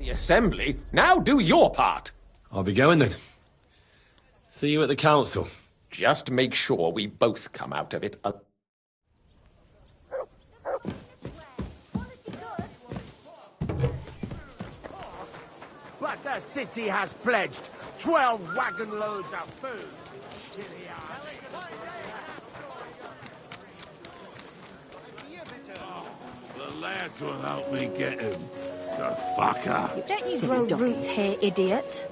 The assembly? Now do your part. I'll be going then. See you at the council. Just make sure we both come out of it. But the city has pledged 12 wagon loads of food. The lads will help me get him. The fucker. Don't you grow roots here, idiot?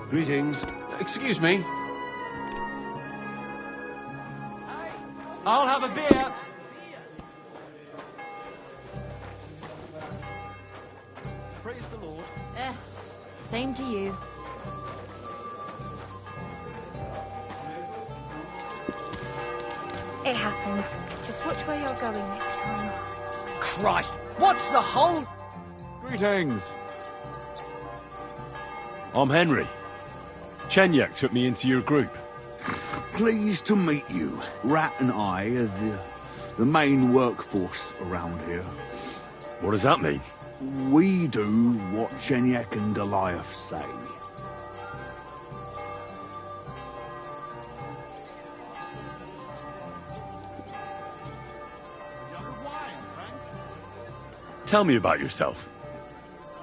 Greetings. Excuse me. I'll have a beer. Praise the Lord. Same to you. It happens. Just watch where you're going next time. Christ, what's the whole... Greetings. I'm Henry. Chenyak took me into your group. Pleased to meet you. Rat and I are the main workforce around here. What does that mean? We do what Chenyak and Goliath say. Tell me about yourself.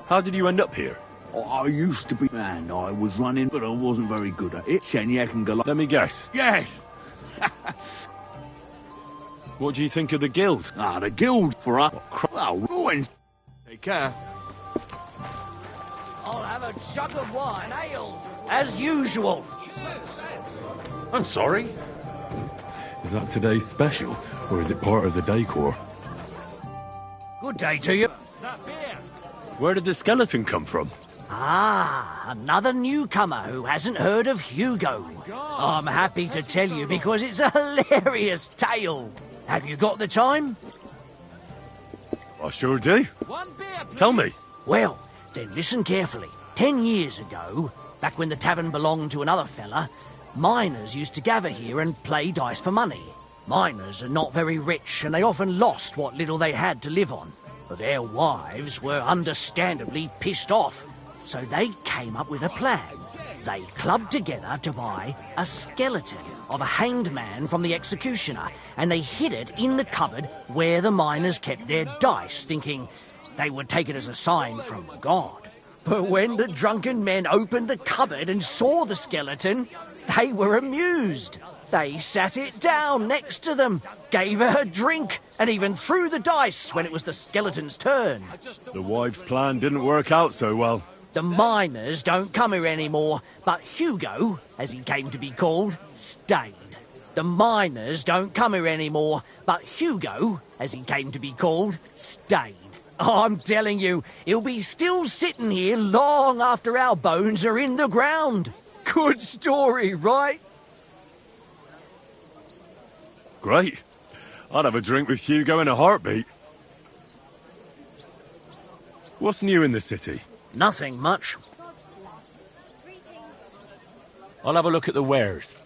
How did you end up here? I used to be... And I was running, but I wasn't very good at it. Chenyak and Goliath... Let me guess. Yes! What do you think of the guild? The guild for us. Ruins. Take care. I'll have a jug of wine, ale, as usual. I'm sorry. Is that today's special, or is it part of the decor? Good day to you. Where did the skeleton come from? Another newcomer who hasn't heard of Hugo. I'm happy to tell you because it's a hilarious tale. Have you got the time? I sure do. Tell me. Well, then listen carefully. 10 years ago, back when the tavern belonged to another fella, miners used to gather here and play dice for money. Miners are not very rich, and they often lost what little they had to live on. But their wives were understandably pissed off, so they came up with a plan. They clubbed together to buy a skeleton of a hanged man from the executioner, and they hid it in the cupboard where the miners kept their dice, thinking they would take it as a sign from God. But when the drunken men opened the cupboard and saw the skeleton, they were amused. They sat it down next to them, gave her a drink, and even threw the dice when it was the skeleton's turn. The wife's plan didn't work out so well. The miners don't come here anymore, but Hugo, as he came to be called, stayed. The miners don't come here anymore, but Hugo, as he came to be called, stayed. I'm telling you, he'll be still sitting here long after our bones are in the ground. Good story, right? Great. I'd have a drink with Hugo in a heartbeat. What's new in the city? Nothing much. I'll have a look at the wares.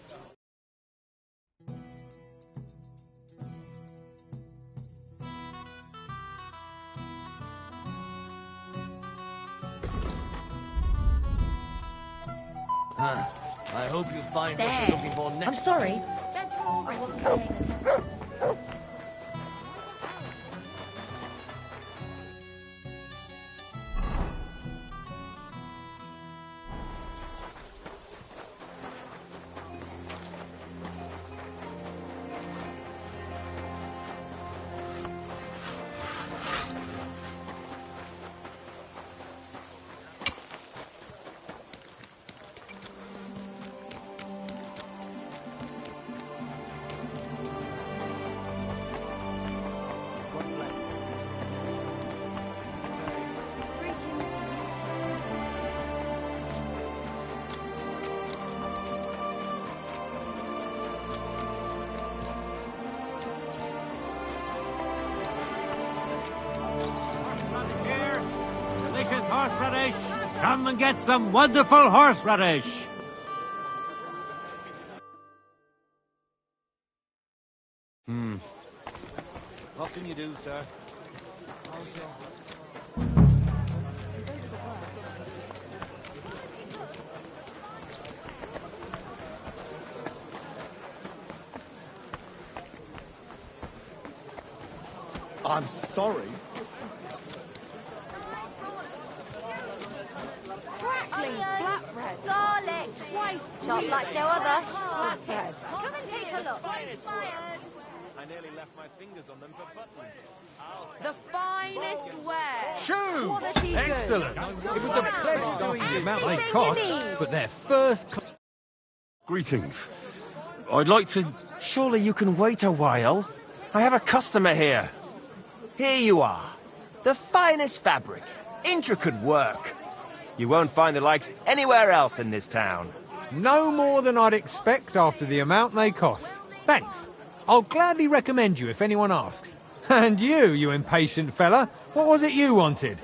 I hope you find what There. you're looking for next. I'm sorry. I wasn't paying attention. delicious horseradish. Come and get some wonderful horseradish. What can you do, sir? I'm sorry. Crackling flatbread. Garlic. Waste. Sharp like no other. Flatbread. Come and take a look. Inspired. I nearly left my fingers on them for buttons. The finest ware. Shoes! Quality Excellent. goods. It was a pleasure doing the amount they Anything cost, you need. but they're first. Greetings. I'd like to... Surely you can wait a while. I have a customer here. Here you are. The finest fabric. Intricate work. You won't find the likes anywhere else in this town. No more than I'd expect after the amount they cost. Thanks. I'll gladly recommend you if anyone asks. And you impatient fella, what was it you wanted?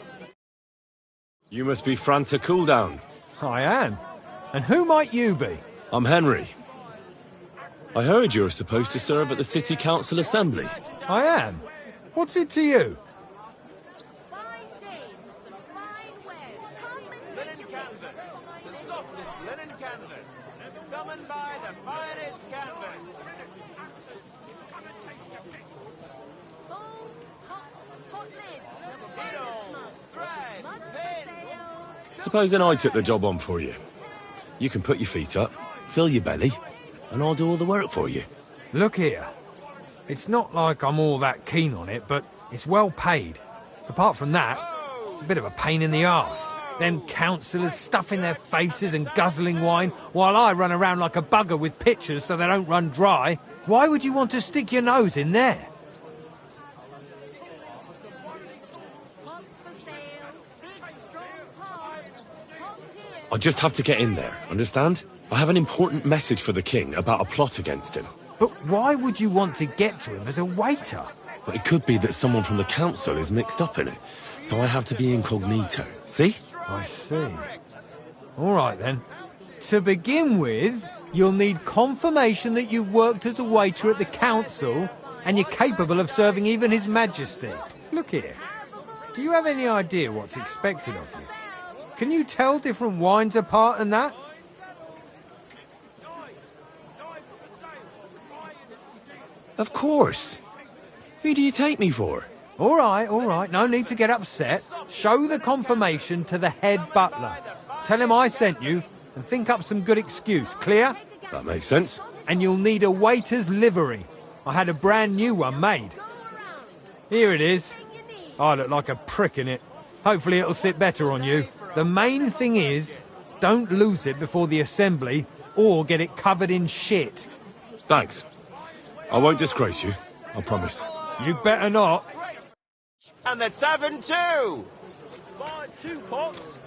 You must be Franta Cooldown. I am. And who might you be? I'm Henry. I heard you're supposed to serve at the City Council Assembly. I am. What's it to you? Fine dames, some fine wares. Come and Linen canvas. The softest linen canvas. Come and buy the finest canvas. bowls, pots, pot lids. The Needles, thread, mud pin. sale. Supposing I took the job on for you. You can put your feet up, fill your belly, and I'll do all the work for you. Look here. It's not like I'm all that keen on it, but it's well paid. Apart from that, it's a bit of a pain in the arse. Them councillors stuffing their faces and guzzling wine, while I run around like a bugger with pitchers so they don't run dry. Why would you want to stick your nose in there? Pots for sale. Big, strong pots. Pots here. I just have to get in there, understand? I have an important message for the king about a plot against him. But why would you want to get to him as a waiter? But it could be that someone from the council is mixed up in it, so I have to be incognito. See? I see. All right, then. To begin with, you'll need confirmation that you've worked as a waiter at the council and you're capable of serving even His Majesty. Look here. Do you have any idea what's expected of you? Can you tell different wines apart and that? Of course. Who do you take me for? All right. No need to get upset. Show the confirmation to the head butler. Tell him I sent you and think up some good excuse. Clear? That makes sense. And you'll need a waiter's livery. I had a brand new one made. Here it is. I look like a prick in it. Hopefully it'll sit better on you. The main thing is, don't lose it before the assembly or get it covered in shit. Thanks. I won't disgrace you, I promise. You better not. And the tavern too. Buy 2 pots.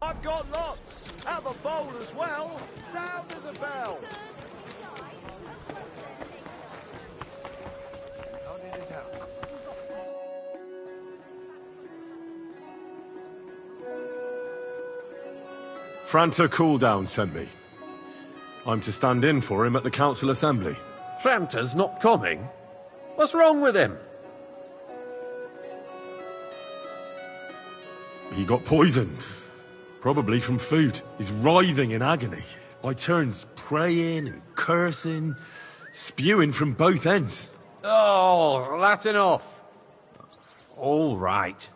I've got lots. Have a bowl as well. Sound as a bell. Franta Cooldown sent me. I'm to stand in for him at the council assembly. Franta's not coming. What's wrong with him? He got poisoned. Probably from food. He's writhing in agony. By turns praying and cursing, spewing from both ends. Oh, that's enough. All right.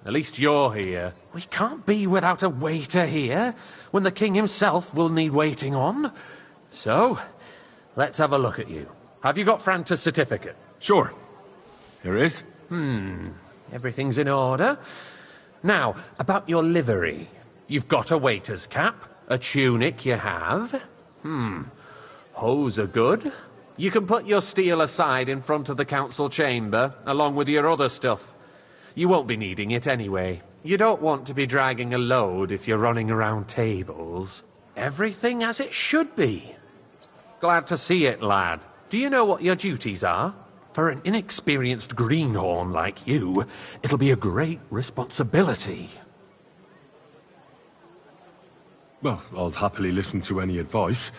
At least you're here. We can't be without a waiter here, when the king himself will need waiting on. So, let's have a look at you. Have you got Franta's certificate? Sure. Here it is. Everything's in order. Now, about your livery. You've got a waiter's cap, a tunic you have. Hose are good. You can put your steel aside in front of the council chamber, along with your other stuff. You won't be needing it anyway. You don't want to be dragging a load if you're running around tables. Everything as it should be. Glad to see it, lad. Do you know what your duties are? For an inexperienced greenhorn like you, it'll be a great responsibility. Well, I'll happily listen to any advice.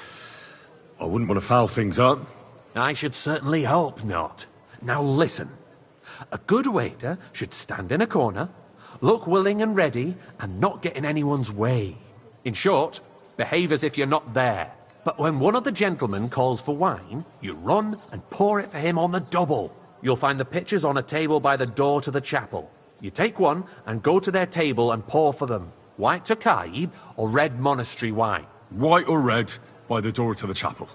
I wouldn't want to foul things up. I should certainly hope not. Now listen. A good waiter should stand in a corner, look willing and ready, and not get in anyone's way. In short, behave as if you're not there. But when one of the gentlemen calls for wine, you run and pour it for him on the double. You'll find the pitchers on a table by the door to the chapel. You take one and go to their table and pour for them. White Tokaib or red monastery wine. White or red, by the door to the chapel.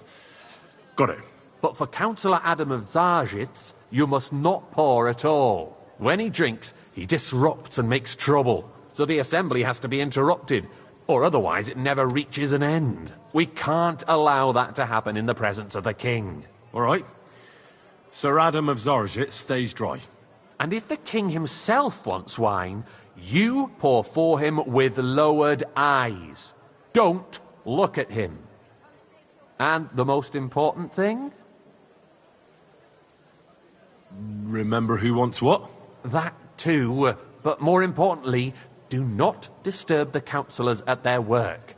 Got it. But for Councillor Adam of Zarzhitz, you must not pour at all. When he drinks, he disrupts and makes trouble, so the assembly has to be interrupted, or otherwise it never reaches an end. We can't allow that to happen in the presence of the king. All right. Sir Adam of Zarzhitz stays dry. And if the king himself wants wine, you pour for him with lowered eyes. Don't look at him. And the most important thing? Remember who wants what? That too, but more importantly, do not disturb the councillors at their work.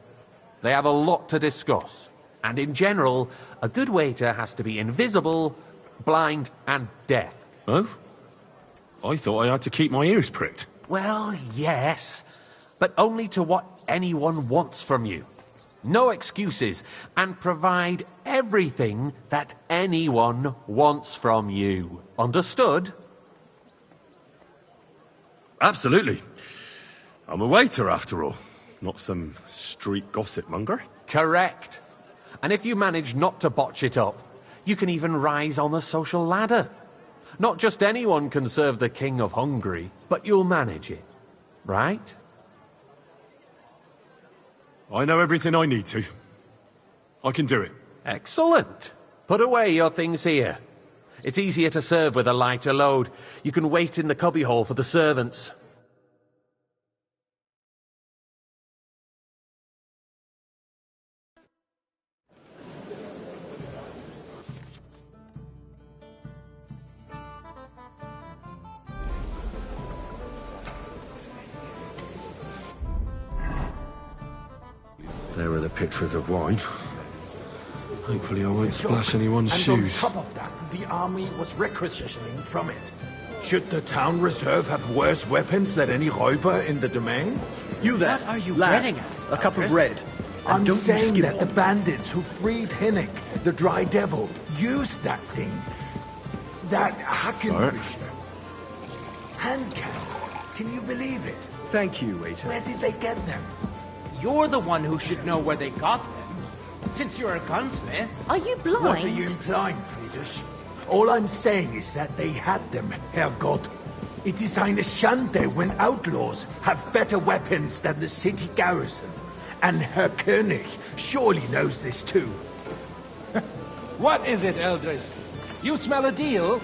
They have a lot to discuss, and in general, a good waiter has to be invisible, blind, and deaf. Oh? I thought I had to keep my ears pricked. Well, yes, but only to what anyone wants from you. No excuses, and provide everything that anyone wants from you. Understood? Absolutely. I'm a waiter, after all. Not some street gossip monger. Correct. And if you manage not to botch it up, you can even rise on the social ladder. Not just anyone can serve the King of Hungary, but you'll manage it. Right? I know everything I need to. I can do it. Excellent. Put away your things here. It's easier to serve with a lighter load. You can wait in the cubbyhole for the servants. There are the pictures of wine. Thankfully, I won't splash anyone's shoes. On top of that, the army was requisitioning from it. Should the town reserve have worse weapons than any Räuber in the domain? You there? What are you lad, getting at? A cup of red. I'm don't saying skip that the bandits who freed Hinnik, the Dry Devil, used that thing. That Hackenbücher. Hand cannon. Can you believe it? Thank you, waiter. Where did they get them? You're the one who should know where they got them. Since you're a gunsmith. Are you blind? What are you implying, Friedrich? All I'm saying is that they had them, Herrgott. It is eine Schande when outlaws have better weapons than the city garrison. And Herr König surely knows this too. What is it, Eldris? You smell a deal?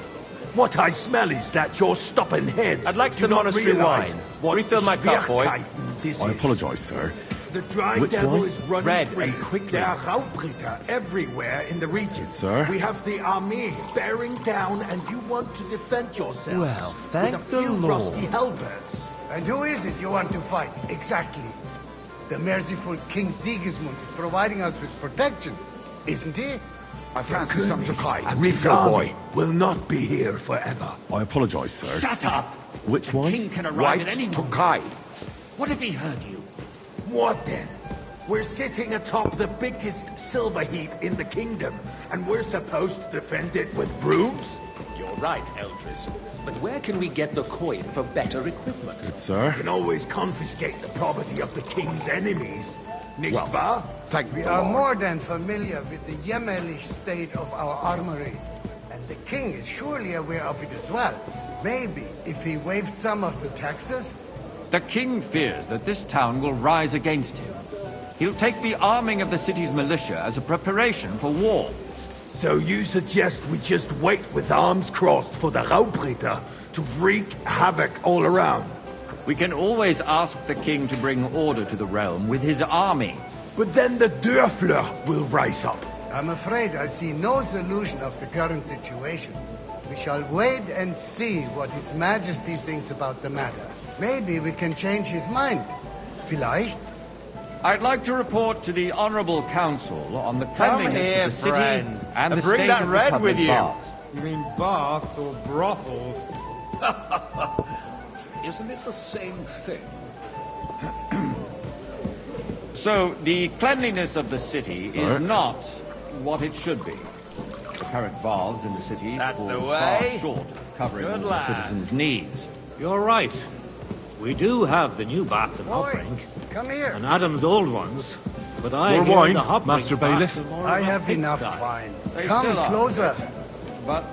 What I smell is that you're stopping heads. I'd like some monastery wine. Refill my cup, boy. I apologize, sir. The Dry Which Devil one? is running Red, free. and quickly. There are Raubritter everywhere in the region. Sir? We have the army bearing down, and you want to defend yourselves. Well, thank with a the few Lord. rusty halberds. And who is it you want to fight, exactly? The merciful King Sigismund is providing us with protection, isn't he? I fancy some Tokai. And his army will not be here forever. I apologize, sir. Shut up! Which The one? king can arrive at any moment. Tokai. What if he heard you? What then? We're sitting atop the biggest silver heap in the kingdom, and we're supposed to defend it with brooms? You're right, Eldris. But where can we get the coin for better equipment? Good, sir. You can always confiscate the property of the king's enemies. Nicht wahr? Thank we are more than familiar with the jämmerlich state of our armory. And the king is surely aware of it as well. Maybe if he waived some of the taxes? The king fears that this town will rise against him. He'll take the arming of the city's militia as a preparation for war. So you suggest we just wait with arms crossed for the Raubritter to wreak havoc all around? We can always ask the king to bring order to the realm with his army. But then the Dörfler will rise up. I'm afraid I see no solution of the current situation. We shall wait and see what His Majesty thinks about the matter. Maybe we can change his mind. Vielleicht? I'd like to report to the Honorable Council on the cleanliness of the friend, city and the bring state that of the red public with you. baths. You mean baths or brothels? Isn't it the same thing? So, the cleanliness of the city is not what it should be. The current baths in the city That's fall the far way. short of covering Good all the lad. citizens' needs. You're right. We do have the new baths in Boy, Hopbrink, come here. and Adam's old ones. But I More hear wine, the Hopbrink Master baths Bailiff? are more I of a have enough pigsty. wine. They Come still are. closer. But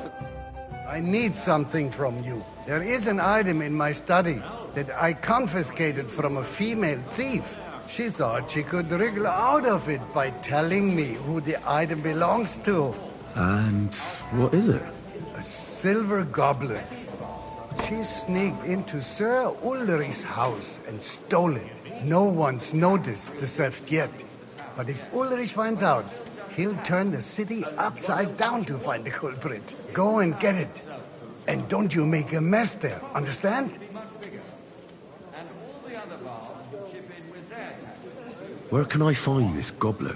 I need something from you. There is an item in my study that I confiscated from a female thief. She thought she could wriggle out of it by telling me who the item belongs to. And what is it? A silver goblet. She sneaked into Sir Ulrich's house and stole it. No one's noticed the theft yet. But if Ulrich finds out, he'll turn the city upside down to find the culprit. Go and get it. And don't you make a mess there, understand? Where can I find this goblet?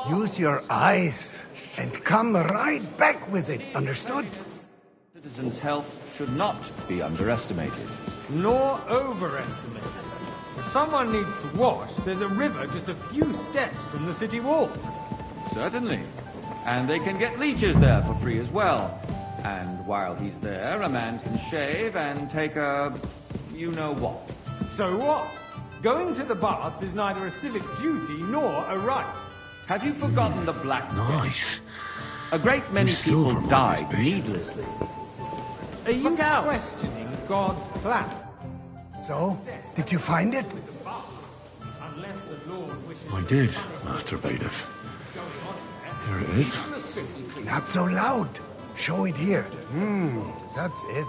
Use your eyes and come right back with it, understood? citizens' health should not be underestimated. Nor overestimated. If someone needs to wash, there's a river just a few steps from the city walls. Certainly. And they can get leeches there for free as well. And while he's there, a man can shave and take a... you-know-what. So what? Going to the baths is neither a civic duty nor a right. Have you forgotten the Black Death? Nice. A great many Whose people silver died mine is big? needlessly. Are you questioning God's plan? So, did you find it? Unless the Lord wishes... I did, Master Bailiff. Here it is. Not so loud. Show it here. That's it.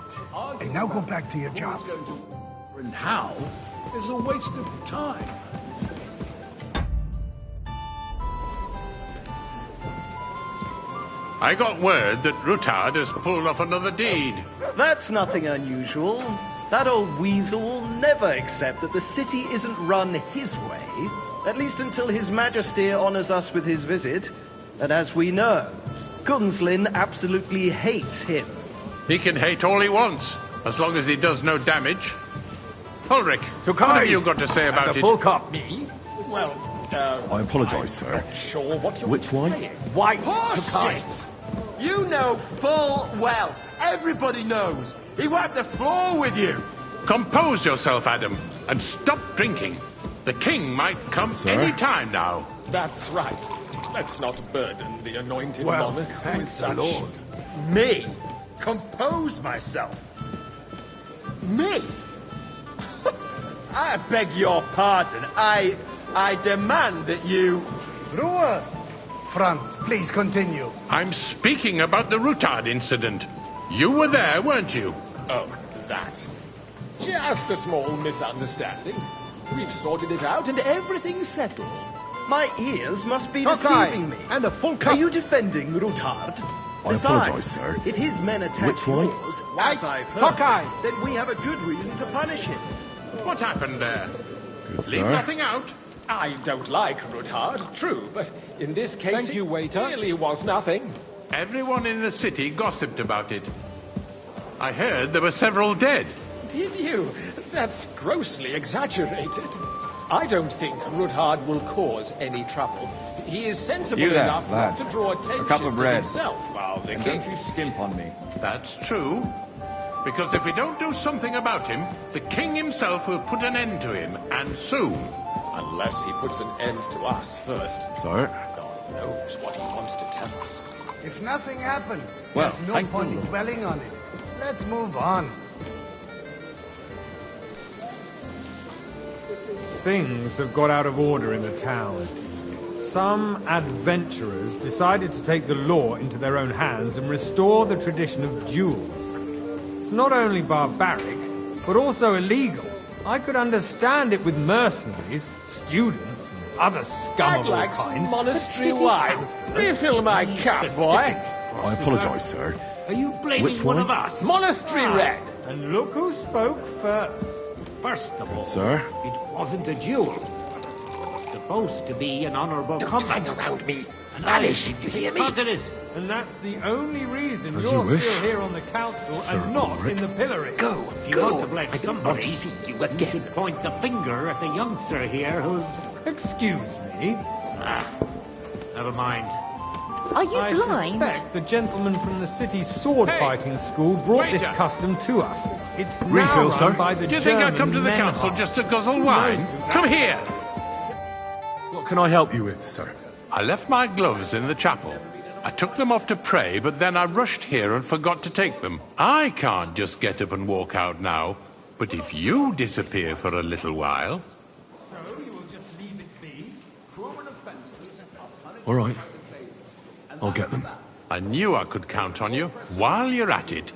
And now go back to your job. And how is a waste of time. I got word that Rutard has pulled off another deed. That's nothing unusual. That old weasel will never accept that the city isn't run his way, at least until His Majesty honors us with his visit. And as we know, Gunslin absolutely hates him. He can hate all he wants, as long as he does no damage. Ulrich, what have you got to say about it? Full cop. Me? Well, I apologise, sir. sure what you're Which one? saying. White Horseshit! You know full well, everybody knows, he wiped the floor with you! Compose yourself, Adam, and stop drinking. The king might come Sir? any time now. That's right. Let's not burden the anointed Well, monarch thank with the such... Lord. Me? Compose myself? Me? I beg your pardon. I demand that you... Ruhe! Franz, please continue. I'm speaking about the Rutard incident. You were there, weren't you? Oh, that. Just a small misunderstanding. We've sorted it out and everything's settled. My ears must be Cockeye, deceiving me. and a full Are cup. you defending Rutard? I apologise, sir. If his men attack Which one? yours, as I've heard, Cockeye. then we have a good reason to punish him. What happened there? Good, Leave sir. nothing out. I don't like Rutard, true, but in this case Thank you, it waiter. really was nothing. Everyone in the city gossiped about it. I heard there were several dead. Did you? That's grossly exaggerated. I don't think Rutard will cause any trouble. He is sensible You there, enough lad. not to draw attention A cup of to bread. himself while the And king... don't you skimp on me. That's true. Because if we don't do something about him, the king himself will put an end to him, and soon. Unless he puts an end to us first. Sir? God knows what he wants to tell us. If nothing happened, Well, there's no thank point the in Lord. dwelling on it. Let's move on. Things have got out of order in the town. some adventurers decided to take the law into their own hands and restore the tradition of duels. It's not only barbaric, but also illegal. I could understand it with mercenaries, students, and other scum I'd of all like some kinds. monastery wine. Refill my cup, boy. I apologize, sir. Are you blaming Which one one? of us? Monastery red. And look who spoke first. First of all, Sir? it wasn't a duel. It was supposed to be an honorable combat. Hang around me. And Vanish, I you hear me? thought it is. And that's the only reason As you're you wish, still here on the council Sir and not Ulrich. in the pillory. Go, If you go. want to blame I don't somebody, want to see you you again. should point the finger at the youngster here who's... Excuse me. Never mind. Are you I blind? suspect the gentleman from the city's sword-fighting school brought this waiter. custom to us. It's now Refill, run sir. by the Do you think I German come to the Menhart. council just to guzzle Who wine? knows who that Come here! What can I help you with, sir? I left my gloves in the chapel. I took them off to pray, but then I rushed here and forgot to take them. I can't just get up and walk out now. But if you disappear for a little while... So you will just leave it be? All right. I'll get them. I knew I could count on you. While you're at it,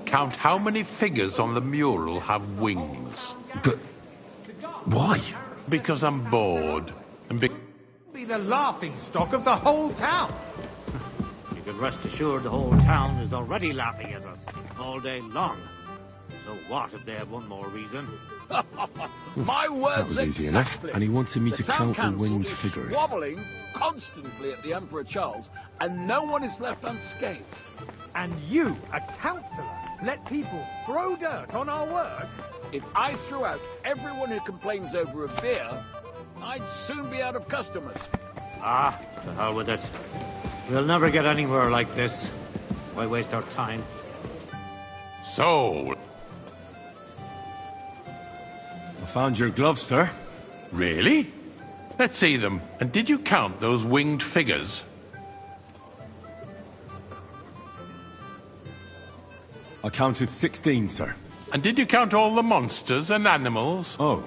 count how many figures on the mural have wings. But why? Because I'm bored. And Be the laughing stock of the whole town. You can rest assured the whole town is already laughing at us all day long. So what if they have one more reason? My words That was easy enough. exactly. And he wanted me The to town count the council winged is figures. Squabbling constantly at the Emperor Charles, and no one is left unscathed. And you, a councillor, let people throw dirt on our work? If I threw out everyone who complains over a beer, I'd soon be out of customers. Ah, to hell with it. We'll never get anywhere like this. Why waste our time? So... I found your gloves, sir. Really? Let's see them. And did you count those winged figures? I counted 16, sir. And did you count all the monsters and animals? Oh,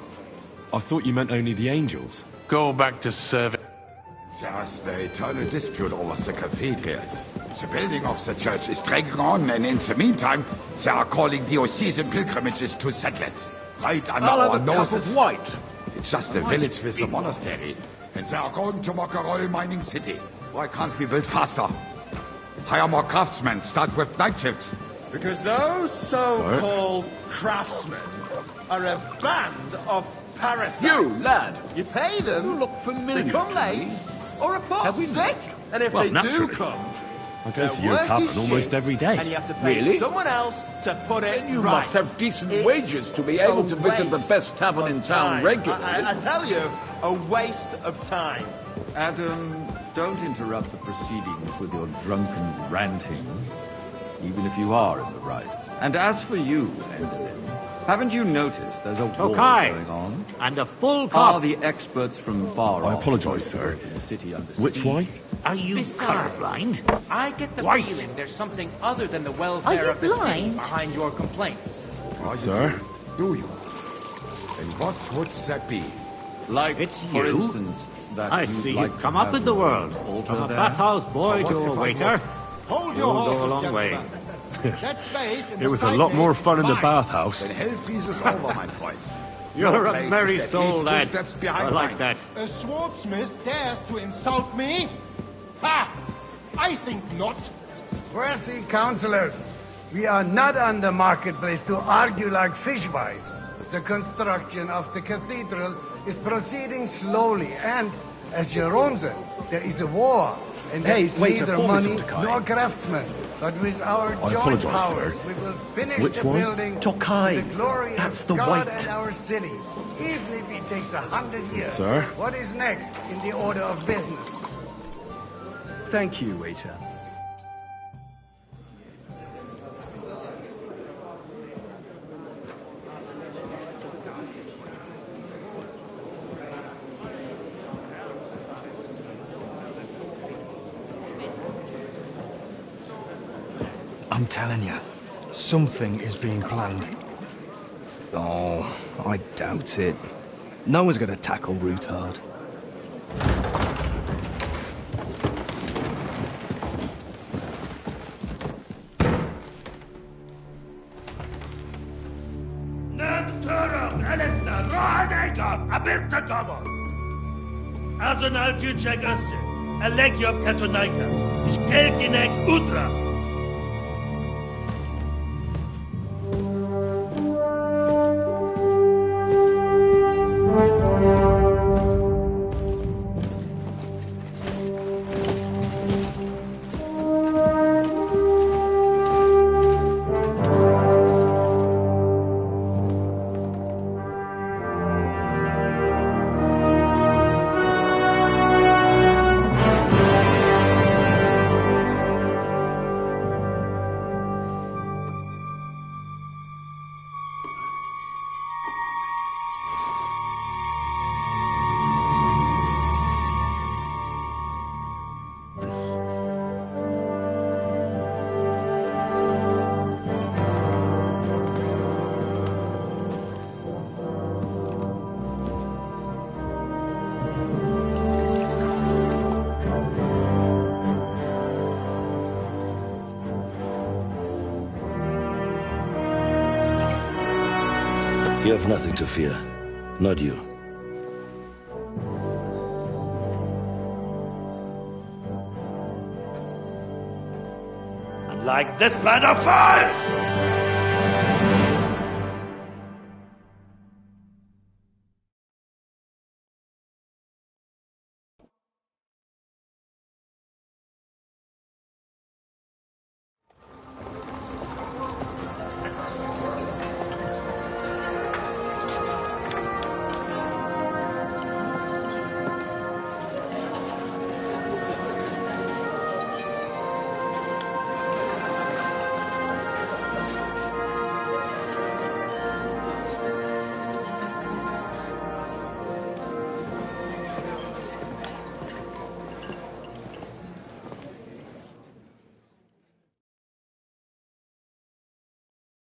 I thought you meant only the angels. Go back to serving. There's the eternal dispute over the cathedrals. The building of the church is dragging on, and in the meantime, they are calling diocesan pilgrimages to settlers. Right under I'll our have a cup noses. of white. It's just a village with a monastery, and they are going to Mockerol mining city. Why can't we build faster? Hire more craftsmen, start with night shifts. Because those so-called craftsmen are a band of parasites. You, lad. You pay them, You look familiar they come to late, me. or report Have we sick. met? And if Well, they naturally. do come, I go their to your work tavern is almost shit, every day. and you have to pay Really? someone else to put it Then you right. must have decent It's wages to be able a to visit the waste best tavern in of town time. regularly. I tell you, a waste of time. Adam, don't interrupt the proceedings with your drunken ranting, even if you are in the right. And as for you, Ensign, haven't you noticed there's a war Tokai! going on? And a full Are cup. the experts from far I off apologise, sir. in the city under Which siege? wine? Are you Besides, colorblind? I get the White. feeling there's something other than the Are welfare you of the city blind? behind your complaints. Sir? Do you? And what would that be? Like, It's for you? instance, that I you'd see like you've to come up have in the your world. altar From a there? bathhouse boy So to what a if I waiter. Hold You'll go a long way. That space in It was a lot more fun in the bathhouse. Then hell freezes over, my friend. You're Your a place merry is at soul, least 2 lad. steps I behind like mine. that. A swordsmith dares to insult me? Ha! I think not. Worthy councillors, we are not on the marketplace to argue like fishwives. The construction of the cathedral is proceeding slowly, and, as Jerome says, there is a war, and there Hey, is waiter, neither pour me some money Tokai. nor craftsmen. But with our I joint apologise, powers, sir. we will finish Which the one? building Tokai. to the glory That's of the God white. and our city, even if it takes 100 years. Sir? What is next in the order of business? Thank you, waiter. I'm telling you, something is being planned. Oh, I doubt it. No one's going to tackle Rutard. Jacob, Abirtagovo! Azon al-Jucheg Ose, Elegiob Katonaikat, Ishkelkinek Udra! You have nothing to fear. Not you. Unlike this plan of fights!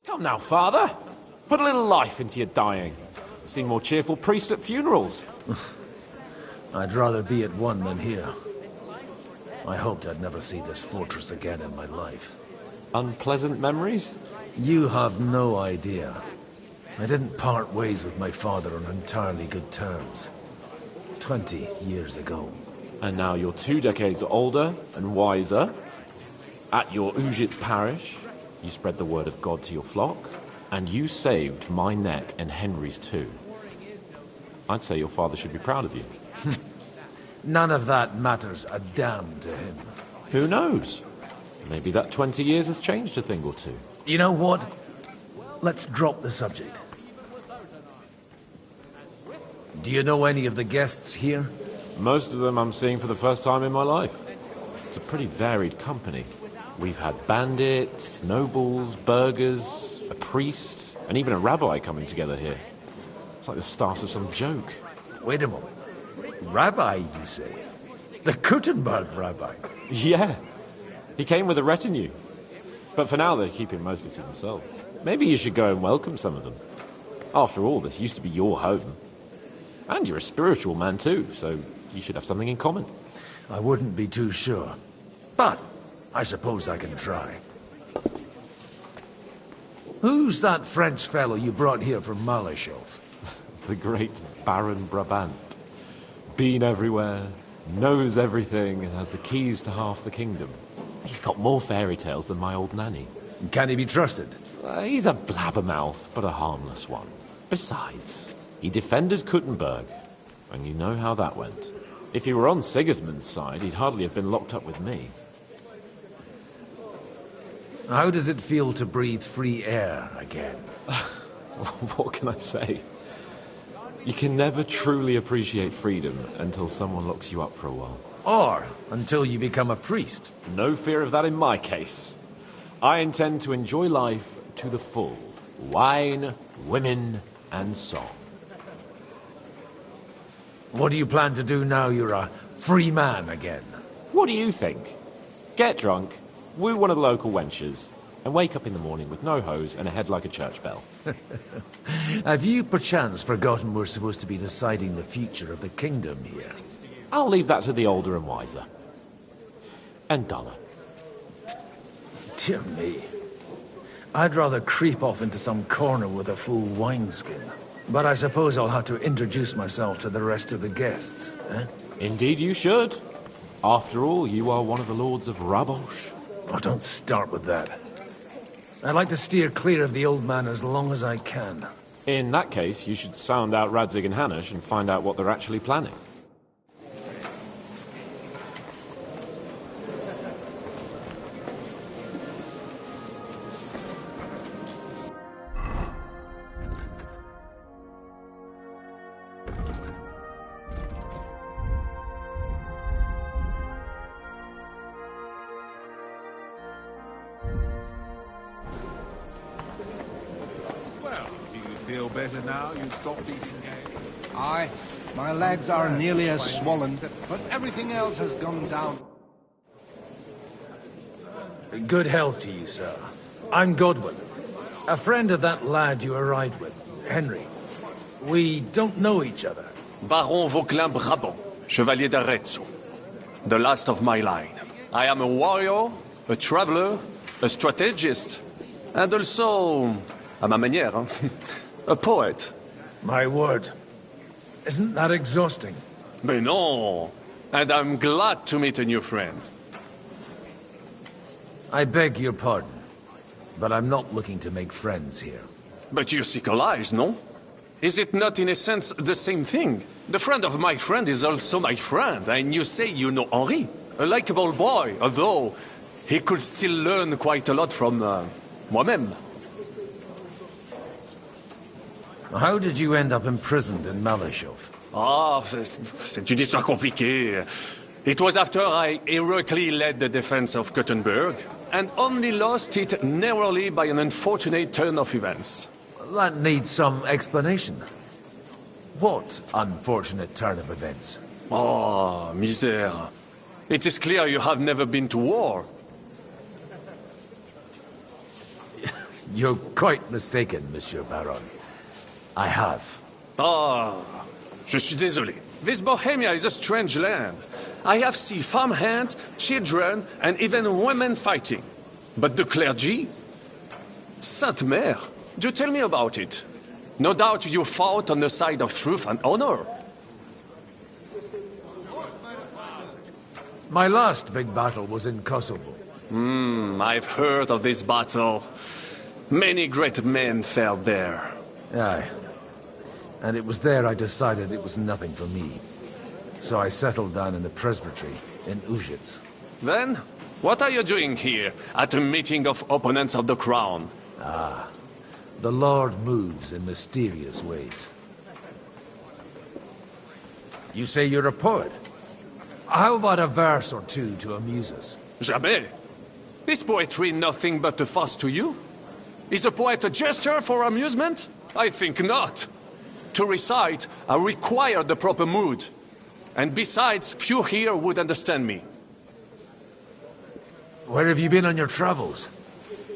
Come now, Father. Put a little life into your dying. You've seen more cheerful priests at funerals. I'd rather be at one than here. I hoped I'd never see this fortress again in my life. Unpleasant memories? You have no idea. I didn't part ways with my father on entirely good terms. 20 years ago. And now you're 2 decades older and wiser. At your Ujitz parish, you spread the word of God to your flock, and you saved my neck and Henry's too. I'd say your father should be proud of you. None of that matters a damn to him. Who knows? Maybe that 20 years has changed a thing or two. You know what? Let's drop the subject. Do you know any of the guests here? Most of them I'm seeing for the first time in my life. It's a pretty varied company. We've had bandits, nobles, burghers, a priest, and even a rabbi coming together here. It's like the start of some joke. Wait a moment. Rabbi, you say? The Kuttenberg rabbi? Yeah. He came with a retinue. But for now, they're keeping mostly to themselves. Maybe you should go and welcome some of them. After all, this used to be your home. And you're a spiritual man too, so you should have something in common. I wouldn't be too sure. But I suppose I can try. Who's that French fellow you brought here from Malashov? The great Baron Brabant. Been everywhere, knows everything, and has the keys to half the kingdom. He's got more fairy tales than my old nanny. Can he be trusted? He's a blabbermouth, but a harmless one. Besides, he defended Kuttenberg, and you know how that went. If he were on Sigismund's side, he'd hardly have been locked up with me. How does it feel to breathe free air again? What can I say? You can never truly appreciate freedom until someone locks you up for a while. Or until you become a priest. No fear of that in my case. I intend to enjoy life to the full. Wine, women, and song. What do you plan to do now you're a free man again? What do you think? Get drunk, woo one of the local wenches, and wake up in the morning with no hose and a head like a church bell. Have you perchance forgotten we're supposed to be deciding the future of the kingdom here? I'll leave that to the older and wiser. And Donna. Dear me. I'd rather creep off into some corner with a full wineskin. But I suppose I'll have to introduce myself to the rest of the guests, eh? Indeed you should. After all, you are one of the lords of Rabosh. Oh, don't start with that. I'd like to steer clear of the old man as long as I can. In that case, you should sound out Radzig and Hanush and find out what they're actually planning. Feel better now? You stopped eating game? Aye. My legs are nearly as swollen, but everything else has gone down. Good health to you, sir. I'm Godwin. A friend of that lad you arrived with, Henry. We don't know each other. Baron Vauquelin Brabant, Chevalier d'Arezzo. The last of my line. I am a warrior, a traveler, a strategist, and also, à ma manière, a poet. My word. Isn't that exhausting? Mais non! And I'm glad to meet a new friend. I beg your pardon, but I'm not looking to make friends here. But you seek allies, no? Is it not in a sense the same thing? The friend of my friend is also my friend, and you say you know Henri. A likable boy, although he could still learn quite a lot from moi-même. How did you end up imprisoned in Malashov? Ah, c'est une histoire compliquée. It was after I heroically led the defense of Gothenburg, and only lost it narrowly by an unfortunate turn of events. That needs some explanation. What unfortunate turn of events? Oh, misère. It is clear you have never been to war. You're quite mistaken, Monsieur Baron. I have. Ah, je suis désolé. This Bohemia is a strange land. I have seen farmhands, children, and even women fighting. But the clergy? Sainte Mère, do tell me about it. No doubt you fought on the side of truth and honor. My last big battle was in Kosovo. I've heard of this battle. Many great men fell there. Aye. And it was there I decided it was nothing for me. So I settled down in the presbytery in Ujits. Then, what are you doing here, at a meeting of opponents of the crown? Ah, the Lord moves in mysterious ways. You say you're a poet? How about a verse or two to amuse us? Jamais. Is poetry nothing but a fuss to you? Is a poet a gesture for amusement? I think not. To recite, I require the proper mood. And besides, few here would understand me. Where have you been on your travels?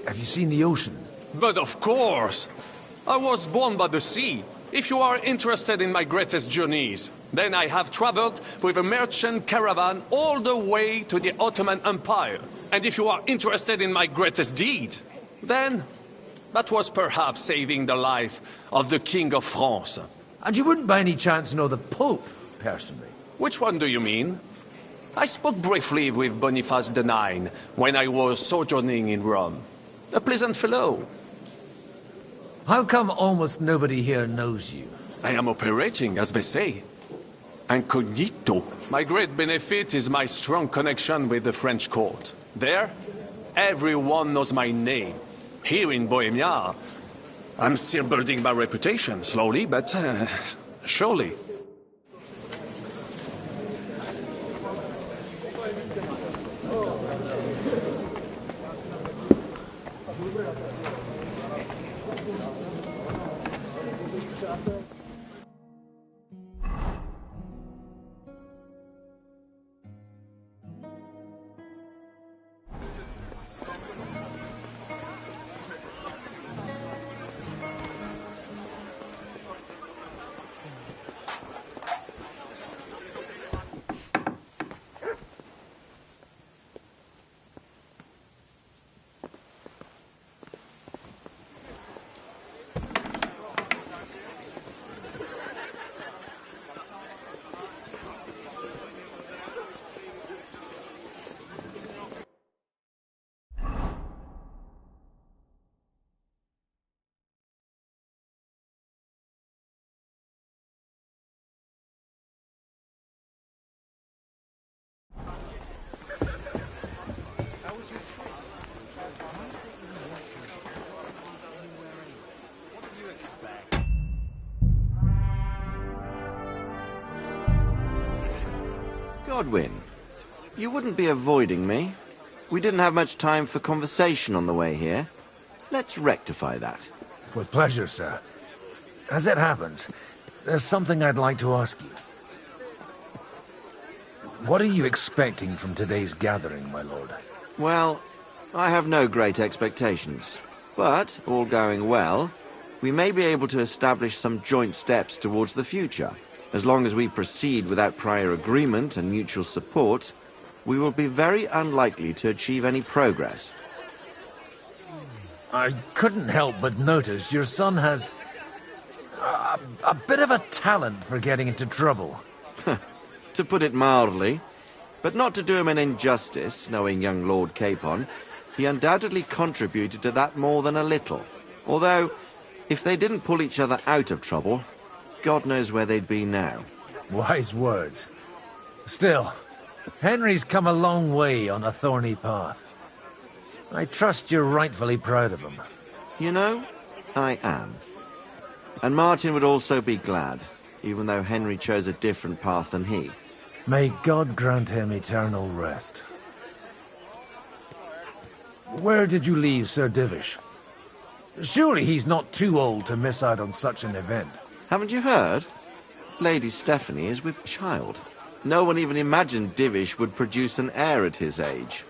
Have you seen the ocean? But of course! I was born by the sea. If you are interested in my greatest journeys, then I have traveled with a merchant caravan all the way to the Ottoman Empire. And if you are interested in my greatest deed, then that was perhaps saving the life of the King of France. And you wouldn't by any chance know the Pope, personally? Which one do you mean? I spoke briefly with Boniface IX when I was sojourning in Rome. A pleasant fellow. How come almost nobody here knows you? I am operating, as they say. Incognito. My great benefit is my strong connection with the French court. There, everyone knows my name. Here in Bohemia, I'm still building my reputation, slowly, but surely. Godwin, you wouldn't be avoiding me. We didn't have much time for conversation on the way here. Let's rectify that. With pleasure, sir. As it happens, there's something I'd like to ask you. What are you expecting from today's gathering, my lord? Well, I have no great expectations. But, all going well, we may be able to establish some joint steps towards the future. As long as we proceed without prior agreement and mutual support, we will be very unlikely to achieve any progress. I couldn't help but notice your son has a bit of a talent for getting into trouble. To put it mildly, but not to do him an injustice, knowing young Lord Capon, he undoubtedly contributed to that more than a little. Although, if they didn't pull each other out of trouble, God knows where they'd be now. Wise words. Still, Henry's come a long way on a thorny path. I trust you're rightfully proud of him. You know, I am. And Martin would also be glad, even though Henry chose a different path than he. May God grant him eternal rest. Where did you leave Sir Divish? Surely he's not too old to miss out on such an event. Haven't you heard? Lady Stephanie is with child. No one even imagined Divish would produce an heir at his age.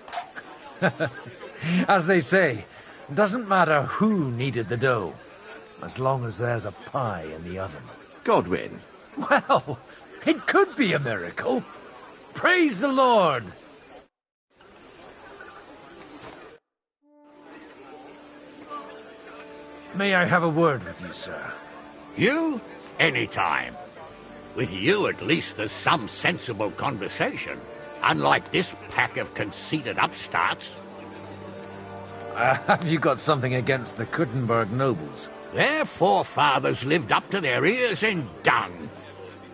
As they say, it doesn't matter who kneaded the dough, as long as there's a pie in the oven. Godwin. Well, it could be a miracle. Praise the Lord! May I have a word with you, sir? You? Anytime. With you, at least, there's some sensible conversation. Unlike this pack of conceited upstarts. Have you got something against the Kuttenberg nobles? Their forefathers lived up to their ears in dung.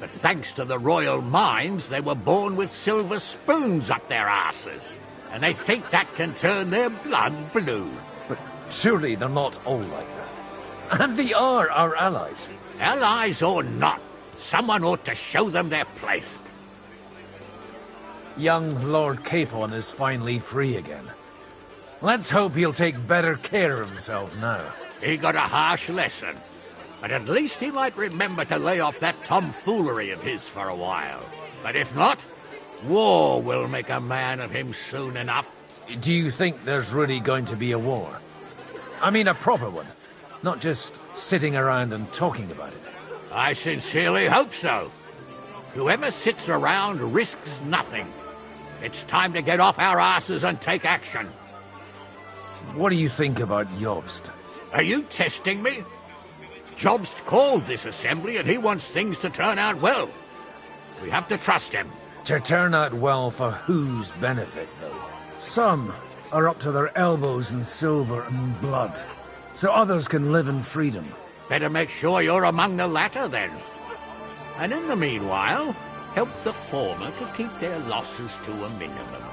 But thanks to the royal mines, they were born with silver spoons up their asses. And they think that can turn their blood blue. But surely they're not all like that. And they are our allies. Allies or not, someone ought to show them their place. Young Lord Capon is finally free again. Let's hope he'll take better care of himself now. He got a harsh lesson. But at least he might remember to lay off that tomfoolery of his for a while. But if not, war will make a man of him soon enough. Do you think there's really going to be a war? I mean a proper one, not just sitting around and talking about it. I sincerely hope so. Whoever sits around risks nothing. It's time to get off our asses and take action. What do you think about Jobst? Are you testing me? Jobst called this assembly and he wants things to turn out well. We have to trust him. To turn out well for whose benefit, though? Some are up to their elbows in silver and blood, so others can live in freedom. Better make sure you're among the latter, then. And in the meanwhile, help the former to keep their losses to a minimum.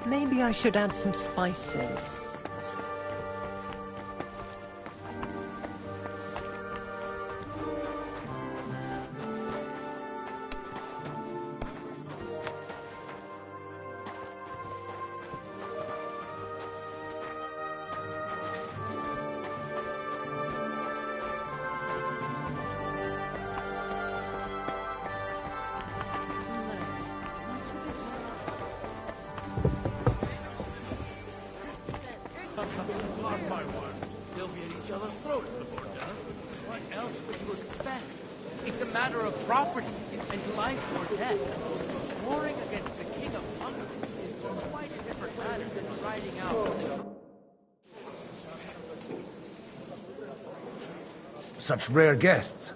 Maybe I should add some spices. matter of property and life or death. Warring against the King of Hungary is quite a different matter than riding out. Such rare guests.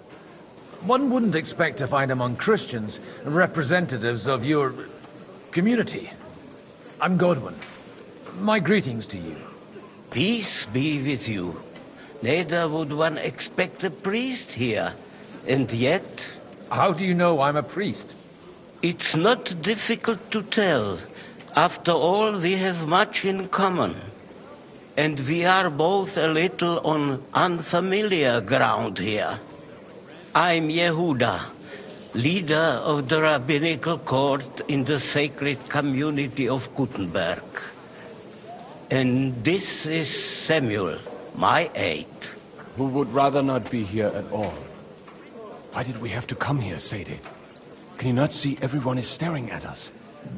One wouldn't expect to find among Christians representatives of your community. I'm Godwin. My greetings to you. Peace be with you. Neither would one expect a priest here. And yet... How do you know I'm a priest? It's not difficult to tell. After all, we have much in common. And we are both a little on unfamiliar ground here. I'm Yehuda, leader of the rabbinical court in the sacred community of Gutenberg. And this is Samuel, my aide. Who would rather not be here at all. Why did we have to come here, Sadie? Can you not see everyone is staring at us?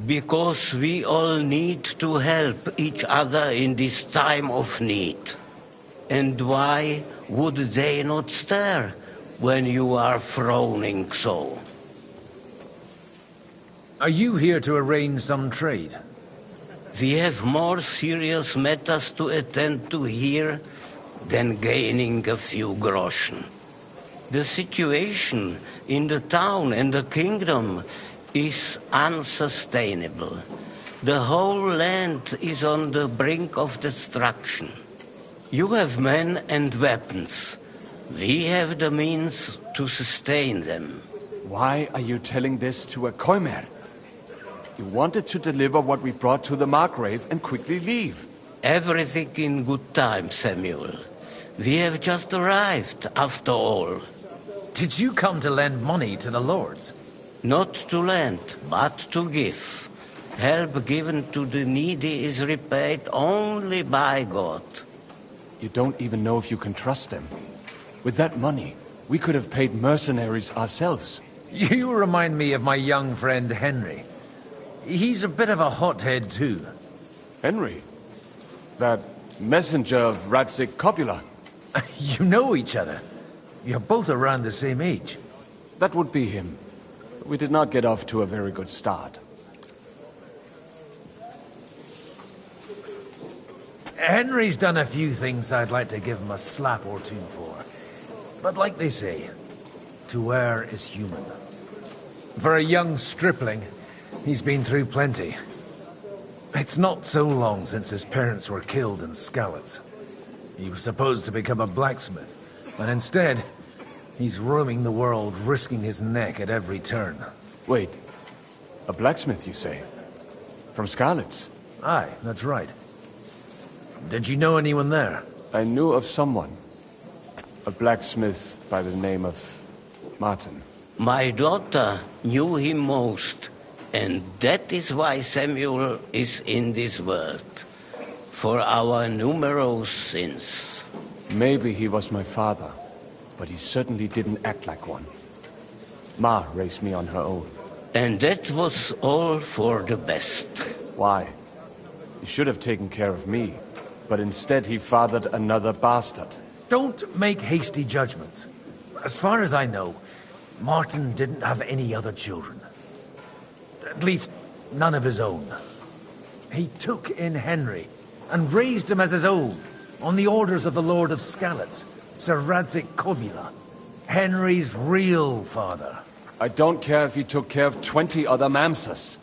Because we all need to help each other in this time of need. And why would they not stare when you are frowning so? Are you here to arrange some trade? We have more serious matters to attend to here than gaining a few groschen. The situation in the town and the kingdom is unsustainable. The whole land is on the brink of destruction. You have men and weapons. We have the means to sustain them. Why are you telling this to a Koimer? You wanted to deliver what we brought to the Margrave and quickly leave. Everything in good time, Samuel. We have just arrived, after all. Did you come to lend money to the lords? Not to lend, but to give. Help given to the needy is repaid only by God. You don't even know if you can trust them. With that money, we could have paid mercenaries ourselves. You remind me of my young friend Henry. He's a bit of a hothead too. Henry? That messenger of Radzik Copula? You know each other. You're both around the same age. That would be him. We did not get off to a very good start. Henry's done a few things I'd like to give him a slap or two for. But like they say, to err is human. For a young stripling, he's been through plenty. It's not so long since his parents were killed in Skalitz. He was supposed to become a blacksmith, but instead, he's roaming the world, risking his neck at every turn. Wait, a blacksmith, you say? From Skalitz? Aye, that's right. Did you know anyone there? I knew of someone. A blacksmith by the name of Martin. My daughter knew him most, and that is why Samuel is in this world. For our numerous sins. Maybe he was my father, but he certainly didn't act like one. Ma raised me on her own. And that was all for the best. Why? He should have taken care of me, but instead he fathered another bastard. Don't make hasty judgments. As far as I know, Martin didn't have any other children. At least, none of his own. He took in Henry, and raised him as his own, on the orders of the Lord of Skalitz, Sir Radzik Kobila, Henry's real father. I don't care if he took care of 20 other Mamsas.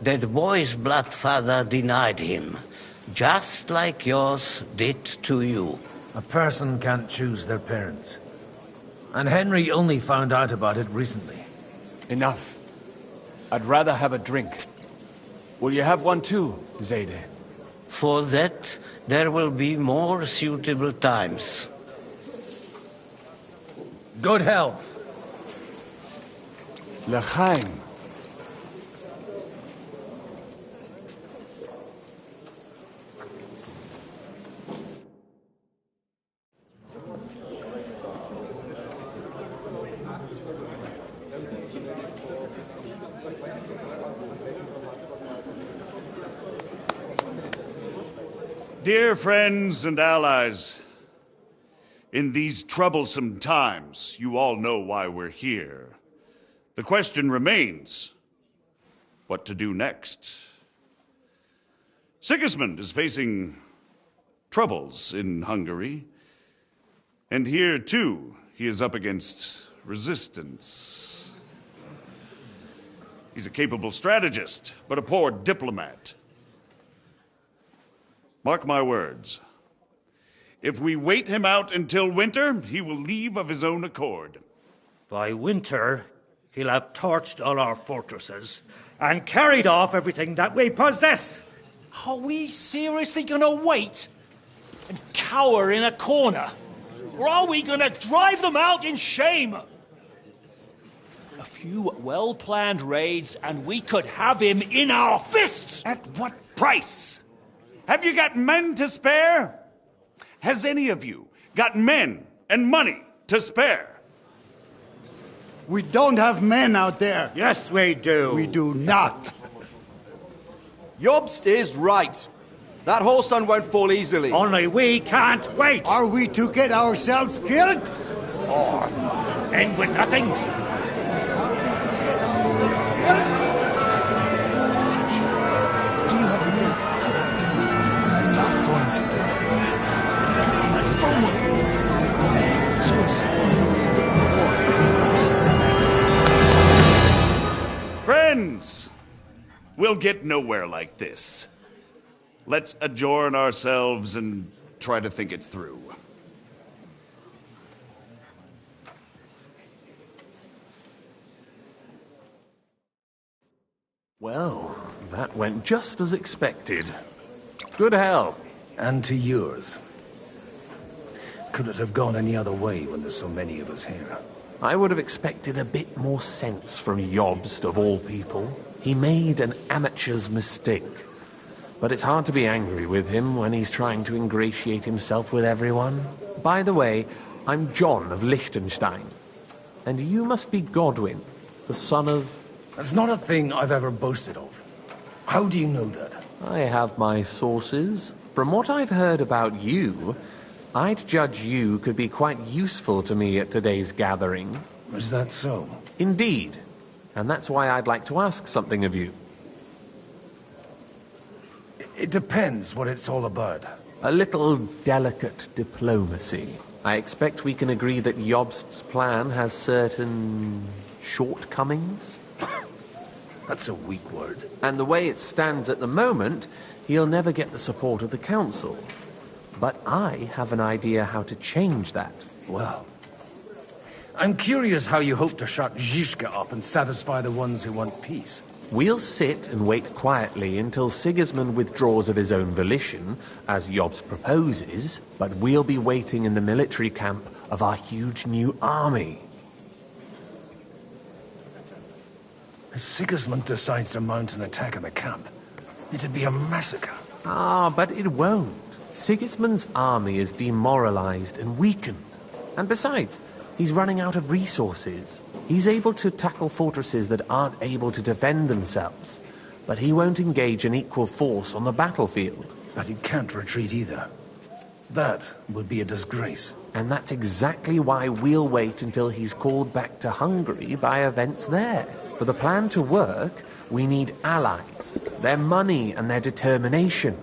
That boy's blood father denied him, just like yours did to you. A person can't choose their parents. And Henry only found out about it recently. Enough. I'd rather have a drink. Will you have one too, Zayde? For that, there will be more suitable times. Good health. L'chaim. Dear friends and allies, In these troublesome times, you all know why we're here. The question remains, what to do next? Sigismund is facing troubles in Hungary. And here, too, he is up against resistance. He's a capable strategist, but a poor diplomat. Mark my words. If we wait him out until winter, he will leave of his own accord. By winter, he'll have torched all our fortresses and carried off everything that we possess. Are we seriously gonna wait and cower in a corner? Or are we gonna drive them out in shame? A few well-planned raids and we could have him in our fists! At what price? Have you got men to spare? Has any of you got men and money to spare? We don't have men out there. Yes, we do. We do not. Jobst is right. That whoreson won't fall easily. Only we can't wait. Are we to get ourselves killed? Or end with nothing? Friends, we'll get nowhere like this. Let's adjourn ourselves and try to think it through. Well, that went just as expected. Good health. And to yours. Could it have gone any other way when there's so many of us here? I would have expected a bit more sense from Jobst, of all people. He made an amateur's mistake. But it's hard to be angry with him when he's trying to ingratiate himself with everyone. By the way, I'm John of Liechtenstein. And you must be Godwin, the son of... That's not a thing I've ever boasted of. How do you know that? I have my sources. From what I've heard about you, I'd judge you could be quite useful to me at today's gathering. Is that so? Indeed. And that's why I'd like to ask something of you. It depends what it's all about. A little delicate diplomacy. I expect we can agree that Jobst's plan has certain shortcomings. That's a weak word. And the way it stands at the moment, he'll never get the support of the council. But I have an idea how to change that. Well, I'm curious how you hope to shut Zizka up and satisfy the ones who want peace. We'll sit and wait quietly until Sigismund withdraws of his own volition, as Jobst proposes, but we'll be waiting in the military camp of our huge new army. If Sigismund decides to mount an attack on the camp, it'd be a massacre. Ah, but it won't. Sigismund's army is demoralized and weakened. And besides, he's running out of resources. He's able to tackle fortresses that aren't able to defend themselves. But he won't engage an equal force on the battlefield. But he can't retreat either. That would be a disgrace. And that's exactly why we'll wait until he's called back to Hungary by events there. For the plan to work, we need allies, their money and their determination.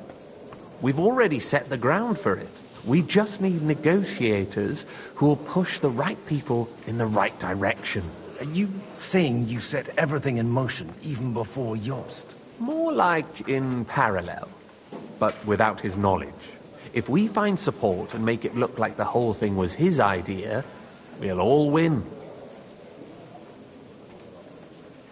We've already set the ground for it. We just need negotiators who will push the right people in the right direction. Are you saying you set everything in motion even before Jobst? More like in parallel, but without his knowledge. If we find support and make it look like the whole thing was his idea, we'll all win.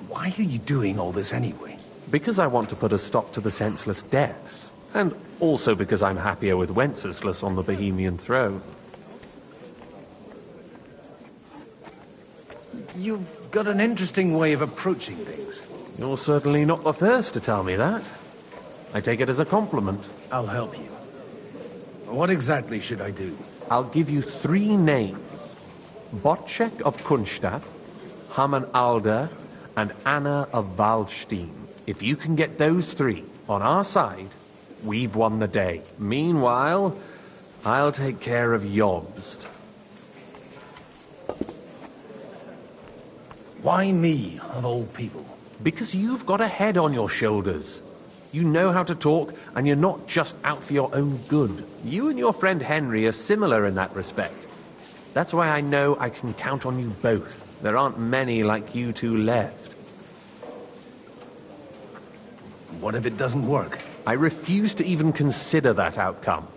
Why are you doing all this anyway? Because I want to put a stop to the senseless deaths. And also because I'm happier with Wenceslas on the Bohemian throne. You've got an interesting way of approaching things. You're certainly not the first to tell me that. I take it as a compliment. I'll help you. What exactly should I do? I'll give you 3 names. Bocek of Kunstadt, Hamann Alder, and Anna of Waldstein. If you can get those 3 on our side, we've won the day. Meanwhile, I'll take care of Jobst. Why me, of all people? Because you've got a head on your shoulders. You know how to talk, and you're not just out for your own good. You and your friend Henry are similar in that respect. That's why I know I can count on you both. There aren't many like you two left. What if it doesn't work? I refuse to even consider that outcome.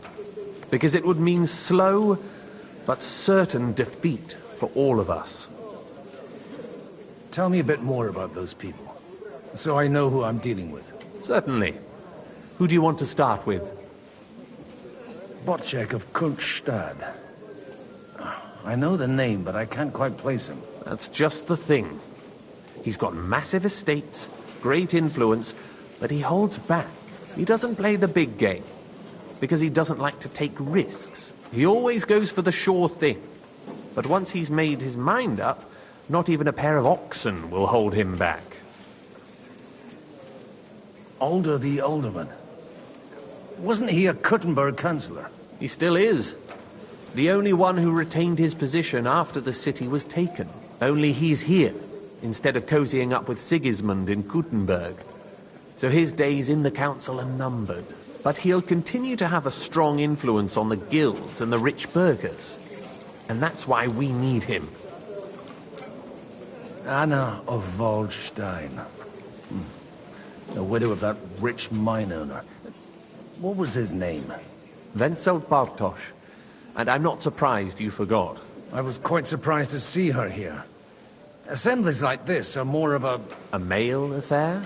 Because it would mean slow, but certain defeat for all of us. Tell me a bit more about those people, so I know who I'm dealing with. Certainly. Who do you want to start with? Wojciech of Kunststadt. I know the name, but I can't quite place him. That's just the thing. He's got massive estates, great influence, but he holds back. He doesn't play the big game, because he doesn't like to take risks. He always goes for the sure thing. But once he's made his mind up, not even a pair of oxen will hold him back. Alder the Alderman. Wasn't he a Kuttenberg councillor? He still is. The only one who retained his position after the city was taken. Only he's here, instead of cozying up with Sigismund in Kuttenberg. So his days in the council are numbered. But he'll continue to have a strong influence on the guilds and the rich burghers. And that's why we need him. Anna of Waldstein. The widow of that rich mine owner. What was his name? Wenzel Bartosz. And I'm not surprised you forgot. I was quite surprised to see her here. Assemblies like this are more of a... A male affair?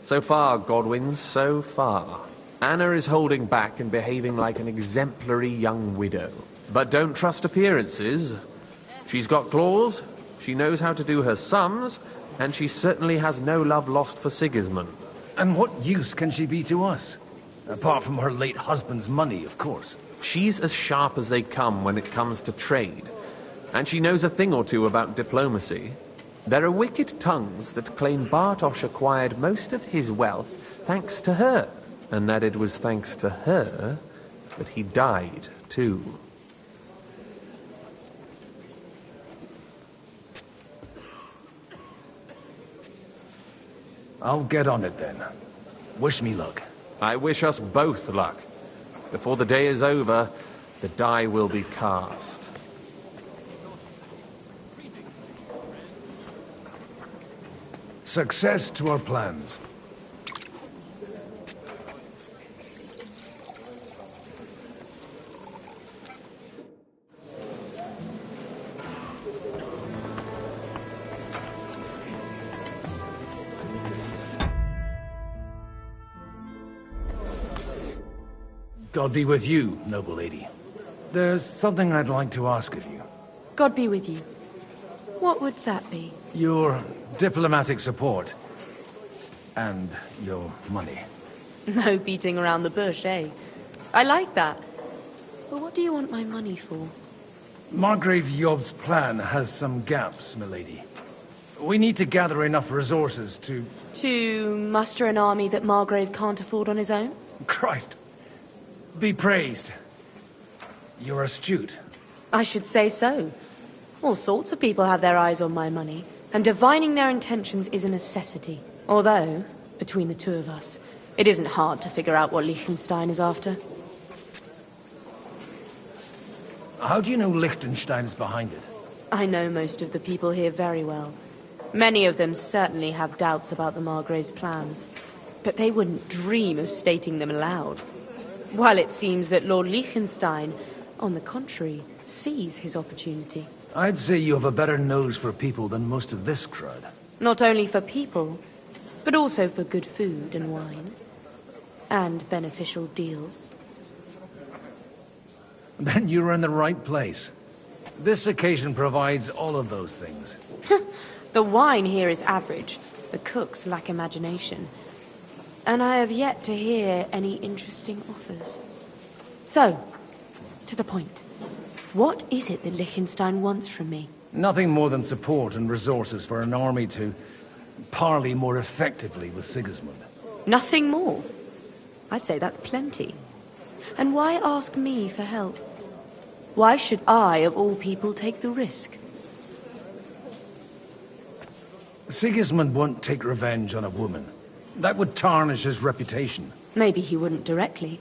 So far, Godwin, so far. Anna is holding back and behaving like an exemplary young widow. But don't trust appearances. She's got claws, she knows how to do her sums, and she certainly has no love lost for Sigismund. And what use can she be to us? Apart from her late husband's money, of course. She's as sharp as they come when it comes to trade. And she knows a thing or two about diplomacy. There are wicked tongues that claim Bartosz acquired most of his wealth thanks to her. And that it was thanks to her that he died, too. I'll get on it then. Wish me luck. I wish us both luck. Before the day is over, the die will be cast. Success to our plans. God be with you, noble lady. There's something I'd like to ask of you. God be with you. What would that be? Your diplomatic support. And your money. No beating around the bush, eh? I like that. But what do you want my money for? Margrave Yob's plan has some gaps, milady. We need to gather enough resources to... To muster an army that Margrave can't afford on his own? Christ. Be praised. You're astute. I should say so. All sorts of people have their eyes on my money, and divining their intentions is a necessity. Although, between the two of us, it isn't hard to figure out what Liechtenstein is after. How do you know Liechtenstein is behind it? I know most of the people here very well. Many of them certainly have doubts about the Margrave's plans, but they wouldn't dream of stating them aloud. While it seems that Lord Liechtenstein, on the contrary, sees his opportunity. I'd say you have a better nose for people than most of this crowd. Not only for people, but also for good food and wine. And beneficial deals. Then you're in the right place. This occasion provides all of those things. The wine here is average. The cooks lack imagination. And I have yet to hear any interesting offers. So, to the point. What is it that Liechtenstein wants from me? Nothing more than support and resources for an army to parley more effectively with Sigismund. Nothing more? I'd say that's plenty. And why ask me for help? Why should I, of all people, take the risk? Sigismund won't take revenge on a woman. That would tarnish his reputation. Maybe he wouldn't directly.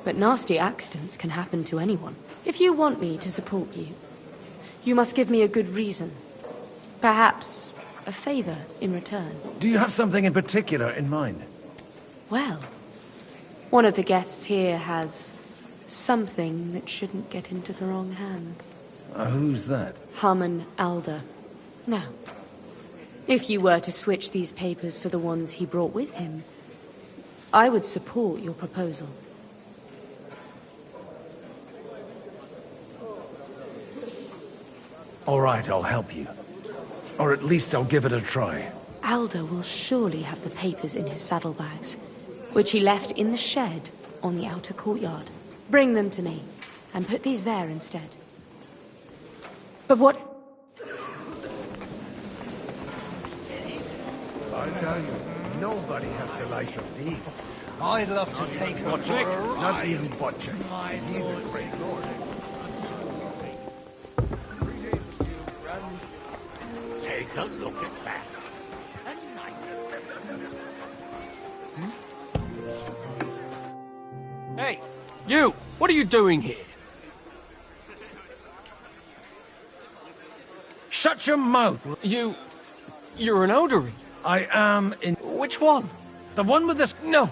But nasty accidents can happen to anyone. If you want me to support you, you must give me a good reason. Perhaps a favor in return. Do you have something in particular in mind? Well, one of the guests here has something that shouldn't get into the wrong hands. Who's that? Harmon Alder. Now, if you were to switch these papers for the ones he brought with him, I would support your proposal. All right, I'll help you. Or at least I'll give it a try. Alder will surely have the papers in his saddlebags, which he left in the shed on the outer courtyard. Bring them to me, and put these there instead. But what... I tell you, nobody has the likes of these. I'd love to take her for a ride. Not even Butcher. He's a great lord. Take a look at that. Hey, you! What are you doing here? Shut your mouth! You're an Odori. I am in... Which one? The one with this... No.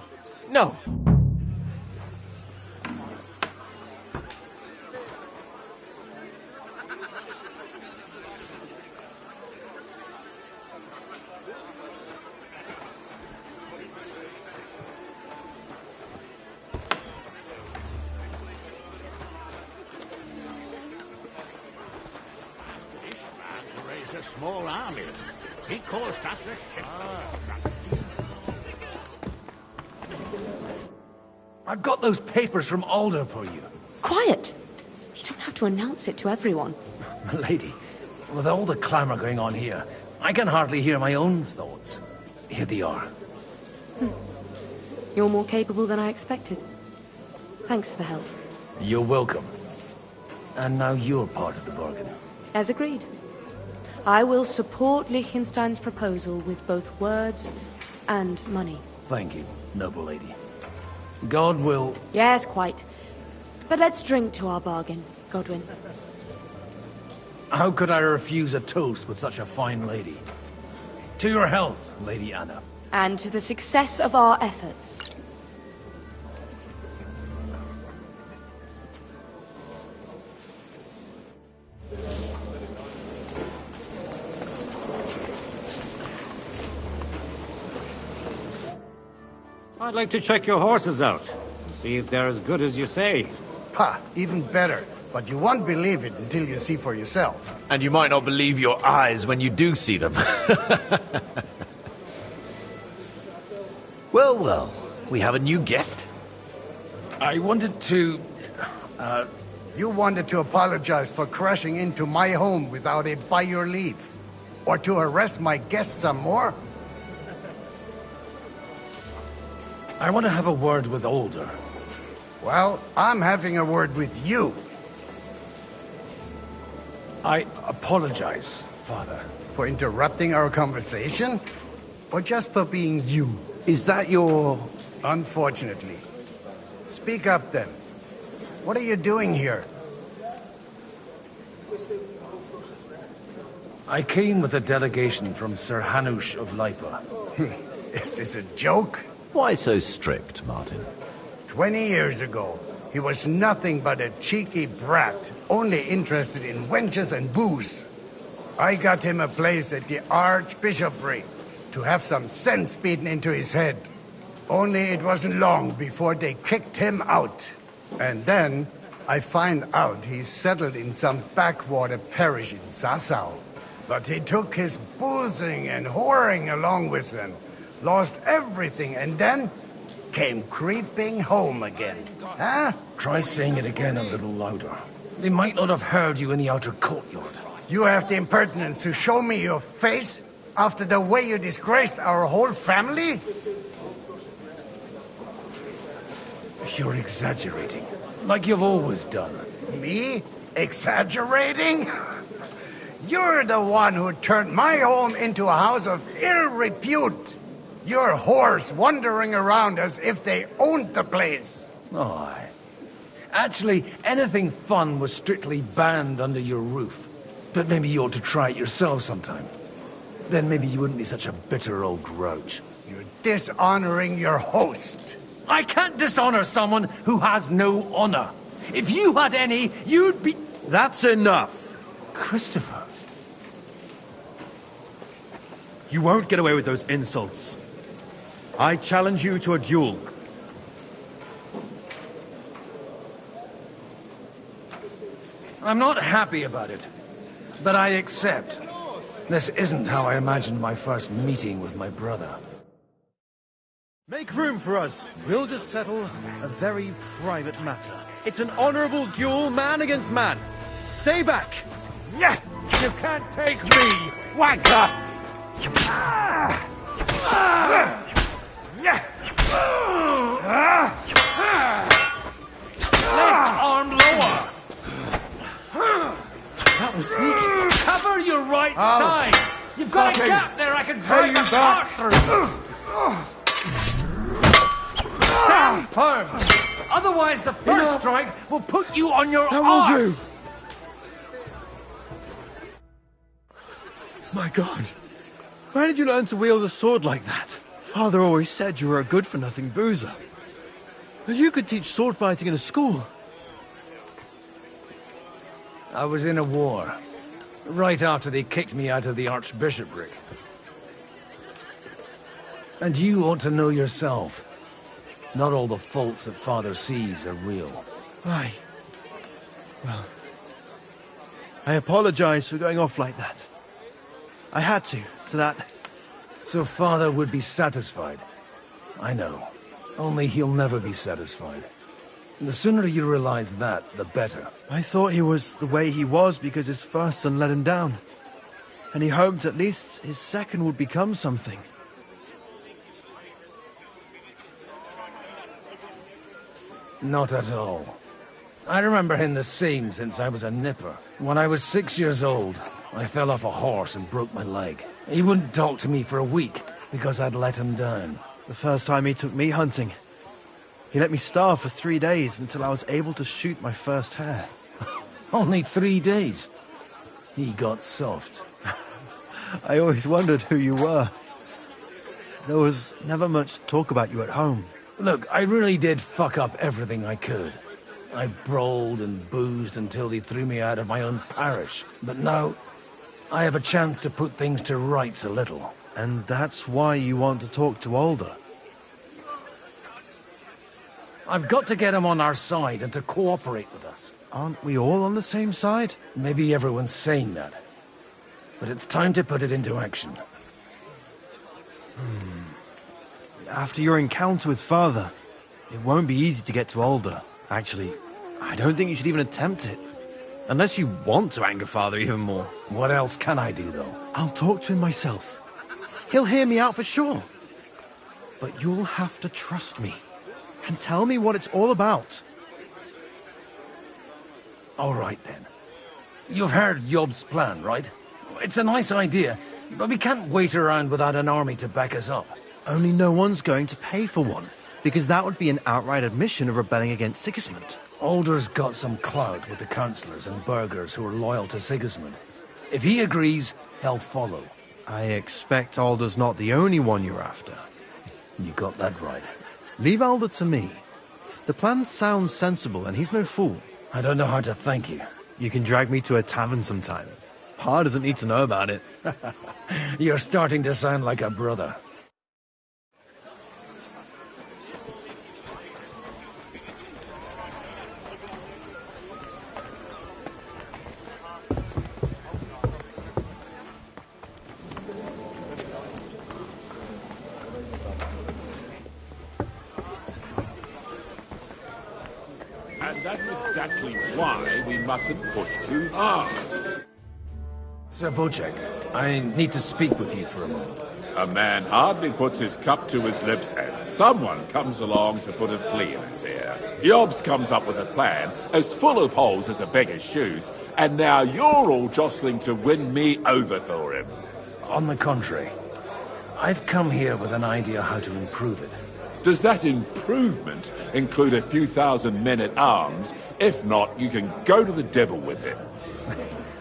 A small army. He caused us a ship. I've got those papers from Alder for you. Quiet! You don't have to announce it to everyone. Milady, with all the clamor going on here, I can hardly hear my own thoughts. Here they are. You're more capable than I expected. Thanks for the help. You're welcome. And now you're part of the bargain. As agreed. I will support Liechtenstein's proposal with both words and money. Thank you, noble lady. God will... Yes, quite. But let's drink to our bargain, Godwin. How could I refuse a toast with such a fine lady? To your health, Lady Anna. And to the success of our efforts. I'd like to check your horses out, and see if they're as good as you say. Pah, even better. But you won't believe it until you see for yourself. And you might not believe your eyes when you do see them. Well, we have a new guest. I wanted to... You wanted to apologize for crashing into my home without it by your leave. Or to harass my guests some more? I want to have a word with Alder. Well, I'm having a word with you. I apologize, Father. For interrupting our conversation? Or just for being you? Is that your... Unfortunately. Speak up, then. What are you doing here? I came with a delegation from Sir Hanush of Lipa. Is this a joke? Why so strict, Martin? 20 years ago, he was nothing but a cheeky brat, only interested in wenches and booze. I got him a place at the Archbishopric to have some sense beaten into his head. Only it wasn't long before they kicked him out. And then I find out he's settled in some backwater parish in Sassau. But he took his boozing and whoring along with him, lost everything, and then came creeping home again. Huh? Try saying it again a little louder. They might not have heard you in the outer courtyard. You have the impertinence to show me your face after the way you disgraced our whole family? You're exaggerating, like you've always done. Me? Exaggerating? You're the one who turned my home into a house of ill repute. Your whores wandering around as if they owned the place. Oh, actually, anything fun was strictly banned under your roof. But maybe you ought to try it yourself sometime. Then maybe you wouldn't be such a bitter old grouch. You're dishonoring your host. I can't dishonor someone who has no honor. If you had any, you'd be... That's enough. Christopher. You won't get away with those insults. I challenge you to a duel. I'm not happy about it, but I accept. This isn't how I imagined my first meeting with my brother. Make room for us. We'll just settle a very private matter. It's an honorable duel, man against man. Stay back. Yeah, you can't take me, wanker! Left arm lower. That was sneaky. Cover your right side. You've got a gap there. I can drive the cart through. Stand firm. Otherwise, the first strike will put you on your arse. My God. Where did you learn to wield a sword like that? Father always said you were a good-for-nothing boozer. You could teach sword fighting in a school. I was in a war. Right after they kicked me out of the archbishopric. And you ought to know yourself. Not all the faults that Father sees are real. Aye. Well, I apologize for going off like that. I had to, so that... So Father would be satisfied. I know. Only he'll never be satisfied. And the sooner you realize that, the better. I thought he was the way he was because his first son let him down. And he hoped at least his second would become something. Not at all. I remember him the same since I was a nipper. When I was 6 years old, I fell off a horse and broke my leg. He wouldn't talk to me for a week because I'd let him down. The first time he took me hunting, he let me starve for 3 days until I was able to shoot my first hare. Only 3 days? He got soft. I always wondered who you were. There was never much talk about you at home. Look, I really did fuck up everything I could. I brawled and boozed until they threw me out of my own parish. But now, I have a chance to put things to rights a little. And that's why you want to talk to Alder? I've got to get him on our side and to cooperate with us. Aren't we all on the same side? Maybe everyone's saying that. But it's time to put it into action. After your encounter with Father, it won't be easy to get to Alder. Actually, I don't think you should even attempt it. Unless you want to anger Father even more. What else can I do, though? I'll talk to him myself. He'll hear me out for sure. But you'll have to trust me. And tell me what it's all about. All right, then. You've heard Yob's plan, right? It's a nice idea, but we can't wait around without an army to back us up. Only no one's going to pay for one, because that would be an outright admission of rebelling against Sigismund. Alder's got some clout with the councillors and burghers who are loyal to Sigismund. If he agrees, they'll follow. I expect Alder's not the only one you're after. You got that right. Leave Alder to me. The plan sounds sensible, and he's no fool. I don't know how to thank you. You can drag me to a tavern sometime. Pa doesn't need to know about it. You're starting to sound like a brother. And that's exactly why we mustn't push too hard. Sir Bocek, I need to speak with you for a moment. A man hardly puts his cup to his lips and someone comes along to put a flea in his ear. Yobs comes up with a plan as full of holes as a beggar's shoes, and now you're all jostling to win me over for him. On the contrary, I've come here with an idea how to improve it. Does that improvement include a few thousand men-at-arms? If not, you can go to the devil with him.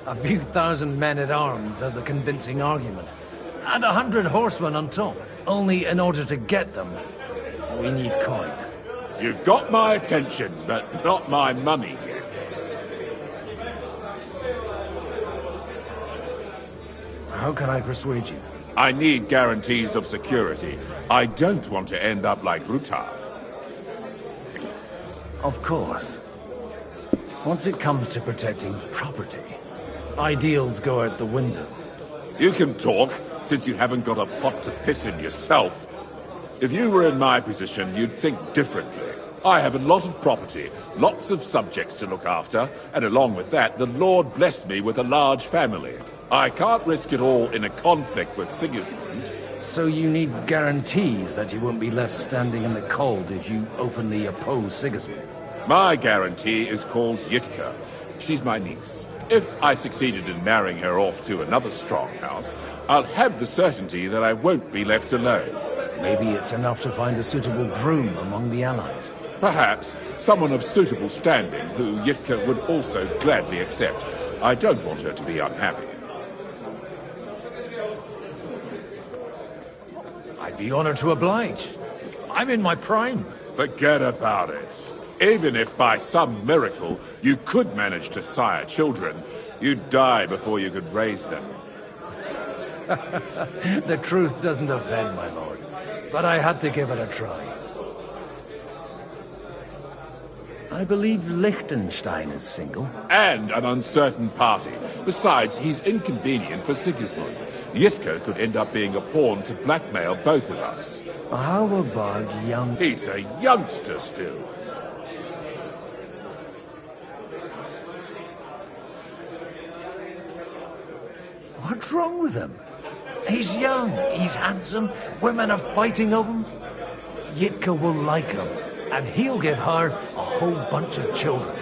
A few thousand men-at-arms as a convincing argument. And 100 horsemen on top. Only in order to get them, we need coin. You've got my attention, but not my money yet. How can I persuade you? I need guarantees of security. I don't want to end up like Rutard. Of course. Once it comes to protecting property, ideals go out the window. You can talk, since you haven't got a pot to piss in yourself. If you were in my position, you'd think differently. I have a lot of property, lots of subjects to look after, and along with that, the Lord blessed me with a large family. I can't risk it all in a conflict with Sigismund. So you need guarantees that you won't be left standing in the cold if you openly oppose Sigismund? My guarantee is called Yitka. She's my niece. If I succeeded in marrying her off to another strong house, I'll have the certainty that I won't be left alone. Maybe it's enough to find a suitable groom among the allies. Perhaps someone of suitable standing who Yitka would also gladly accept. I don't want her to be unhappy. I'd be honored to oblige. I'm in my prime. Forget about it. Even if by some miracle you could manage to sire children, you'd die before you could raise them. The truth doesn't offend, my lord, but I had to give it a try. I believe Liechtenstein is single. And an uncertain party. Besides, he's inconvenient for Sigismund. Yitka could end up being a pawn to blackmail both of us. How about young... He's a youngster still. What's wrong with him? He's young, he's handsome, women are fighting over him. Yitka will like him, and he'll give her a whole bunch of children.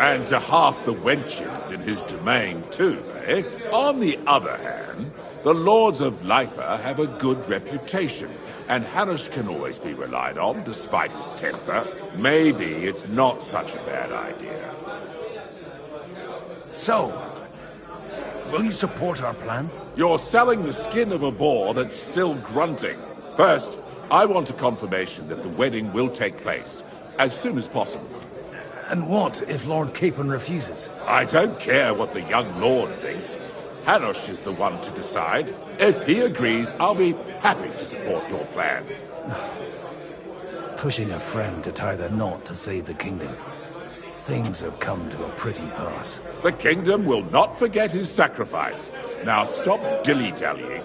And to half the wenches in his domain too, eh? On the other hand, the lords of Lipa have a good reputation, and Hanush can always be relied on, despite his temper. Maybe it's not such a bad idea. So, will you support our plan? You're selling the skin of a boar that's still grunting. First, I want a confirmation that the wedding will take place, as soon as possible. And what if Lord Capon refuses? I don't care what the young lord thinks. Hanush is the one to decide. If he agrees, I'll be happy to support your plan. Pushing a friend to tie the knot to save the kingdom. Things have come to a pretty pass. The kingdom will not forget his sacrifice. Now stop dilly-dallying.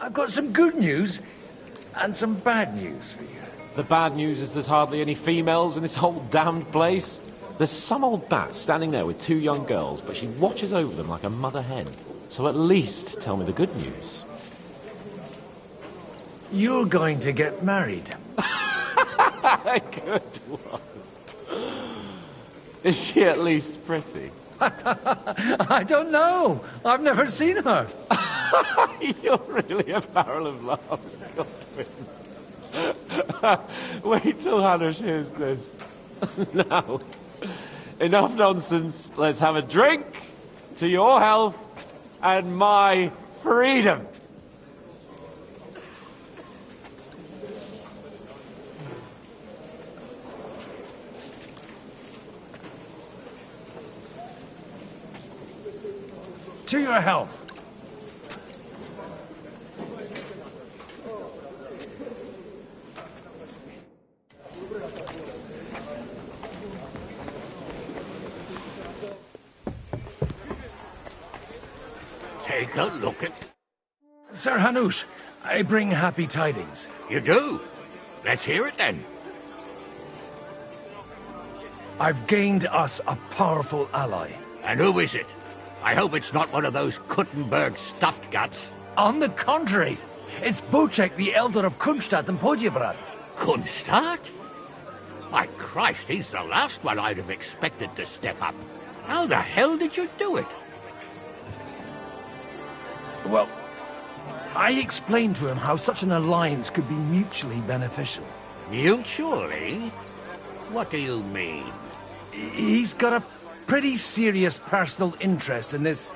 I've got some good news and some bad news for you. The bad news is there's hardly any females in this whole damned place. There's some old bat standing there with two young girls, but she watches over them like a mother hen. So at least tell me the good news. You're going to get married. Good one. Is she at least pretty? I don't know. I've never seen her. You're really a barrel of laughs, Godwin. Wait till Hanush hears this. Now, enough nonsense. Let's have a drink to your health and my freedom. To your health. Take a look at... Sir Hanush, I bring happy tidings. You do? Let's hear it then. I've gained us a powerful ally. And who is it? I hope it's not one of those Kuttenberg stuffed guts. On the contrary, it's Bocek, the Elder of Kunstadt and Podjebrad. Kunstadt? My Christ, he's the last one I'd have expected to step up. How the hell did you do it? Well, I explained to him how such an alliance could be mutually beneficial. Mutually? What do you mean? He's got a pretty serious personal interest in this...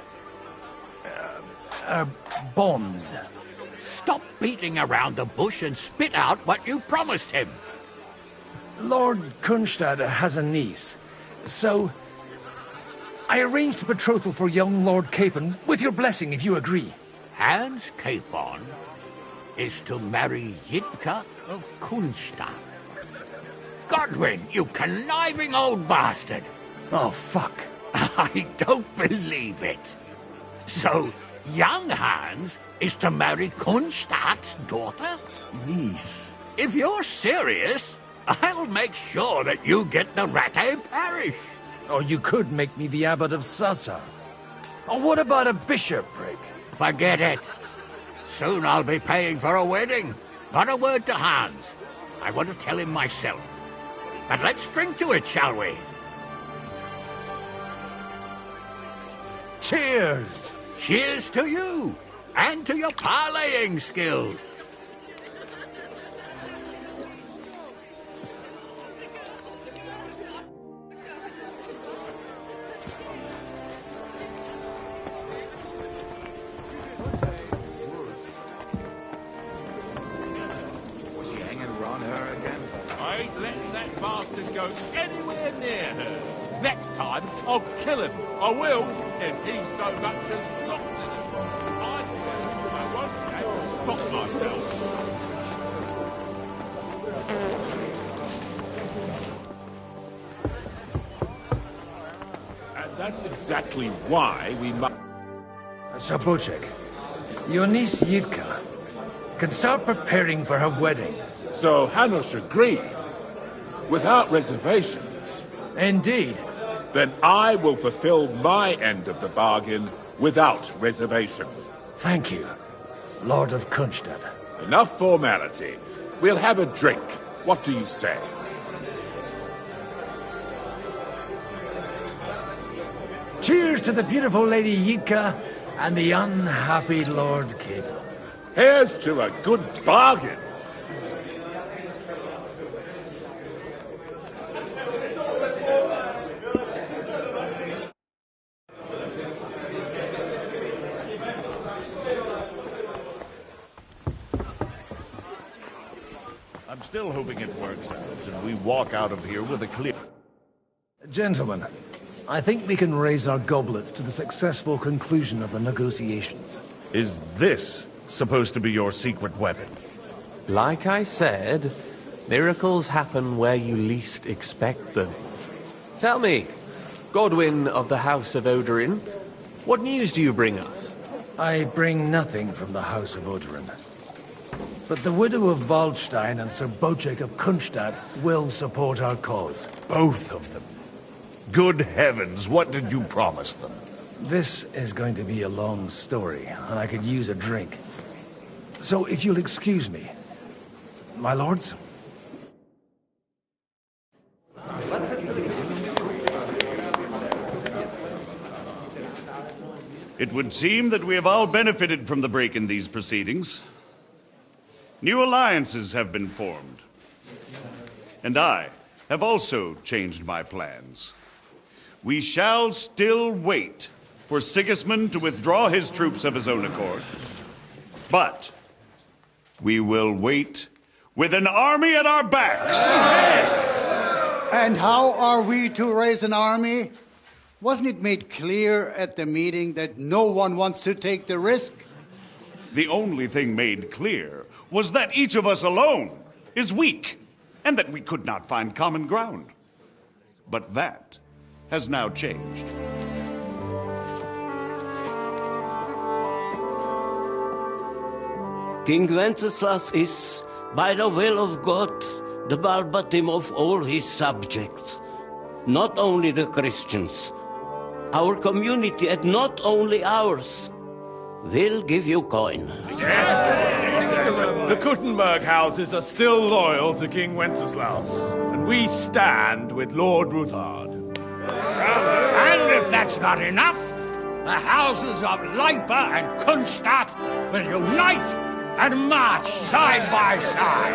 bond. Stop beating around the bush and spit out what you promised him. Lord Kunstadt has a niece, so... I arranged a betrothal for young Lord Capon, with your blessing if you agree. Hans Capon is to marry Yitka of Kunstadt. Godwin, you conniving old bastard! Oh, fuck. I don't believe it. So, young Hans is to marry Kunstadt's daughter? Niece. If you're serious, I'll make sure that you get the Rattay parish. Or you could make me the abbot of Sasa. Or what about a bishopric? Forget it. Soon I'll be paying for a wedding. Not a word to Hans. I want to tell him myself. But let's drink to it, shall we? Cheers! Cheers to you! And to your parleying skills! Go anywhere near her. Next time, I'll kill him. I will, if he so much as looks at him. I swear I won't be able to stop myself. And that's exactly why we must... Sir Bocek, your niece Yitka can start preparing for her wedding. So Hanush agreed. Without reservations. Indeed. Then I will fulfill my end of the bargain without reservation. Thank you, Lord of Kunstadt. Enough formality. We'll have a drink. What do you say? Cheers to the beautiful Lady Yitka and the unhappy Lord Capon. Here's to a good bargain. I'm still hoping it works out, and we walk out of here with a clear... Gentlemen, I think we can raise our goblets to the successful conclusion of the negotiations. Is this supposed to be your secret weapon? Like I said, miracles happen where you least expect them. Tell me, Godwin of the House of Odorin, what news do you bring us? I bring nothing from the House of Odorin. But the widow of Waldstein and Sir Bocek of Kunstadt will support our cause. Both of them? Good heavens, what did you promise them? This is going to be a long story, and I could use a drink. So if you'll excuse me, my lords? It would seem that we have all benefited from the break in these proceedings. New alliances have been formed. And I have also changed my plans. We shall still wait for Sigismund to withdraw his troops of his own accord. But we will wait with an army at our backs. Yes. And how are we to raise an army? Wasn't it made clear at the meeting that no one wants to take the risk? The only thing made clear was that each of us alone is weak, and that we could not find common ground. But that has now changed. King Wenceslas is, by the will of God, the Balbatim of all his subjects. Not only the Christians. Our community, and not only ours, will give you coin. The Kuttenberg houses are still loyal to King Wenceslaus, and we stand with Lord Ruthard. And if that's not enough, the houses of Leipa and Kunstadt will unite and march side by side.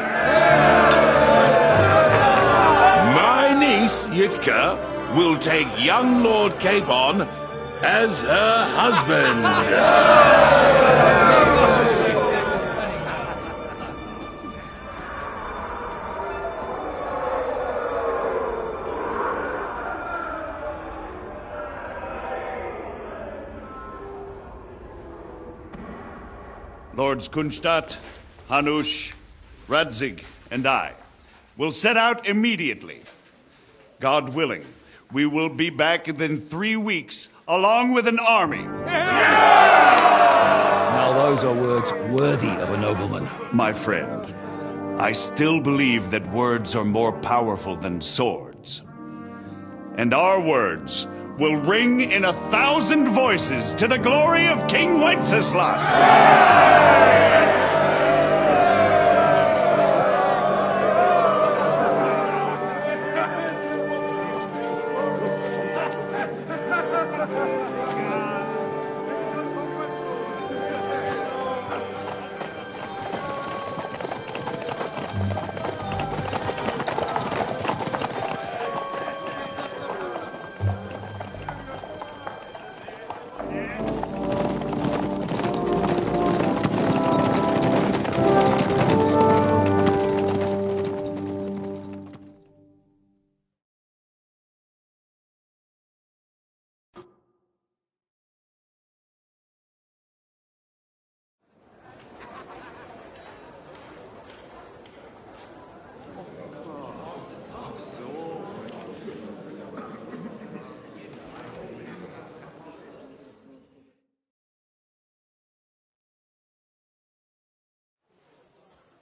My niece, Yitka, will take young Lord Capon as her husband. Lords Kunstadt, Hanush, Radzig, and I will set out immediately. God willing, we will be back within 3 weeks, along with an army. Now those are words worthy of a nobleman. My friend, I still believe that words are more powerful than swords. And our words will ring in 1,000 voices to the glory of King Wenceslas.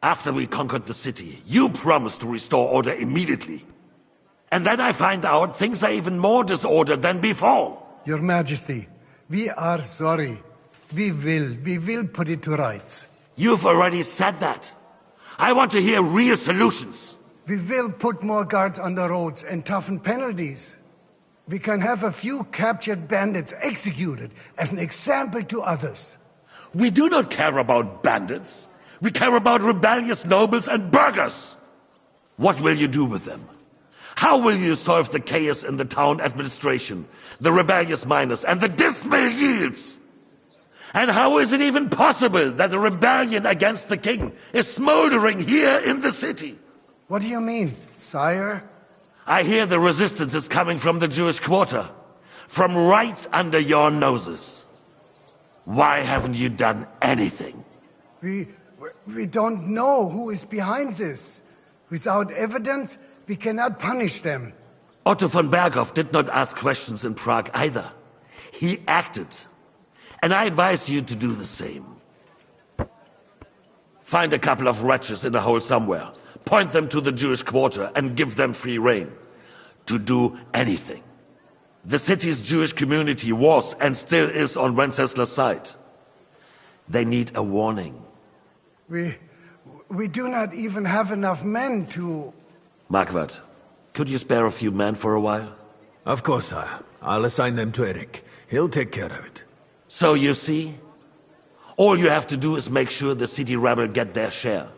After we conquered the city, you promised to restore order immediately. And then I find out things are even more disordered than before. Your Majesty, we are sorry. We will put it to rights. You've already said that. I want to hear real solutions. We will put more guards on the roads and toughen penalties. We can have a few captured bandits executed as an example to others. We do not care about bandits. We care about rebellious nobles and burghers. What will you do with them? How will you solve the chaos in the town administration, the rebellious miners, and the dismal yields? And how is it even possible that a rebellion against the king is smoldering here in the city? What do you mean, sire? I hear the resistance is coming from the Jewish quarter, from right under your noses. Why haven't you done anything? We don't know who is behind this. Without evidence, we cannot punish them. Otto von Berghoff did not ask questions in Prague either. He acted. And I advise you to do the same. Find a couple of wretches in a hole somewhere, point them to the Jewish quarter, and give them free rein to do anything. The city's Jewish community was and still is on Wenceslas' side. They need a warning. We do not even have enough men to... Marquardt, could you spare a few men for a while? Of course, sire. I'll assign them to Eric. He'll take care of it. So you see, all you have to do is make sure the city rebel get their share.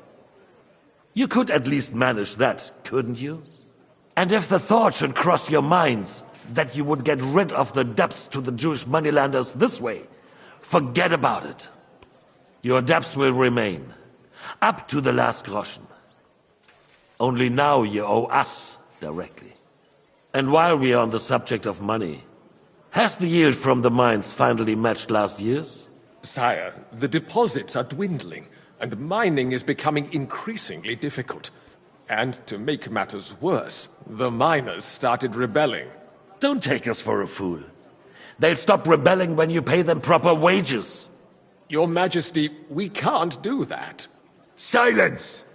You could at least manage that, couldn't you? And if the thought should cross your minds that you would get rid of the debts to the Jewish moneylenders this way, forget about it. Your debts will remain, up to the last groschen. Only now you owe us directly. And while we are on the subject of money, has the yield from the mines finally matched last year's? Sire, the deposits are dwindling, and mining is becoming increasingly difficult. And to make matters worse, the miners started rebelling. Don't take us for a fool. They'll stop rebelling when you pay them proper wages. Your Majesty, we can't do that. Silence!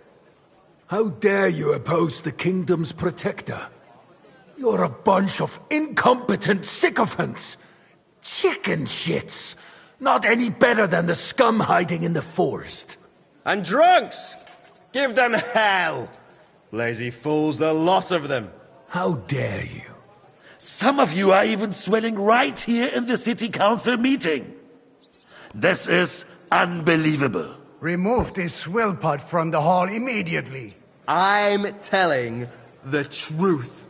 How dare you oppose the kingdom's protector? You're a bunch of incompetent sycophants! Chicken shits! Not any better than the scum hiding in the forest. And drunks! Give them hell! Lazy fools, the lot of them. How dare you? Some of you are even swelling right here in the city council meeting. This is unbelievable. Remove this swillpot from the hall immediately. I'm telling the truth.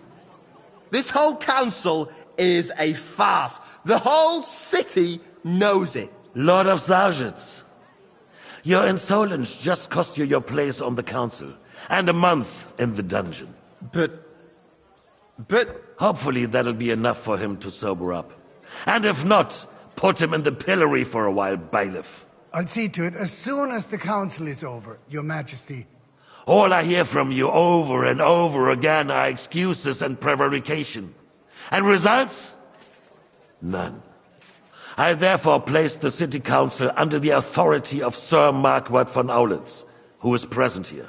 This whole council is a farce. The whole city knows it. Lord of Zarjitz, your insolence just cost you your place on the council, and a month in the dungeon. But... Hopefully that'll be enough for him to sober up. And if not, put him in the pillory for a while, bailiff. I'll see to it as soon as the council is over, Your Majesty. All I hear from you over and over again are excuses and prevarication. And results? None. I therefore place the city council under the authority of Sir Marquardt von Aulitz, who is present here,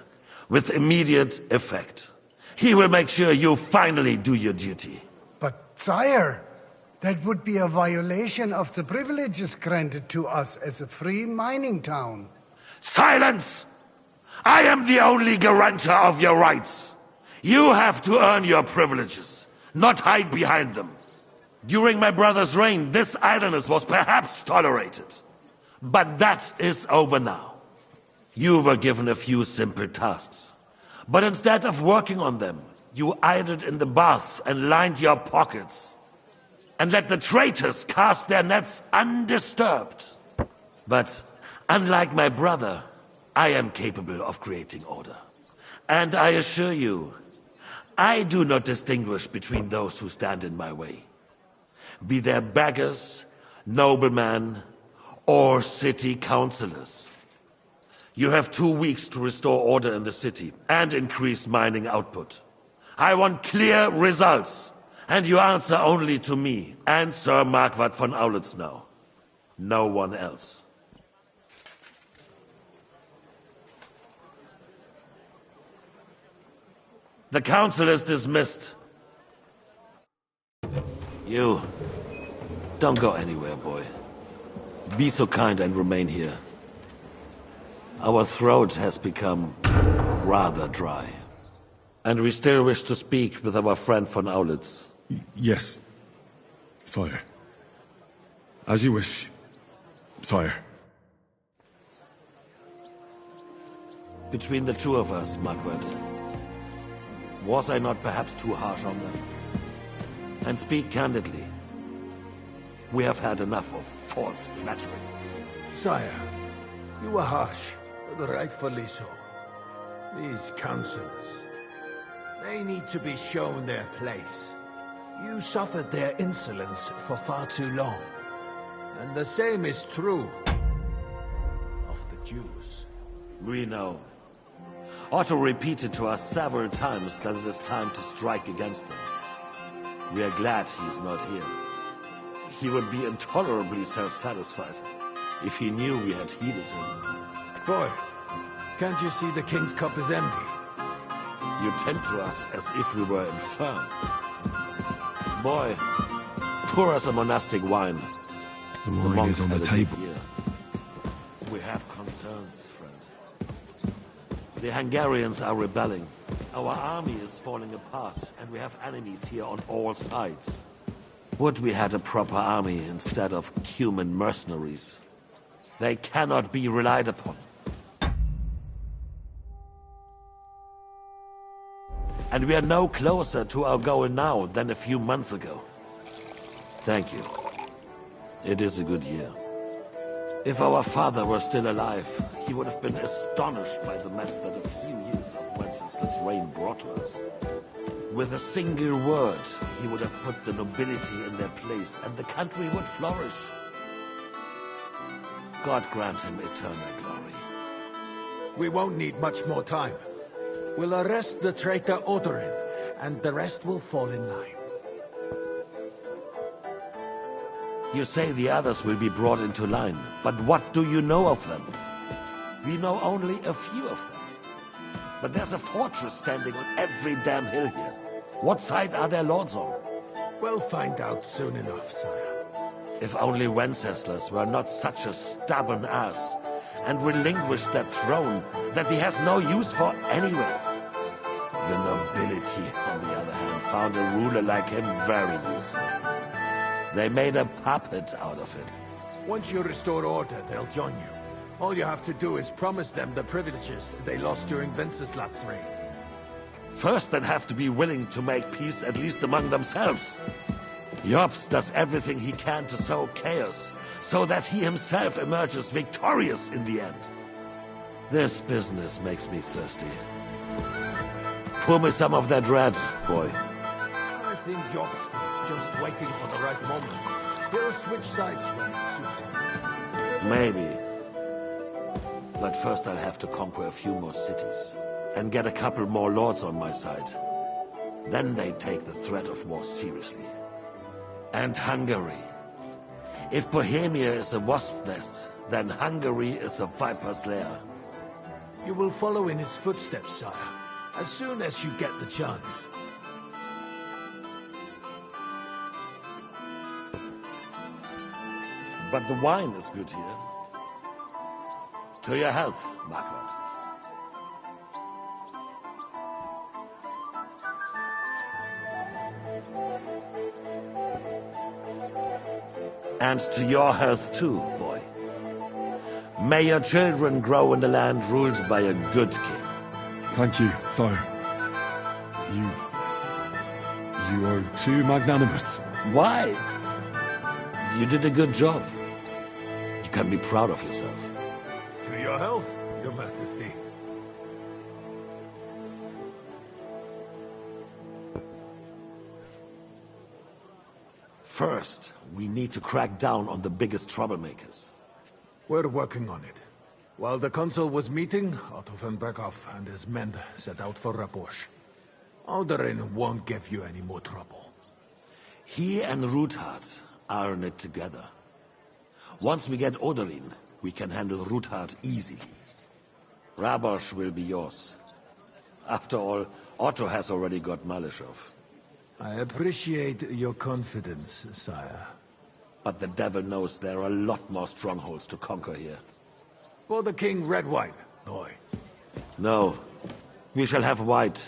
with immediate effect. He will make sure you finally do your duty. But, sire, that would be a violation of the privileges granted to us as a free mining town. Silence! I am the only guarantor of your rights. You have to earn your privileges, not hide behind them. During my brother's reign, this idleness was perhaps tolerated. But that is over now. You were given a few simple tasks. But instead of working on them, you idled in the baths and lined your pockets. And let the traitors cast their nets undisturbed. But unlike my brother, I am capable of creating order. And I assure you, I do not distinguish between those who stand in my way. Be they beggars, noblemen, or city councillors. You have 2 weeks to restore order in the city and increase mining output. I want clear results, and you answer only to me and Sir Marquardt von Aulitz now. No one else. The council is dismissed. You, don't go anywhere, boy. Be so kind and remain here. Our throat has become rather dry. And we still wish to speak with our friend von Aulitz. Yes, sire. As you wish, sire. Between the two of us, Marquardt, was I not perhaps too harsh on them? And speak candidly, we have had enough of false flattery. Sire, you were harsh, but rightfully so. These councillors, they need to be shown their place. You suffered their insolence for far too long. And the same is true of the Jews. We know. Otto repeated to us several times that it is time to strike against them. We are glad he's not here. He would be intolerably self-satisfied if he knew we had heeded him. Boy, can't you see the king's cup is empty? You tend to us as if we were infirm. Boy, pour us a monastic wine. The wine is on the table. We have concerns, friend. The Hungarians are rebelling. Our army is falling apart, and we have enemies here on all sides. Would we had a proper army instead of human mercenaries? They cannot be relied upon. And we are no closer to our goal now than a few months ago. Thank you. It is a good year. If our father were still alive, he would have been astonished by the mess that a few years of Wenceslas' reign brought to us. With a single word, he would have put the nobility in their place, and the country would flourish. God grant him eternal glory. We won't need much more time. We'll arrest the traitor Odorin, and the rest will fall in line. You say the others will be brought into line, but what do you know of them? We know only a few of them. But there's a fortress standing on every damn hill here. What side are their lords on? We'll find out soon enough, sire. If only Wenceslas were not such a stubborn ass, and relinquished that throne that he has no use for anyway. The nobility, on the other hand, found a ruler like him very useful. They made a puppet out of him. Once you restore order, they'll join you. All you have to do is promise them the privileges they lost during Wenceslas' reign. First, they'd have to be willing to make peace at least among themselves. Jobst does everything he can to sow chaos, so that he himself emerges victorious in the end. This business makes me thirsty. Pour me some of that red, boy. I think Jobst is just waiting for the right moment. He'll switch sides when it suits him. Maybe. But first I'll have to conquer a few more cities, and get a couple more lords on my side. Then they take the threat of war seriously. And Hungary. If Bohemia is a wasp nest, then Hungary is a viper's lair. You will follow in his footsteps, sire, as soon as you get the chance. But the wine is good here. To your health, Margaret. And to your health too, boy. May your children grow in the land ruled by a good king. Thank you, sire. You are too magnanimous. Why? You did a good job. You can be proud of yourself. To your health, your majesty. First, we need to crack down on the biggest troublemakers. We're working on it. While the consul was meeting, Otto von Berghoff and his men set out for Rabosch. Alderin won't give you any more trouble. He and Ruthard are in it together. Once we get Oderin, we can handle Ruthard easily. Rabosch will be yours. After all, Otto has already got Malishov. I appreciate your confidence, sire. But the devil knows there are a lot more strongholds to conquer here. For the king, red wine, boy. No. We shall have white.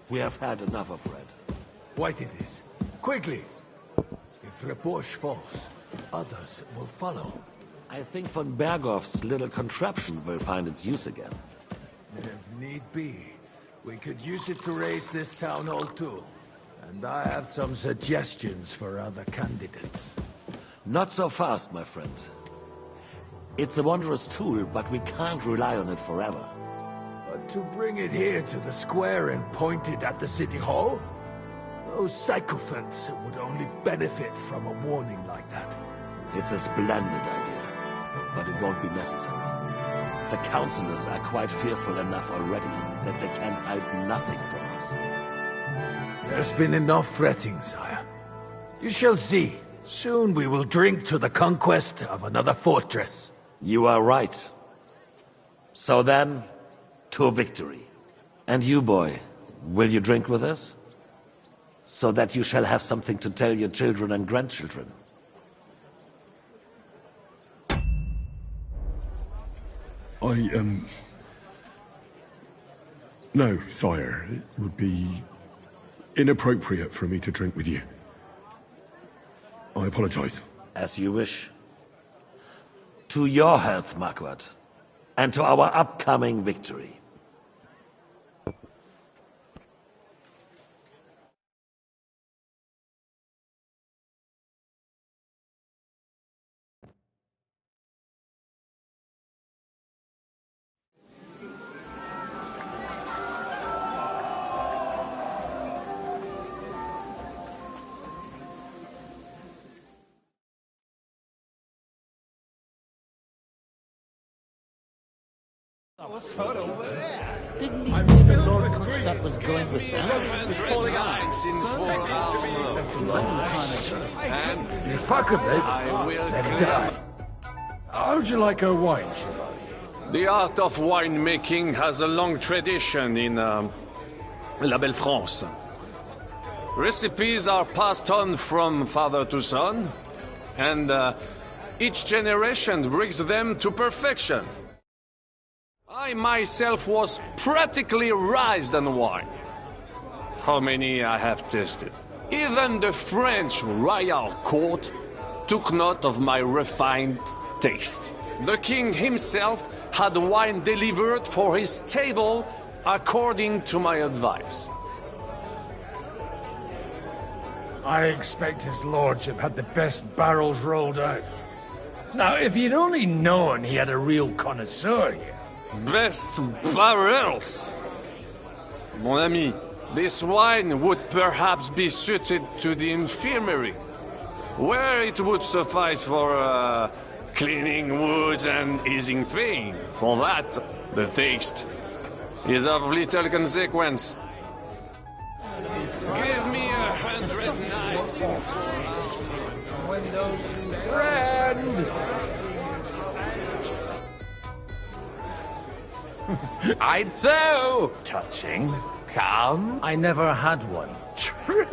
We have had enough of red. White it is. Quickly! If Rabosch falls, others will follow. I think von Berghoff's little contraption will find its use again. If need be, we could use it to raise this town hall too. And I have some suggestions for other candidates. Not so fast, my friend. It's a wondrous tool, but we can't rely on it forever. But to bring it here to the square and point it at the city hall? Those sycophants would only benefit from a warning like that. It's a splendid idea, but it won't be necessary. The councillors are quite fearful enough already that they can hide nothing from us. There's been enough fretting, sire. You shall see. Soon we will drink to the conquest of another fortress. You are right. So then, to victory. And you, boy, will you drink with us? So that you shall have something to tell your children and grandchildren. No, sire. It would be inappropriate for me to drink with you. I apologize. As you wish. To your health, Marquardt. And to our upcoming victory. Didn't he say the Lord Kronstadt was going with them? You fuck a bit, then die. How'd you like a wine, Chevalier? The art of winemaking has a long tradition in La Belle France. Recipes are passed on from father to son, and each generation brings them to perfection. I myself was practically raised on wine. How many I have tasted. Even the French royal court took note of my refined taste. The king himself had wine delivered for his table according to my advice. I expect his lordship had the best barrels rolled out. Now, if you'd only known he had a real connoisseur here. Best barrels! Mon ami, this wine would perhaps be suited to the infirmary, where it would suffice for cleaning wounds and easing pain. For that, the taste is of little consequence. Give me 100 knights. Friend! I do! Touching. Come. I never had one. True.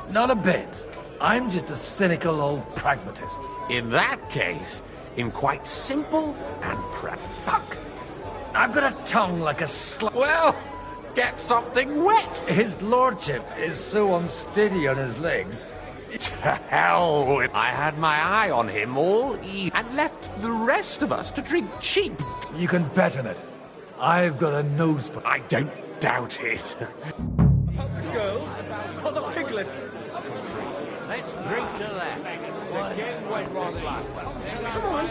Not a bit. I'm just a cynical old pragmatist. In that case, I'm quite simple and fuck. I've got a tongue like a Well, get something wet. His lordship is so unsteady on his legs. To hell with... I had my eye on him all evening and left the rest of us to drink cheap. You can bet on it. I've got a nose for... I don't doubt it. About the girls or the piglet? Let's drink to that. Come on,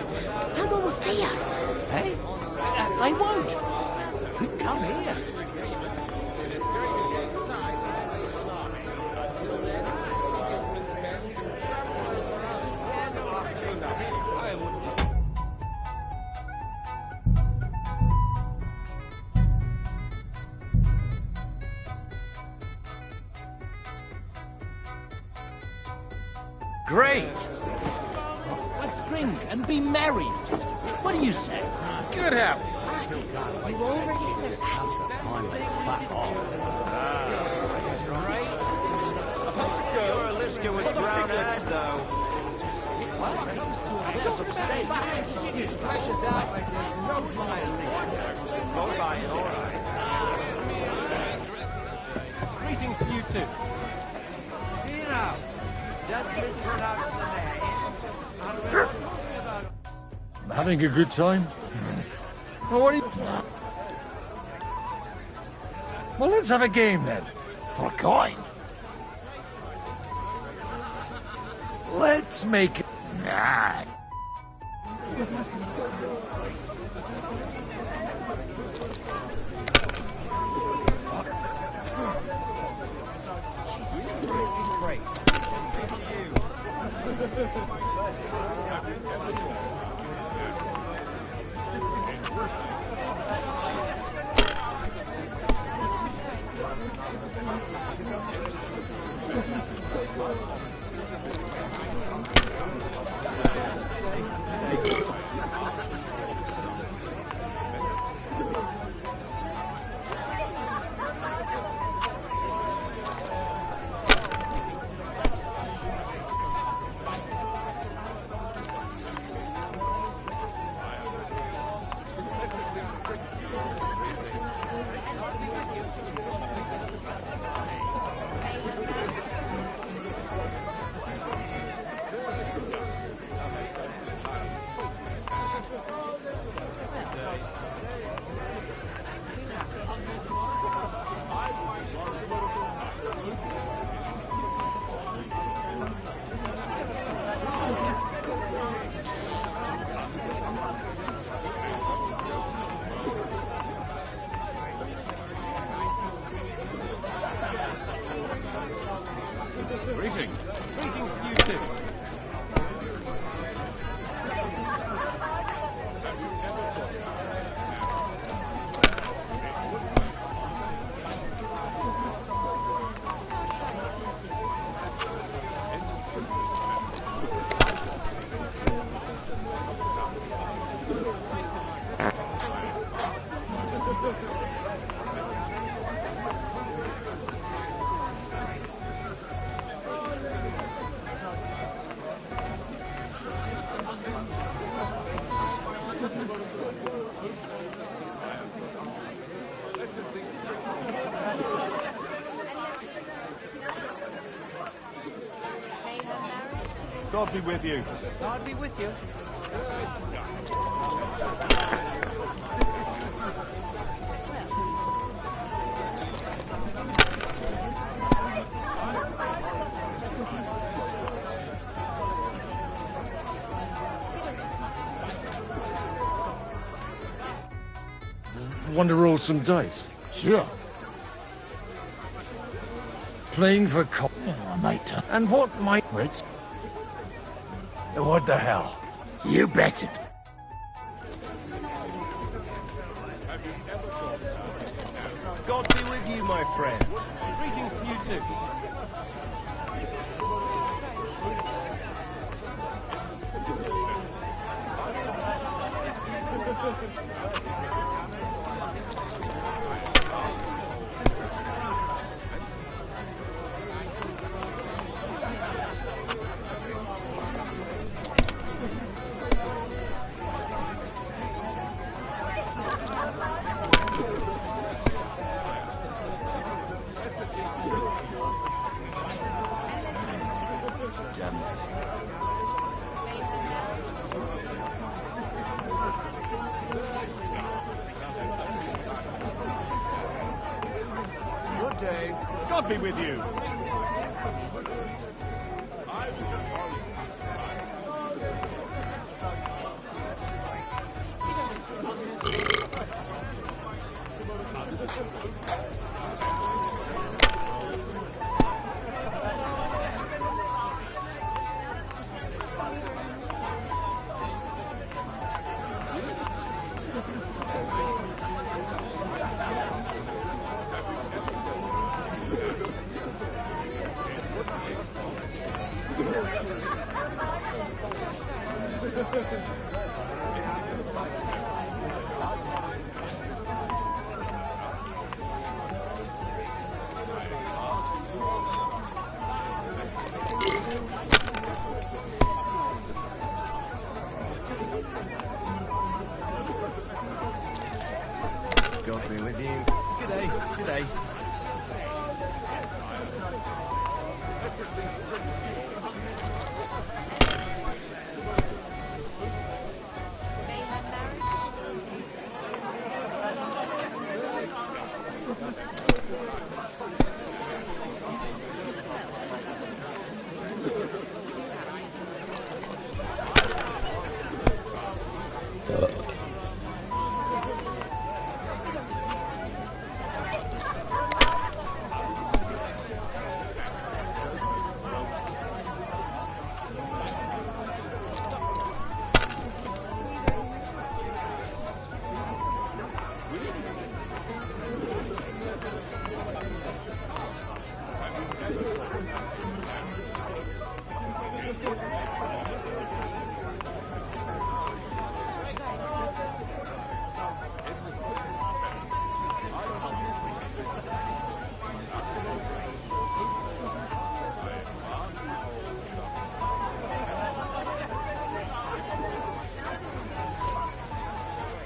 someone will see us. Hey? They won't. Come here. Great! Let's drink and be merry. What do you say? Good help. You already said that. Finally, fuck off. About the girls. Your Aliska was brown-eyed, though. Greetings to you too. See you now. Just mispronounce the name. Having a good time? Well, what are you... Well, let's have a game then. For a coin. Let's make it... Nah. God be with you. God be with you. Want to roll some dice? Sure. Playing for co- Mate. And what might... Wait. What the hell? You bet it. God be with you, my friend. Greetings to you too. Good day. God be with you. God be with you. Good day. Good day.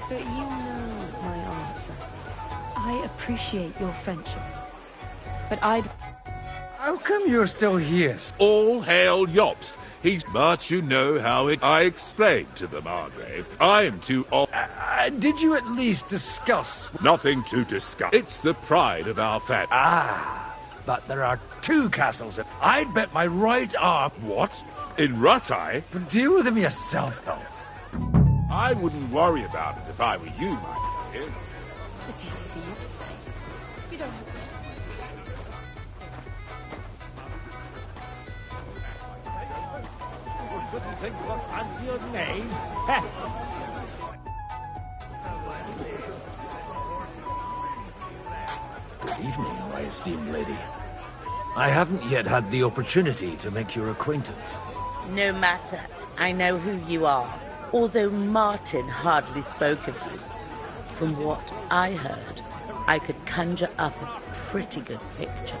But you know my answer. I appreciate your friendship. But I'd... How come you're still here? All hail Yobst. But you know how I explained to the Margrave. I am too old. Did you at least discuss... Nothing to discuss. It's the pride of our family. But there are two castles. I'd bet my right arm... What? In Rattay? Deal with them yourself, though. I wouldn't worry about it if I were you, my dear. It's easy for you to say. You don't have Couldn't think of a fancier name. Good evening, my esteemed lady. I haven't yet had the opportunity to make your acquaintance. No matter. I know who you are. Although Martin hardly spoke of you. From what I heard, I could conjure up a pretty good picture.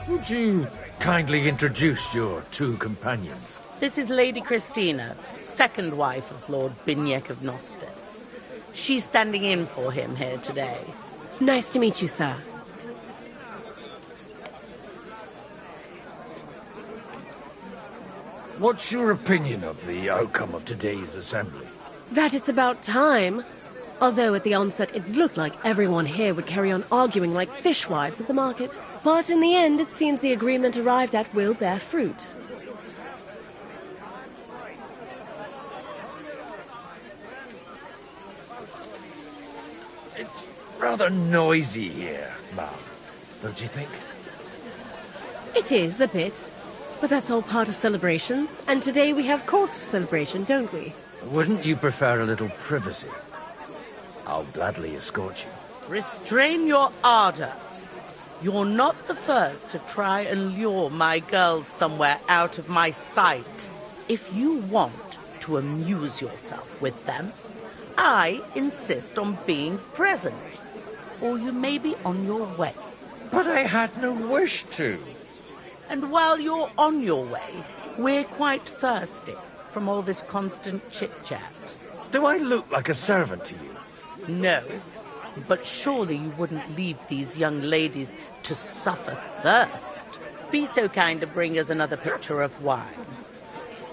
Would you kindly introduce your two companions? This is Lady Christina, second wife of Lord Binyek of Nostitz. She's standing in for him here today. Nice to meet you, sir. What's your opinion of the outcome of today's assembly? That it's about time. Although at the onset it looked like everyone here would carry on arguing like fishwives at the market. But in the end, it seems the agreement arrived at will bear fruit. It's rather noisy here, Ma'am, don't you think? It is, a bit. But that's all part of celebrations, and today we have cause for celebration, don't we? Wouldn't you prefer a little privacy? I'll gladly escort you. Restrain your ardor. You're not the first to try and lure my girls somewhere out of my sight. If you want to amuse yourself with them, I insist on being present. Or you may be on your way. But I had no wish to. And while you're on your way, we're quite thirsty from all this constant chit-chat. Do I look like a servant to you? No, but surely you wouldn't leave these young ladies to suffer thirst. Be so kind to bring us another pitcher of wine.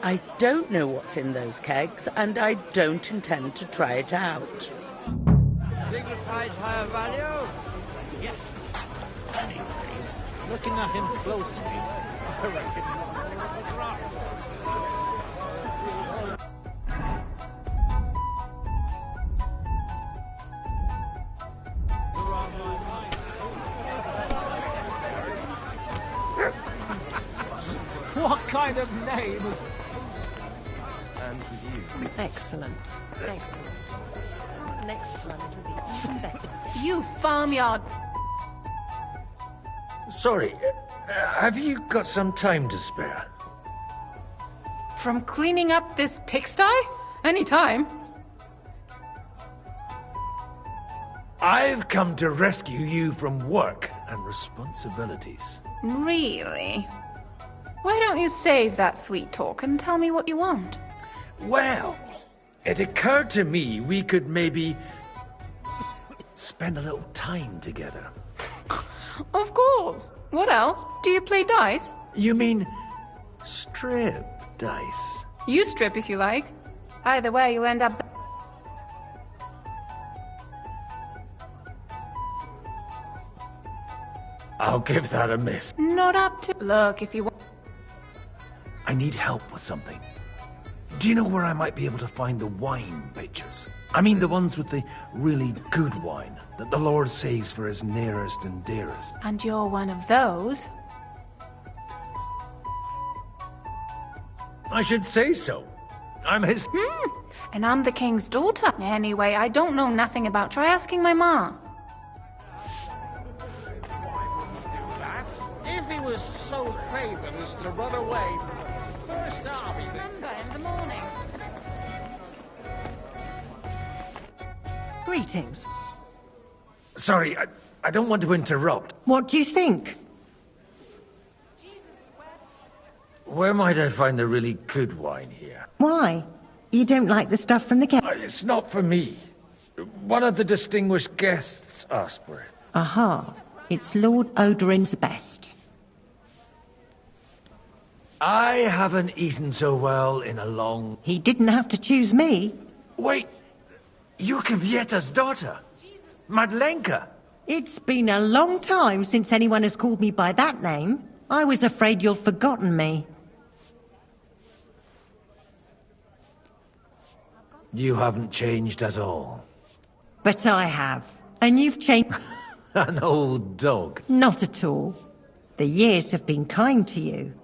I don't know what's in those kegs, and I don't intend to try it out. Signifies higher value? Yes. Anyway, looking at him closely, I reckon. What kind of name is... And with you. Excellent. Excellent. Next one will be even better. You farmyard... Sorry, have you got some time to spare? From cleaning up this pigsty? Any time. I've come to rescue you from work and responsibilities. Really? Why don't you save that sweet talk and tell me what you want? Well, it occurred to me we could maybe spend a little time together. Of course. What else? Do you play dice? You mean strip dice? You strip if you like. Either way, you'll end up... I'll give that a miss. Not up to... Look, if you want... I need help with something. Do you know where I might be able to find the wine pitchers? I mean the ones with the really good wine that the Lord saves for his nearest and dearest. And you're one of those? I should say so. I'm his... And I'm the king's daughter. Anyway, I don't know nothing about... Try asking my ma. If he was so craven as to run away from the first army... Remember, in the morning. Greetings. Sorry, I don't want to interrupt. What do you think? Where might I find the really good wine here? Why? You don't like the stuff from the It's not for me. One of the distinguished guests asked for it. Aha. It's Lord Odorin's best. I haven't eaten so well in a long... He didn't have to choose me. Wait, you're Kvieta's daughter, Madlenka. It's been a long time since anyone has called me by that name. I was afraid you'd forgotten me. You haven't changed at all. But I have. And you've changed... An old dog. Not at all. The years have been kind to you.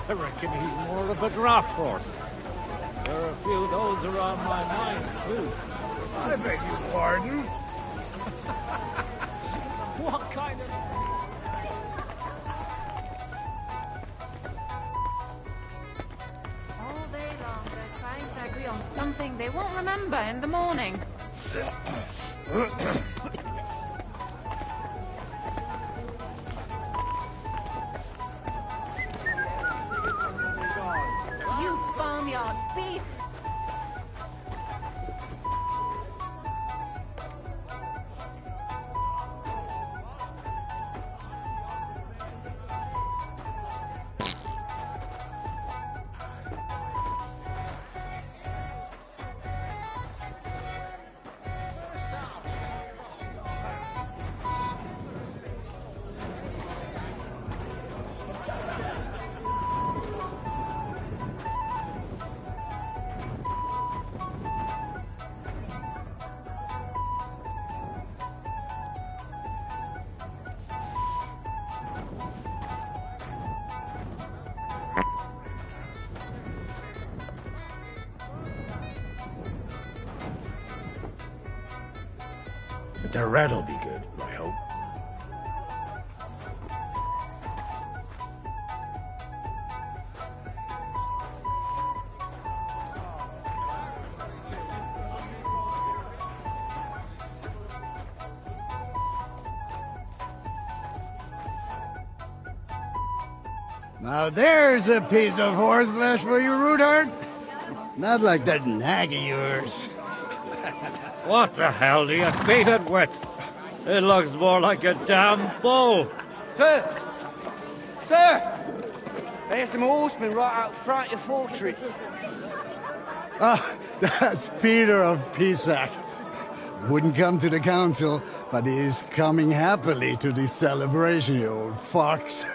I reckon he's more of a draft horse. There are a few of those around my mind, too. I beg your pardon? What kind of... All day long, they're trying to agree on something they won't remember in the morning. yard, beast! The red'll be good, I hope. Now there's a piece of horseflesh for you, Ruthard. Not like that nag of yours. What the hell do you beat it with? It looks more like a damn bull. Sir! Sir! There's some horsemen right out front of the fortress. Ah, that's Peter of Pisac. Wouldn't come to the council, but he is coming happily to the celebration, you old fox.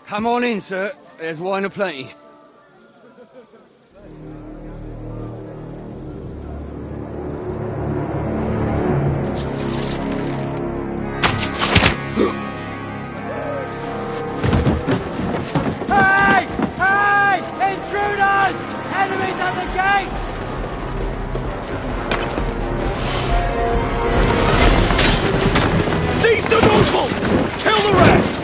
Come on in, sir. There's wine aplenty. Hey! Hey! Intruders! Enemies at the gates! Seize the nobles! Kill the rest!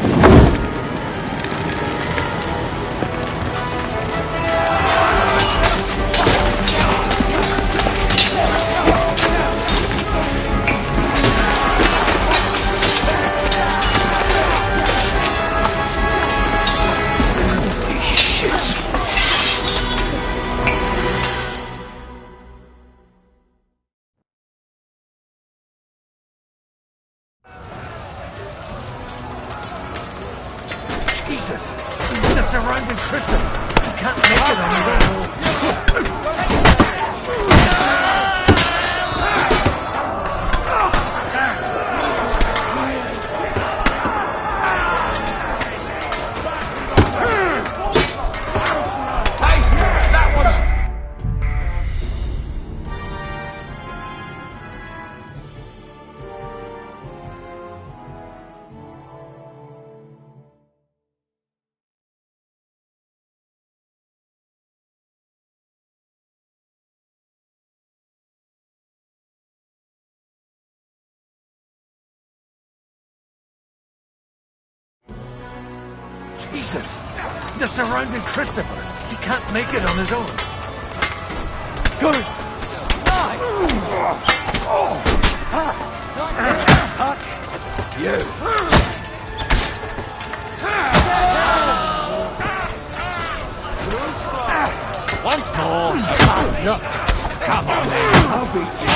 Jesus! The surrounding Christopher! He can't make it on his own! Jesus! The surrounding Christopher! He can't make it on his own! Good! You! Once more! Come on now! I'll beat you!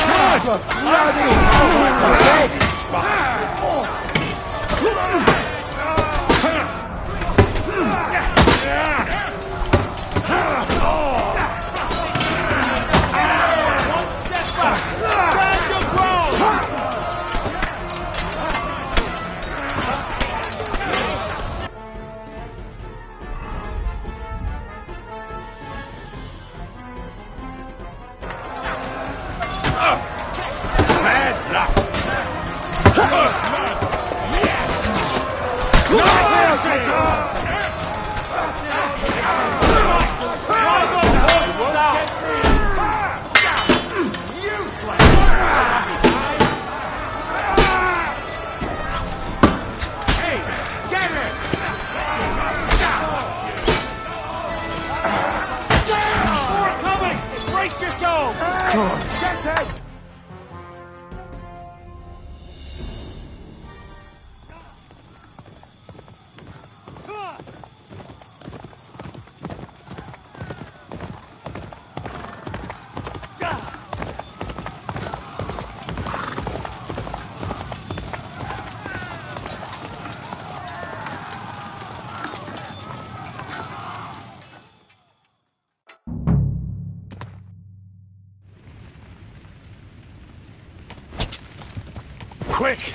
quick!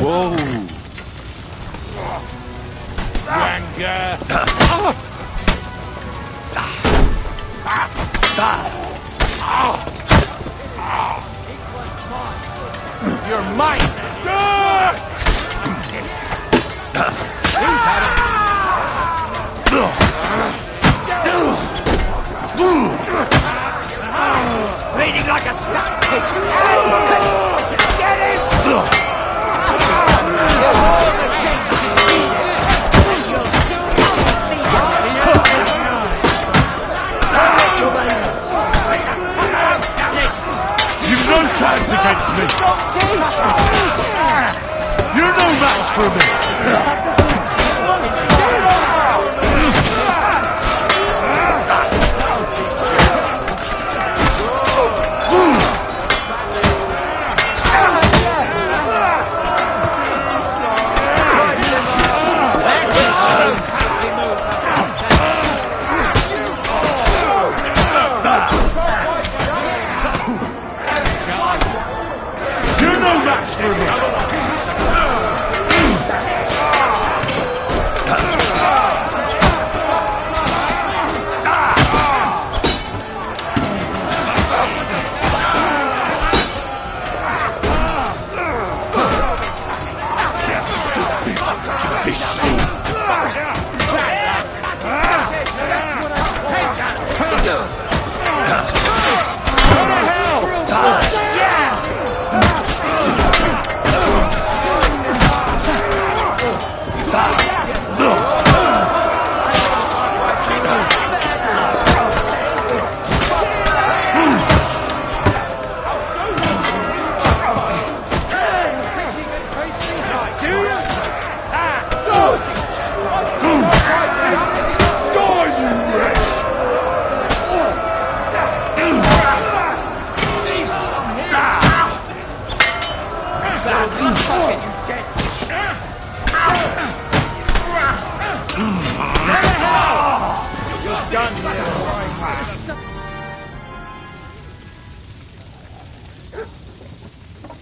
Whoa! You're mine! Bleeding like a stuck pig! Get him! You've no chance against me! You're no match for me!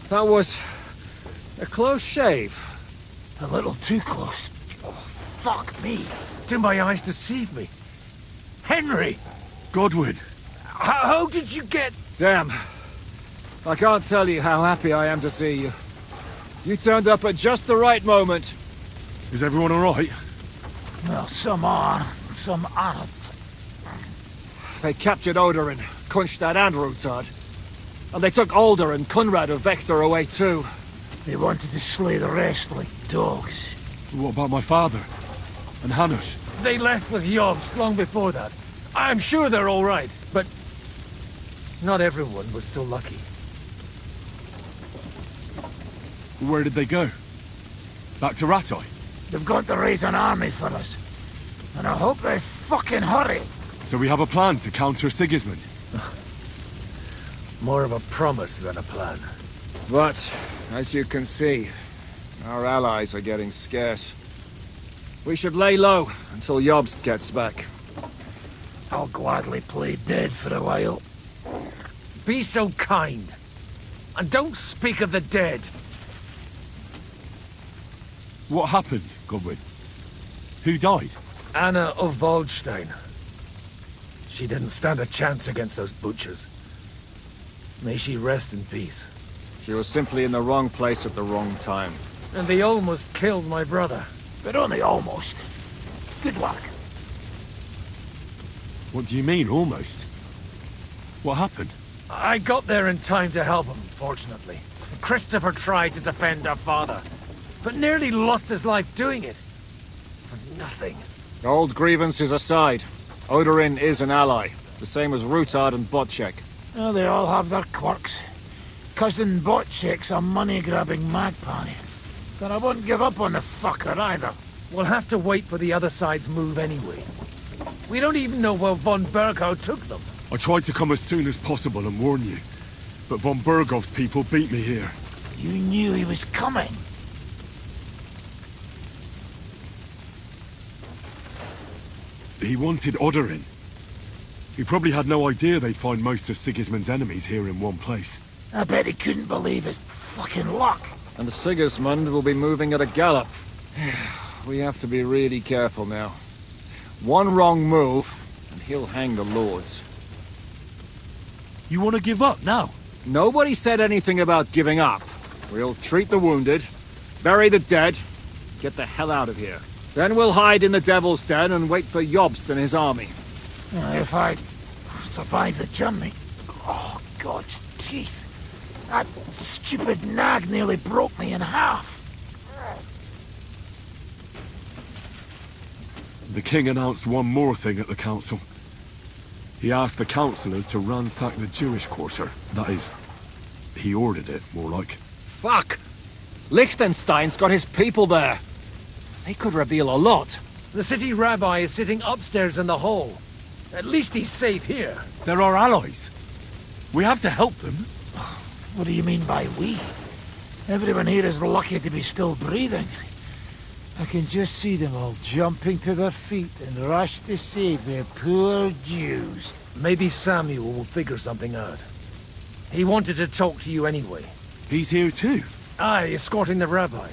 That was a close shave. A little too close. Oh, fuck me. Did my eyes deceive me? Henry! Godwin! How did you get... Damn. I can't tell you how happy I am to see you. You turned up at just the right moment. Is everyone alright? Well, some are, some aren't. They captured Odorin, Kunstad and Rutard. And they took Alder and Conrad of Vector away too. They wanted to slay the rest like dogs. What about my father? And Hanush? They left with Yobst long before that. I'm sure they're all right, but not everyone was so lucky. Where did they go? Back to Ratoi? They've got to raise an army for us. And I hope they fucking hurry. So we have a plan to counter Sigismund? More of a promise than a plan. But, as you can see, our allies are getting scarce. We should lay low until Jobst gets back. I'll gladly play dead for a while. Be so kind. And don't speak of the dead. What happened, Godwin? Who died? Anna of Waldstein. She didn't stand a chance against those butchers. May she rest in peace. She was simply in the wrong place at the wrong time. And they almost killed my brother. But only almost. Good work. What do you mean, almost? What happened? I got there in time to help him, fortunately. Christopher tried to defend our father, but nearly lost his life doing it. For nothing. Old grievances aside, Odorin is an ally, the same as Rutard and Bocek. Well, they all have their quirks. Cousin Bocek's a money-grabbing magpie. But I won't give up on the fucker either. We'll have to wait for the other side's move anyway. We don't even know where von Berghow took them. I tried to come as soon as possible and warn you, but von Bergov's people beat me here. You knew he was coming. He wanted Odorin. He probably had no idea they'd find most of Sigismund's enemies here in one place. I bet he couldn't believe his fucking luck. And Sigismund will be moving at a gallop. We have to be really careful now. One wrong move, and he'll hang the lords. You want to give up now? Nobody said anything about giving up. We'll treat the wounded, bury the dead, get the hell out of here. Then we'll hide in the Devil's Den and wait for Jobst and his army. If I survive the journey... Oh, God's teeth. That stupid nag nearly broke me in half. The king announced one more thing at the council. He asked the councillors to ransack the Jewish quarter. That is, he ordered it, more like. Fuck! Liechtenstein's got his people there. They could reveal a lot. The city rabbi is sitting upstairs in the hall. At least he's safe here. They're our allies. We have to help them. What do you mean by we? Everyone here is lucky to be still breathing. I can just see them all jumping to their feet and rush to save their poor Jews. Maybe Samuel will figure something out. He wanted to talk to you anyway. He's here too? Aye, escorting the rabbi.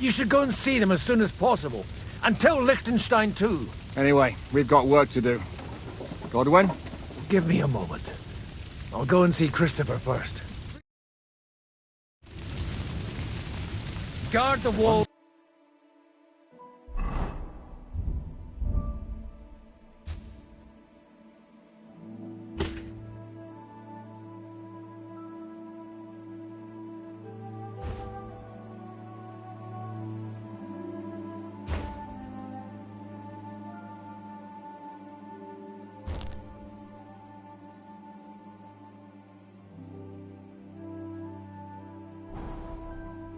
You should go and see them as soon as possible. And tell Liechtenstein too. Anyway, we've got work to do. Godwin? Give me a moment. I'll go and see Christopher first. Guard the wall.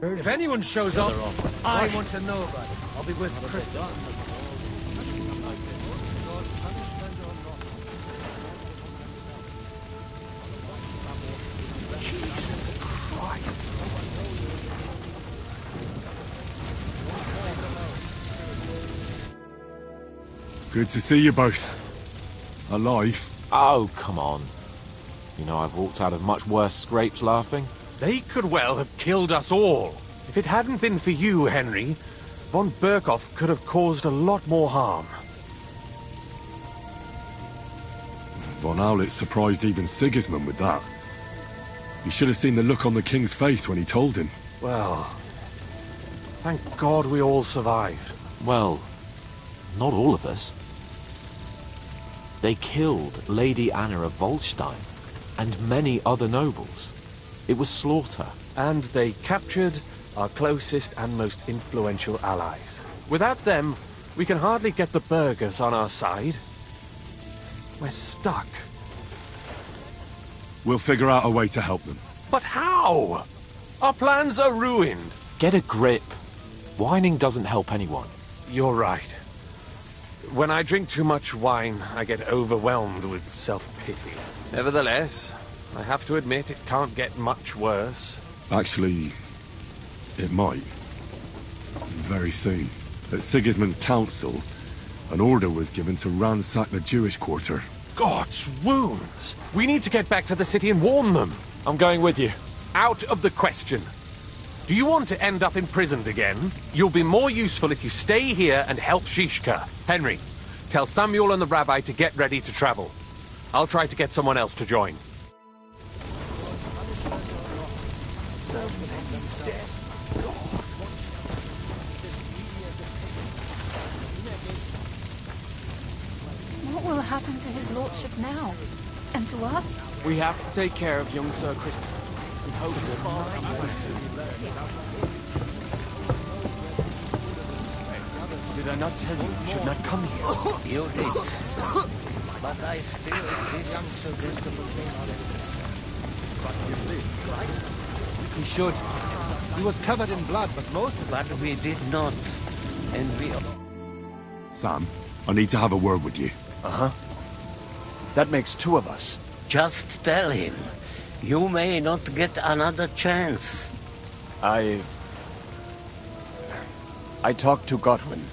If anyone shows up, I want to know about it. I'll be with Christopher. Jesus Christ. Good to see you both. Alive. Oh, come on. You know, I've walked out of much worse scrapes laughing. They could well have killed us all. If it hadn't been for you, Henry, von Berkhoff could have caused a lot more harm. Von Aulitz surprised even Sigismund with that. You should have seen the look on the king's face when he told him. Well, thank God we all survived. Well, not all of us. They killed Lady Anna of Volstein and many other nobles. It was slaughter. And they captured our closest and most influential allies. Without them, we can hardly get the burghers on our side. We're stuck. We'll figure out a way to help them. But how? Our plans are ruined. Get a grip. Whining doesn't help anyone. You're right. When I drink too much wine, I get overwhelmed with self-pity. Nevertheless, I have to admit it can't get much worse. Actually, it might. Very soon. At Sigismund's council, an order was given to ransack the Jewish quarter. God's wounds! We need to get back to the city and warn them. I'm going with you. Out of the question. Do you want to end up imprisoned again? You'll be more useful if you stay here and help Shishka. Henry, tell Samuel and the rabbi to get ready to travel. I'll try to get someone else to join. What will happen to his lordship now? And to us? We have to take care of young Sir Christopher. And hope Did I not tell you you should not come here? You did. But I still see young Sir Christopher. He should. He was covered in blood, but most of it... But we did not. And we... Sam, I need to have a word with you. Uh-huh. That makes two of us. Just tell him. You may not get another chance. I talked to Godwin.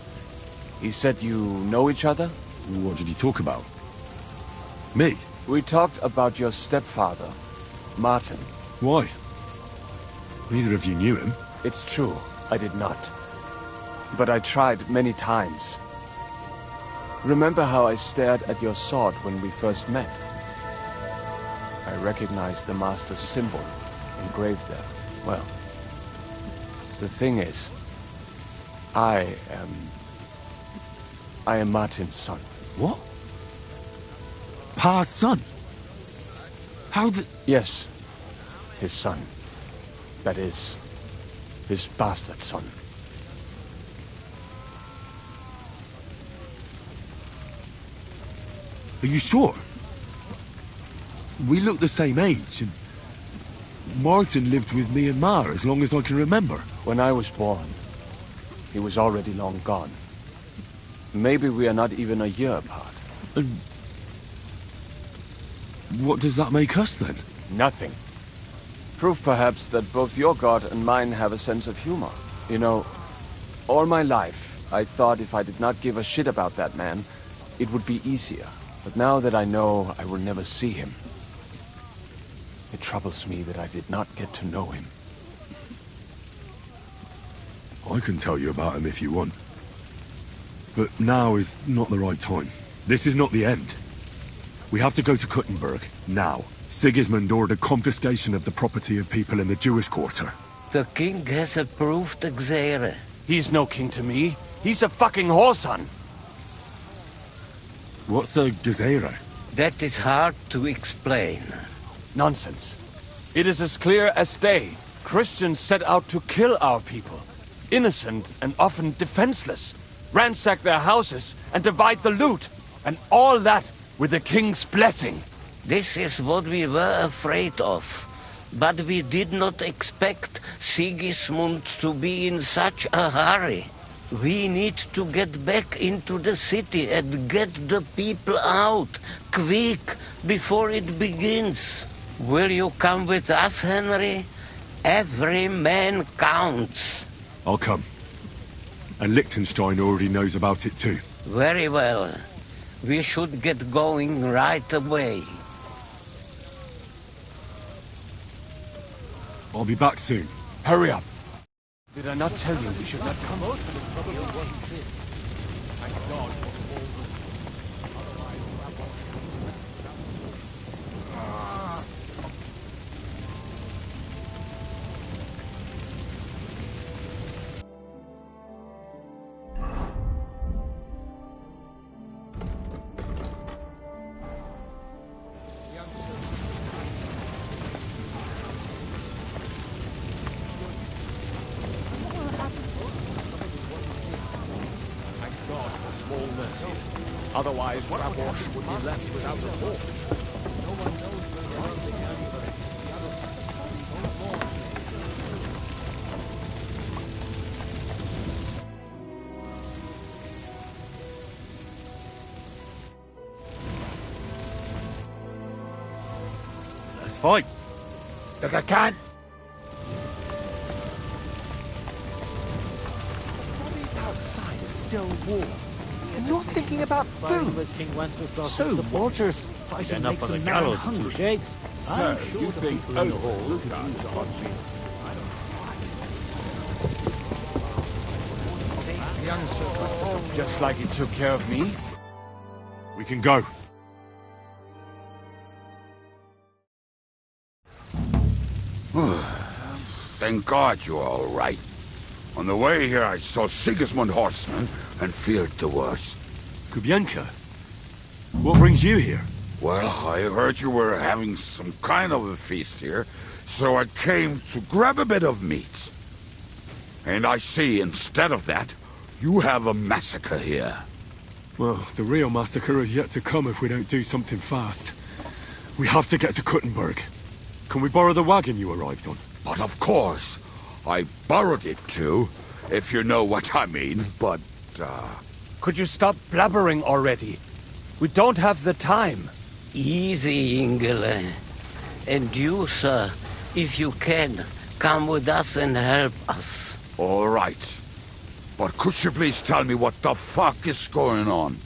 He said you know each other? What did you talk about? Me? We talked about your stepfather, Martin. Why? Neither of you knew him. It's true, I did not. But I tried many times. Remember how I stared at your sword when we first met? I recognized the Master's symbol engraved there. Well, the thing is, I am Martin's son. What? Pa's son? How did... Yes, his son. That is, his bastard son. Are you sure? We look the same age, and Martin lived with me and Ma as long as I can remember. When I was born, he was already long gone. Maybe we are not even a year apart. And what does that make us, then? Nothing. Proof, perhaps, that both your god and mine have a sense of humor. You know, all my life, I thought if I did not give a shit about that man, it would be easier. But now that I know I will never see him, it troubles me that I did not get to know him. I can tell you about him if you want. But now is not the right time. This is not the end. We have to go to Kuttenberg, now. Sigismund ordered confiscation of the property of people in the Jewish quarter. The king has approved Xere. He's no king to me. He's a fucking whoreson. What's a Gezerah? That is hard to explain. Nonsense. It is as clear as day. Christians set out to kill our people. Innocent and often defenseless. Ransack their houses and divide the loot. And all that with the king's blessing. This is what we were afraid of. But we did not expect Sigismund to be in such a hurry. We need to get back into the city and get the people out, quick, before it begins. Will you come with us, Henry? Every man counts. I'll come. And Liechtenstein already knows about it too. Very well. We should get going right away. I'll be back soon. Hurry up. Did I not tell you we should not come? Otherwise, Rabosh would be left without a fort. No one knows Let's fight. Look, I can't. The bodies outside are still warm. And you're thinking about food. So, Walters, fighting makes a man hungry. Shakes. So, you think Just like he took care of me? We can go. Thank God you're all right. On the way here, I saw Sigismund horsemen and feared the worst. Kubienka? What brings you here? Well, I heard you were having some kind of a feast here, so I came to grab a bit of meat. And I see, instead of that, you have a massacre here. Well, the real massacre is yet to come if we don't do something fast. We have to get to Kuttenberg. Can we borrow the wagon you arrived on? But of course. I borrowed it too, if you know what I mean, but, Could you stop blabbering already? We don't have the time. Easy, Ingele. And you, sir, if you can, come with us and help us. All right. But could you please tell me what the fuck is going on?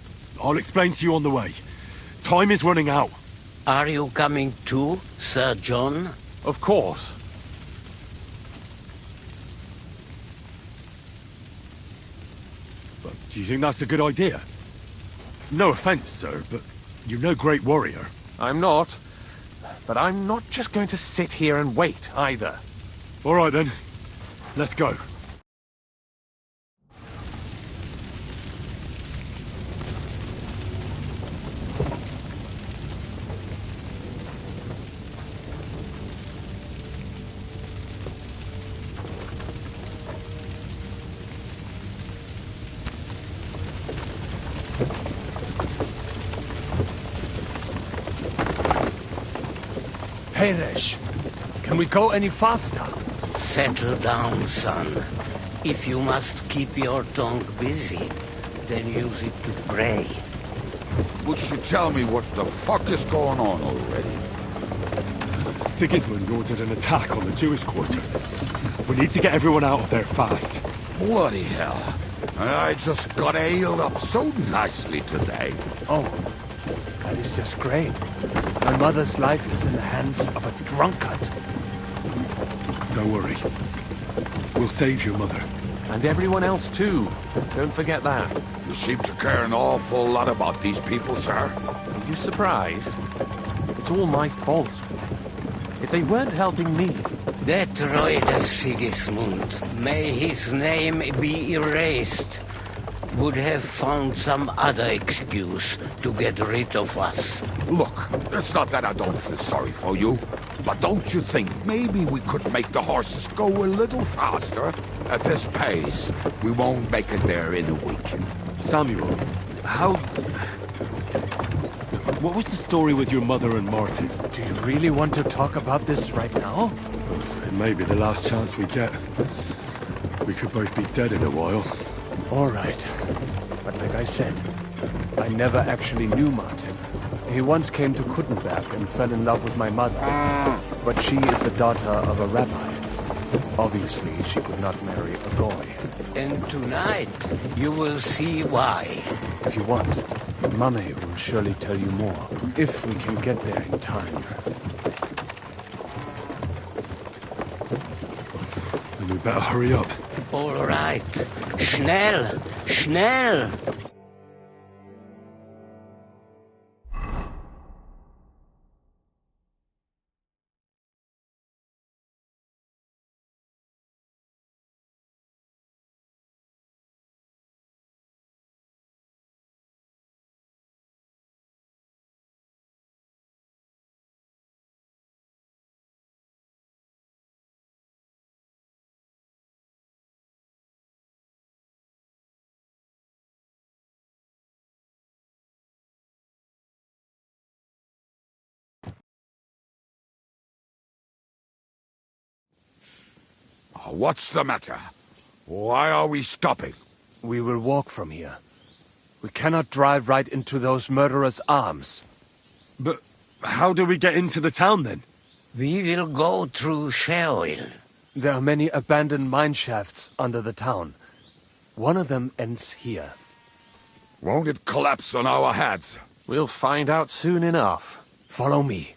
I'll explain to you on the way. Time is running out. Are you coming too, Sir John? Of course. But do you think that's a good idea? No offense, sir, but you're no great warrior. I'm not. But I'm not just going to sit here and wait, either. All right, then. Let's go. Peresh, can we go any faster? Settle down, son. If you must keep your tongue busy, then use it to pray. Would you tell me what the fuck is going on already? Sigismund ordered an attack on the Jewish quarter. We need to get everyone out of there fast. Bloody hell. I just got ailed up so nicely today. Oh, that is just great. My mother's life is in the hands of a drunkard. Don't worry. We'll save your mother. And everyone else too. Don't forget that. You seem to care an awful lot about these people, sir. Are you surprised? It's all my fault. If they weren't helping me... That Reuter Sigismund, may his name be erased, would have found some other excuse to get rid of us. Look, it's not that I don't feel sorry for you, but don't you think maybe we could make the horses go a little faster? At this pace, we won't make it there in a week. Samuel, how... What was the story with your mother and Martin? Do you really want to talk about this right now? It may be the last chance we get. We could both be dead in a while. All right. But like I said, I never actually knew Martin. He once came to Kuttenberg and fell in love with my mother. But she is the daughter of a rabbi. Obviously, she could not marry a goy. And tonight, you will see why. If you want, Mame will surely tell you more, if we can get there in time. Then we better hurry up. All right. Schnell! Schnell! What's the matter? Why are we stopping? We will walk from here. We cannot drive right into those murderers' arms. But how do we get into the town, then? We will go through Sheol. There are many abandoned mine shafts under the town. One of them ends here. Won't it collapse on our heads? We'll find out soon enough. Follow me.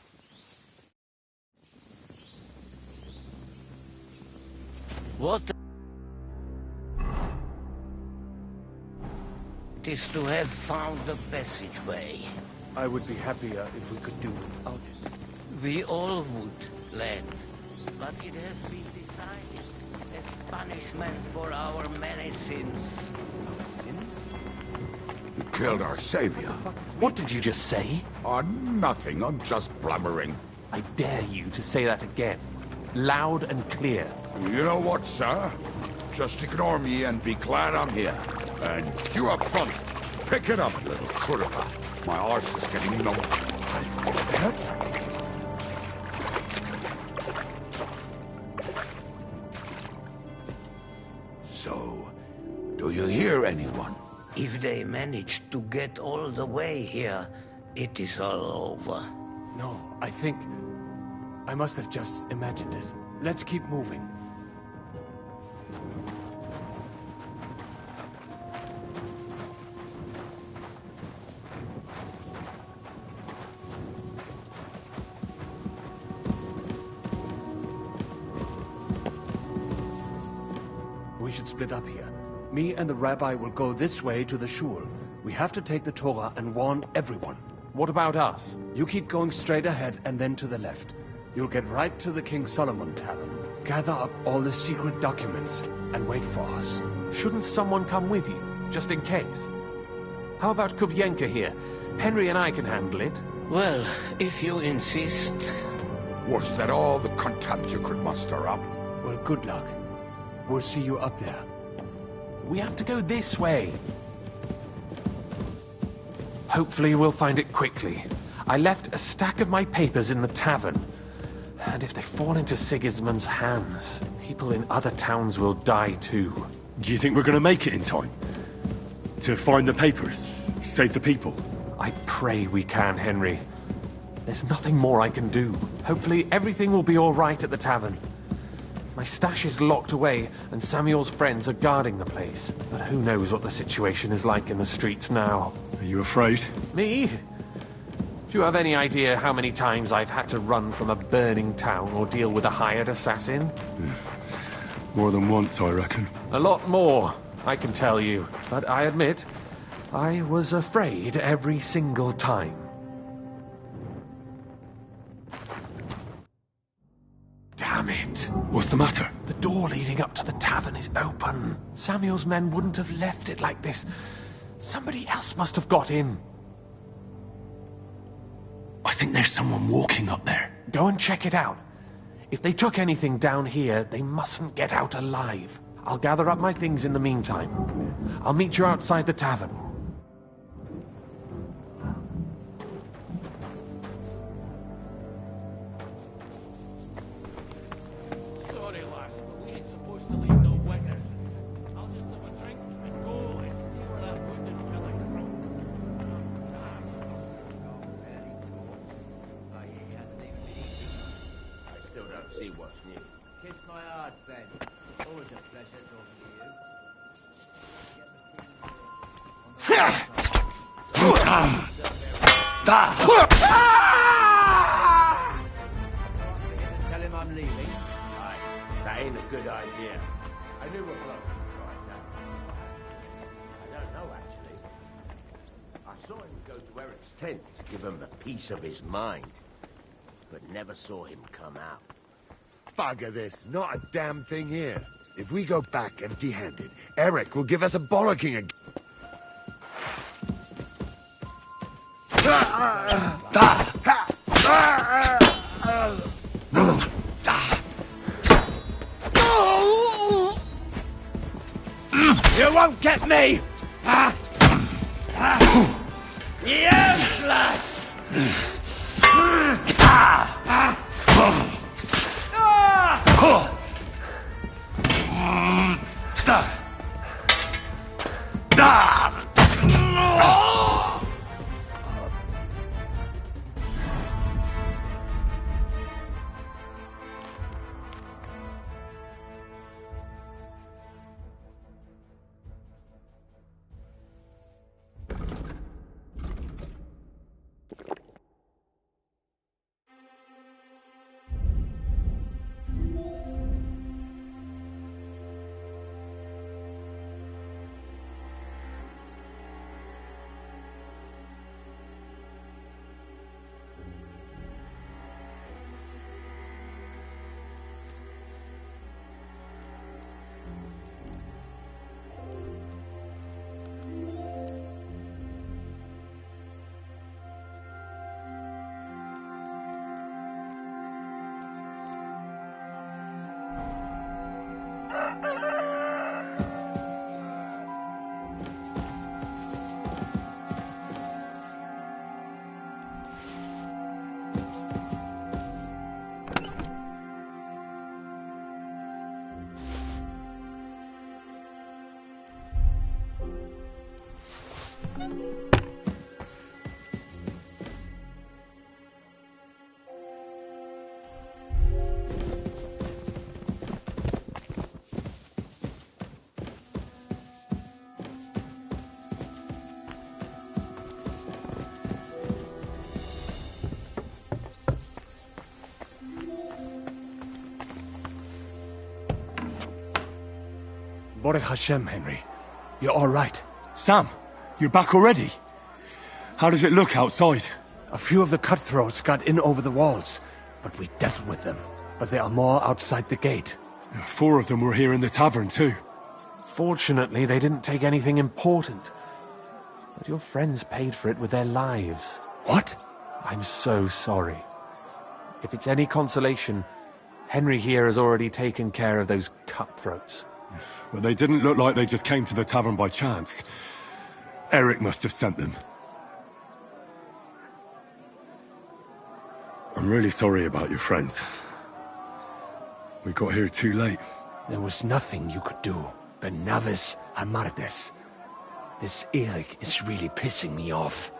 What it is to have found the passageway. I would be happier if we could do without it. We all would, lad. But it has been decided as punishment for our many sins. Our sins? You killed our savior. What did you just say? Nothing. I'm just blubbering. I dare you to say that again. Loud and clear. You know what, sir? Just ignore me and be glad I'm here. And you up front, pick it up, little kurva. My arse is getting numb. It hurts. So, do you hear anyone? If they manage to get all the way here, it is all over. No, I think... I must have just imagined it. Let's keep moving. split up here. Me and the rabbi will go this way to the shul. We have to take the Torah and warn everyone. What about us? You keep going straight ahead and then to the left. You'll get right to the King Solomon Tavern. Gather up all the secret documents and wait for us. Shouldn't someone come with you, just in case? How about Kubyenka here? Henry and I can handle it. Well, if you insist. Was that all the contempt you could muster up? Well, good luck. We'll see you up there. We have to go this way. Hopefully we'll find it quickly. I left a stack of my papers in the tavern. And if they fall into Sigismund's hands, people in other towns will die too. Do you think we're gonna make it in time? To find the papers? Save the people? I pray we can, Henry. There's nothing more I can do. Hopefully everything will be all right at the tavern. My stash is locked away, and Samuel's friends are guarding the place. But who knows what the situation is like in the streets now. Are you afraid? Me? Do you have any idea how many times I've had to run from a burning town or deal with a hired assassin? More than once, I reckon. A lot more, I can tell you. But I admit, I was afraid every single time. Damn it! What's the matter? The door leading up to the tavern is open. Samuel's men wouldn't have left it like this. Somebody else must have got in. I think there's someone walking up there. Go and check it out. If they took anything down here, they mustn't get out alive. I'll gather up my things in the meantime. I'll meet you outside the tavern. Sorry, lass, but we ain't supposed to leave no witness. I'll just have a drink and go and see where that wounded fella from. I still don't see what's new. Kiss my heart, then. Always a pleasure talking to you. Tell him I'm leaving. Aye, that ain't a good idea. I knew a bloke would try that. I don't know, actually. I saw him go to Eric's tent to give him a piece of his mind, but never saw him come out. Bugger this. Not a damn thing here. If we go back empty-handed, Eric will give us a bollocking again. You won't get me! Useless! Baruch Hashem, Henry. You're all right. Sam, you're back already? How does it look outside? A few of the cutthroats got in over the walls, but we dealt with them. But there are more outside the gate. 4 of them were here in the tavern, too. Fortunately, they didn't take anything important. But your friends paid for it with their lives. What? I'm so sorry. If it's any consolation, Henry here has already taken care of those cutthroats. Well, they didn't look like they just came to the tavern by chance. Eric must have sent them. I'm really sorry about your friends. We got here too late. There was nothing you could do. Benavis Amardes. This Eric is really pissing me off.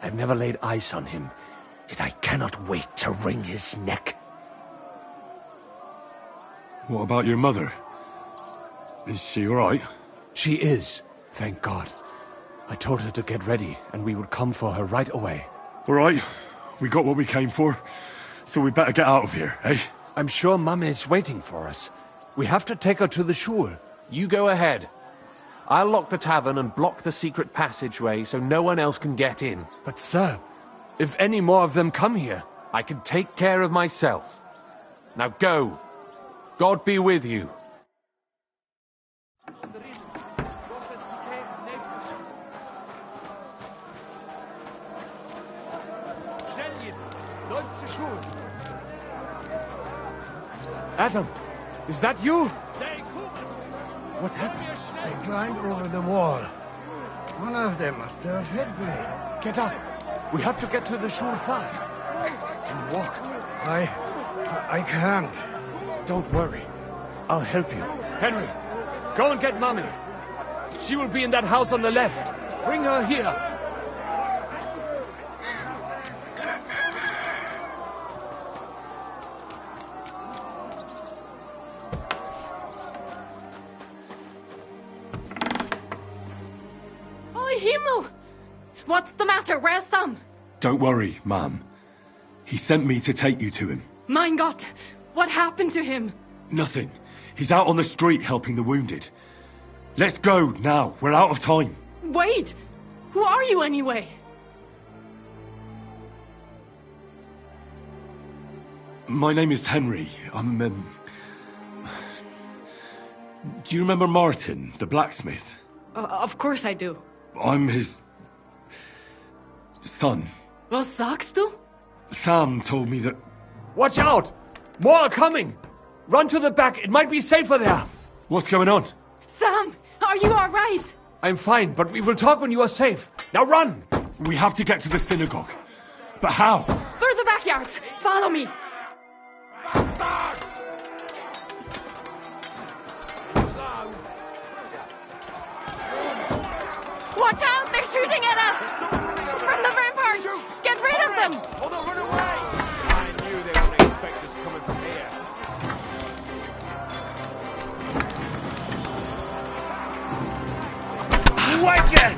I've never laid eyes on him, yet I cannot wait to wring his neck. What about your mother? Is she all right? She is, thank God. I told her to get ready, and we would come for her right away. All right. We got what we came for, so we better get out of here, eh? I'm sure Mama is waiting for us. We have to take her to the shul. You go ahead. I'll lock the tavern and block the secret passageway so no one else can get in. But sir, if any more of them come here, I can take care of myself. Now go. God be with you. Adam, is that you? What happened? They climbed over the wall. One of them must have hit me. Get up. We have to get to the shul fast. Can you walk? I can't. Don't worry. I'll help you. Henry, go and get Mummy. She will be in that house on the left. Bring her here. What's the matter? Where's Sam? Don't worry, Ma'am. He sent me to take you to him. Mein Gott! What happened to him? Nothing. He's out on the street helping the wounded. Let's go now. We're out of time. Wait! Who are you anyway? My name is Henry. I'm, Do you remember Martin, the blacksmith? Of course I do. I'm his... son. Was sagst du? Sam told me that... Watch out! More are coming! Run to the back, it might be safer there! What's going on? Sam, are you alright? I'm fine, but we will talk when you are safe. Now run! We have to get to the synagogue. But how? Through the backyards! Follow me! Watch out! They're shooting at us! From the ramparts! Get rid of them! Hold on, run away! I knew they wouldn't expect us coming from here. Wicked!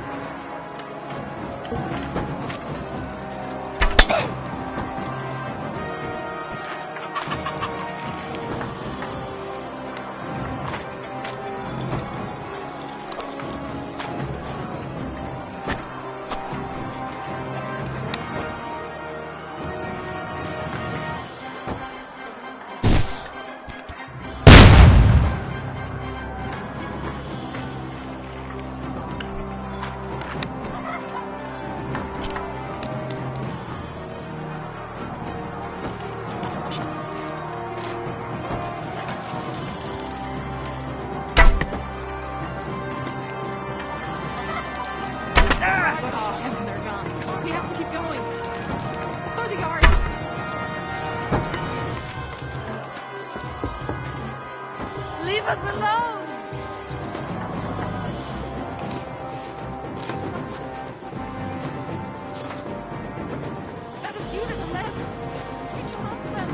We have to keep going. Through the yard. Leave us alone. That is you to the left. We can help them.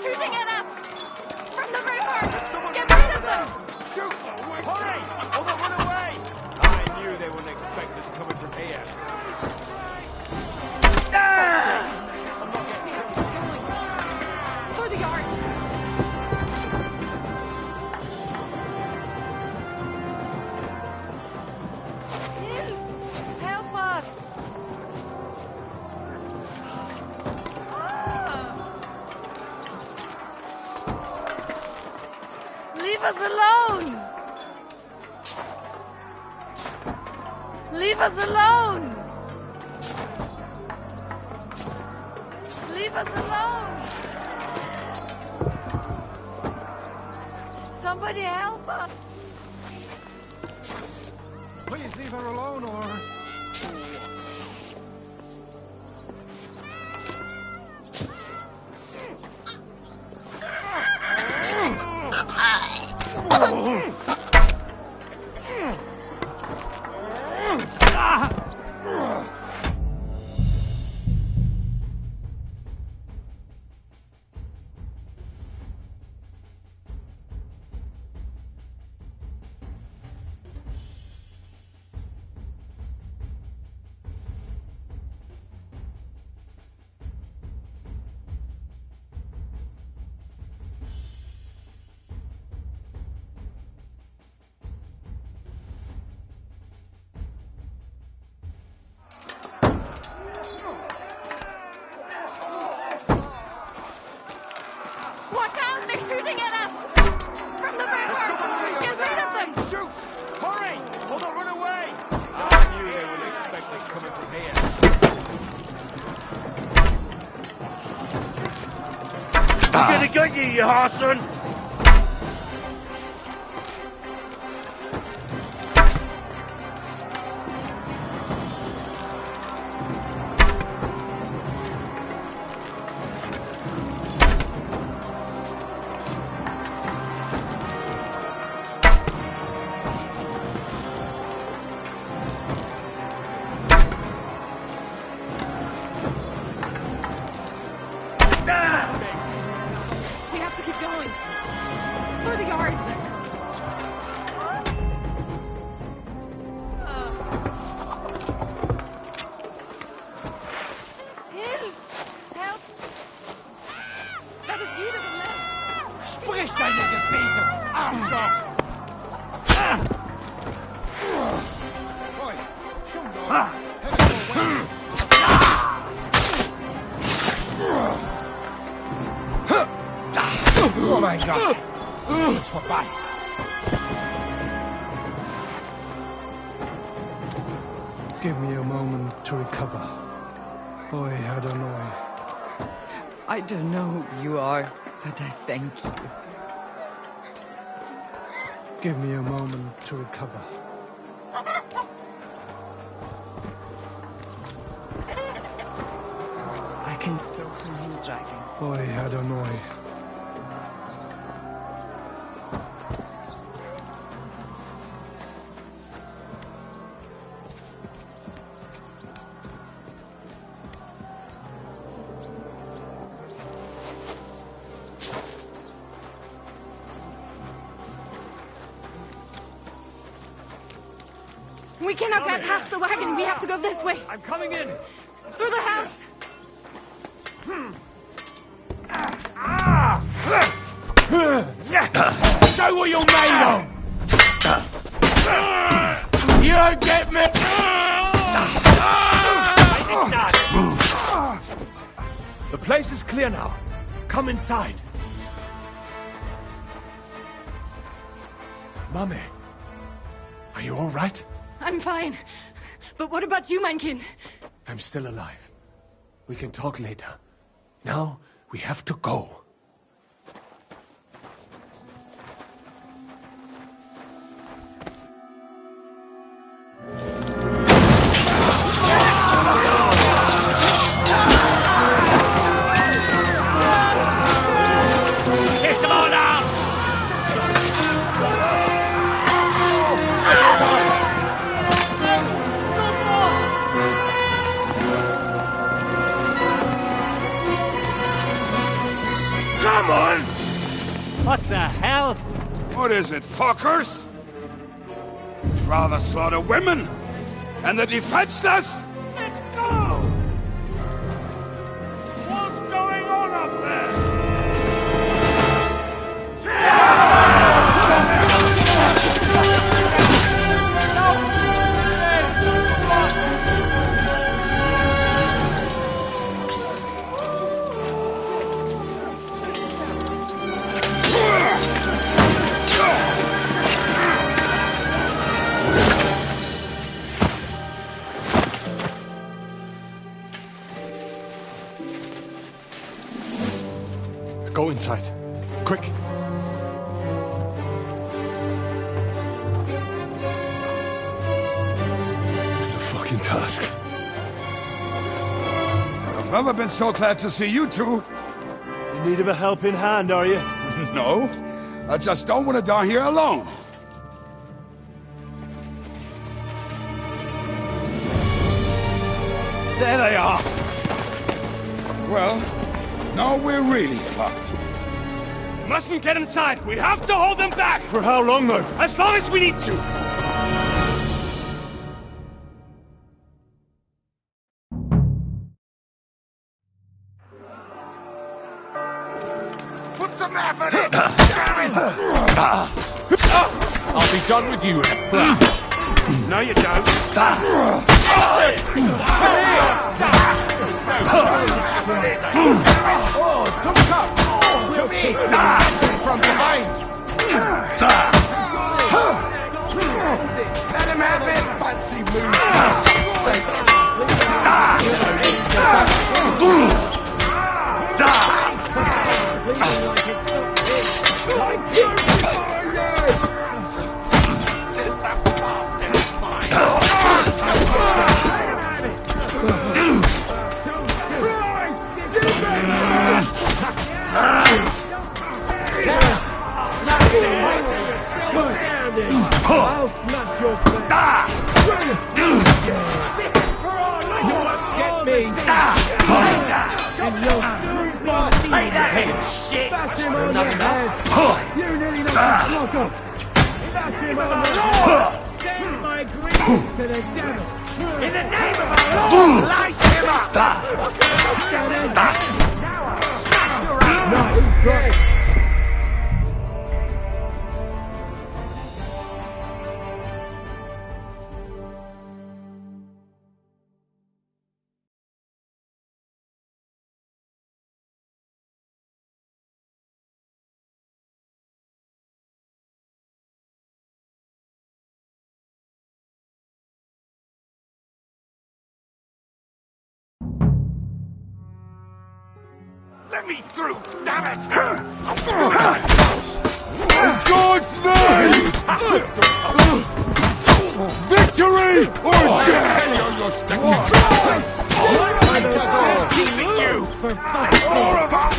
shooting at us! From the river! Get rid of them! Shoot! Hurry! Oh, they'll run away! I knew they wouldn't expect us coming from here. For the yard! Help us! Leave us alone! Leave us alone! Leave us alone! Somebody help us! Please leave her alone, or... Watch out! They're shooting at us! From the river! Get rid of them! Shoot! Hurry! Or they'll run away! I knew they wouldn't expect us coming from here. I'm gonna get you, you Harson! We have to keep going. For the yards. Help! Das ist jede Gemeinde. Sprich deine Gebete! Arschloch! Oh mein Gott! Es ist vorbei! Give me a moment to recover. Oi, Adonai. I don't know who you are, but I thank you. Give me a moment to recover. I can still hear him dragging. Oi, Adonai. We cannot get past the wagon. We have to go this way. I'm coming in. Through the house. Show what you're made of! You don't get me! The place is clear now. Come inside. Mummy, are you all right? I'm fine. But what about you, mein Kind? I'm still alive. We can talk later. Now, we have to go. What is it, fuckers? Rather slaughter women and the defenseless? Let's go! What's going on up there? Go inside. Quick. To the fucking task. I've never been so glad to see you two. In need of a helping hand, are you? No. I just don't want to die here alone. There they are. Well, now we're really fucked. Mustn't get inside. We have to hold them back. For how long, though? As long as we need to. Put some effort in! I'll be done with you in a flash. No, you don't. Oh, don't come! To me! From behind! Let him have it! Fancy In the name of Allah, light him up! Let me through, damn it! In God's name! Victory or death! Keeping you! More of our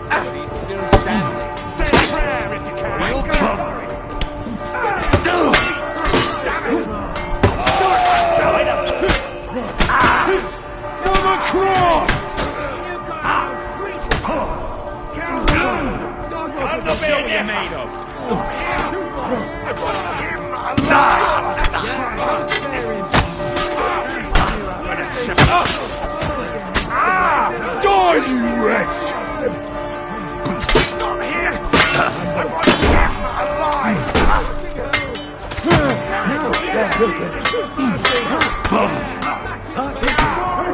But he's still standing. Say a prayer if you can. For the cross! I'm the man you're made of. Die, you wretch! Stop here! I want him alive!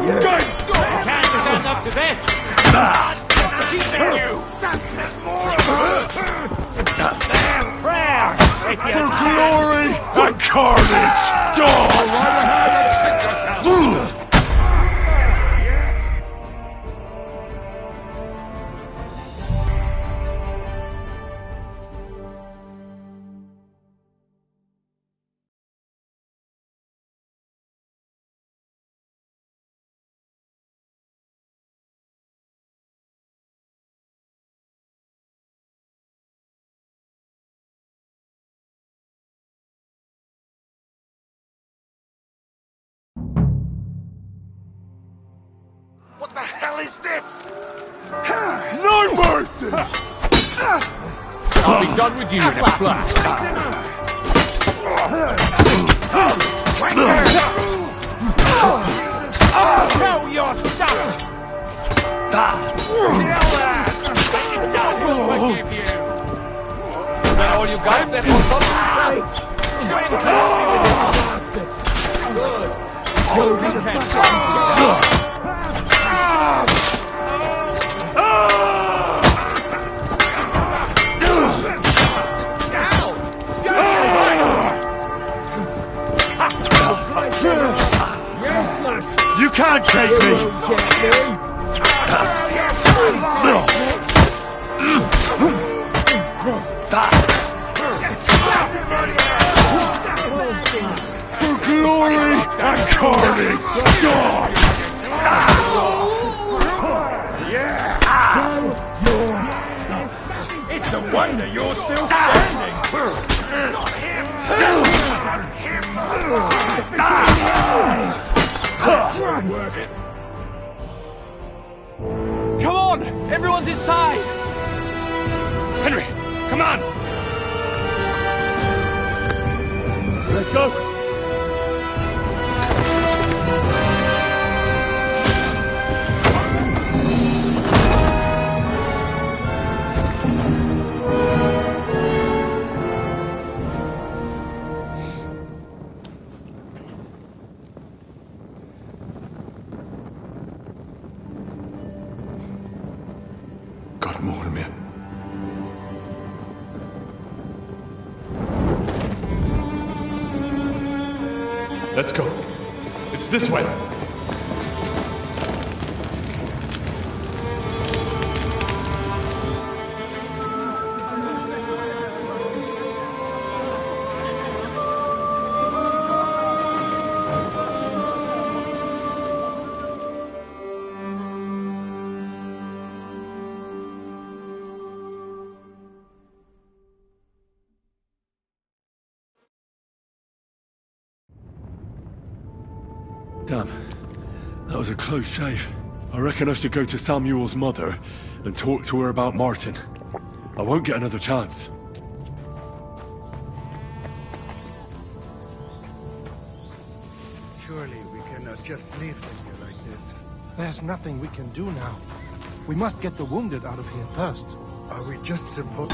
You can't stand up to this. Keeping you! There's more of her! Prayer. For glory and carnage! What the hell is this? No mercy! I'll be done with you in a flash. Show your stuff! Is that all you got there for You can't take me! For glory and carnage! It's a wonder you're still standing! Not him! Come on! Everyone's inside! Henry, come on! Let's go! God more me. Let's go. It's this way. Damn. That was a close shave. I reckon I should go to Samuel's mother and talk to her about Martin. I won't get another chance. Surely we cannot just leave them here like this. There's nothing we can do now. We must get the wounded out of here first. Are we just supposed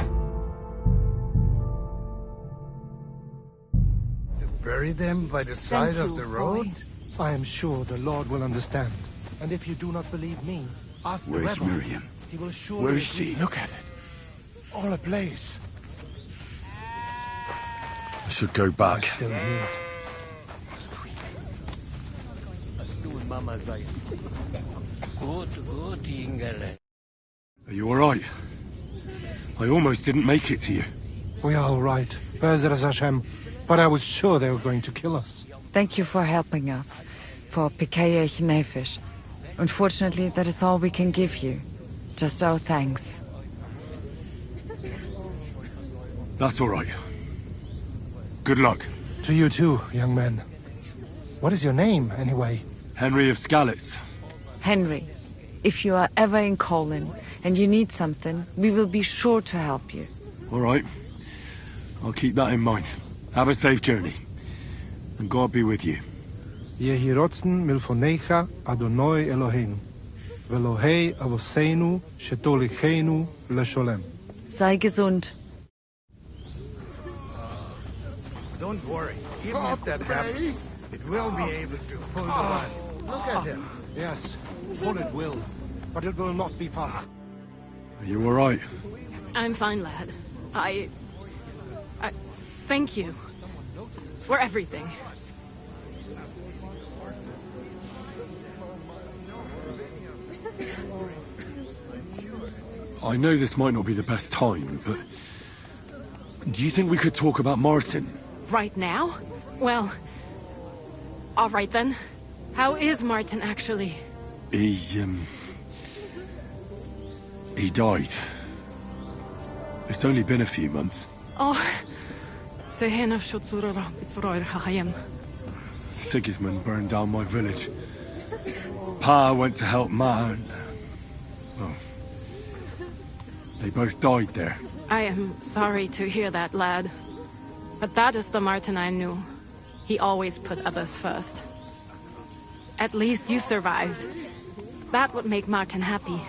to bury them by the side of the road? I am sure the Lord will understand. And if you do not believe me, ask the Where's rebel. Miriam? He will surely Where is she? agree. Look at it. All ablaze. I should go back. Still here. Are you alright? I almost didn't make it to you. We are all right. Be'ezras Hashem. But I was sure they were going to kill us. Thank you for helping us, for Pekayech Nefesh. Unfortunately, that is all we can give you. Just our thanks. That's alright. Good luck. To you too, young men. What is your name, anyway? Henry of Skalitz. Henry, if you are ever in Colin and you need something, we will be sure to help you. Alright. I'll keep that in mind. Have a safe journey. And God be with you. Yehi rotzen milfonecha Adonai Eloheinu. Velohei avoseinu shetolichenu lesholem. Sei gesund. Don't worry. Even if that happens, it will be able to pull the line. Look at him. Yes, pull it will. But it will not be fast. Are you alright? I'm fine, lad. I thank you for everything. I know this might not be the best time, but... do you think we could talk about Martin? Right now? Well, all right then. How is Martin, actually? He died. It's only been a few months. Oh... Sigismund burned down my village. Pa went to help Ma and... well... They both died there. I am sorry to hear that, lad. But that is the Martin I knew. He always put others first. At least you survived. That would make Martin happy.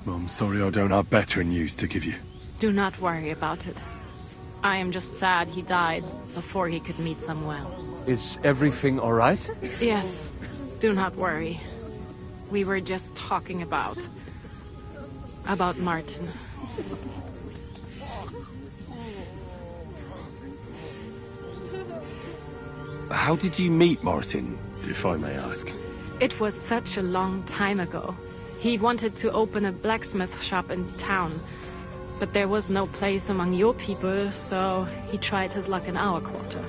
I'm sorry I don't have better news to give you. Do not worry about it. I am just sad he died before he could meet Samuel. Is everything all right? Yes. Do not worry. We were just talking about Martin. How did you meet Martin, if I may ask? It was such a long time ago. He wanted to open a blacksmith shop in town, but there was no place among your people, so he tried his luck in our quarter.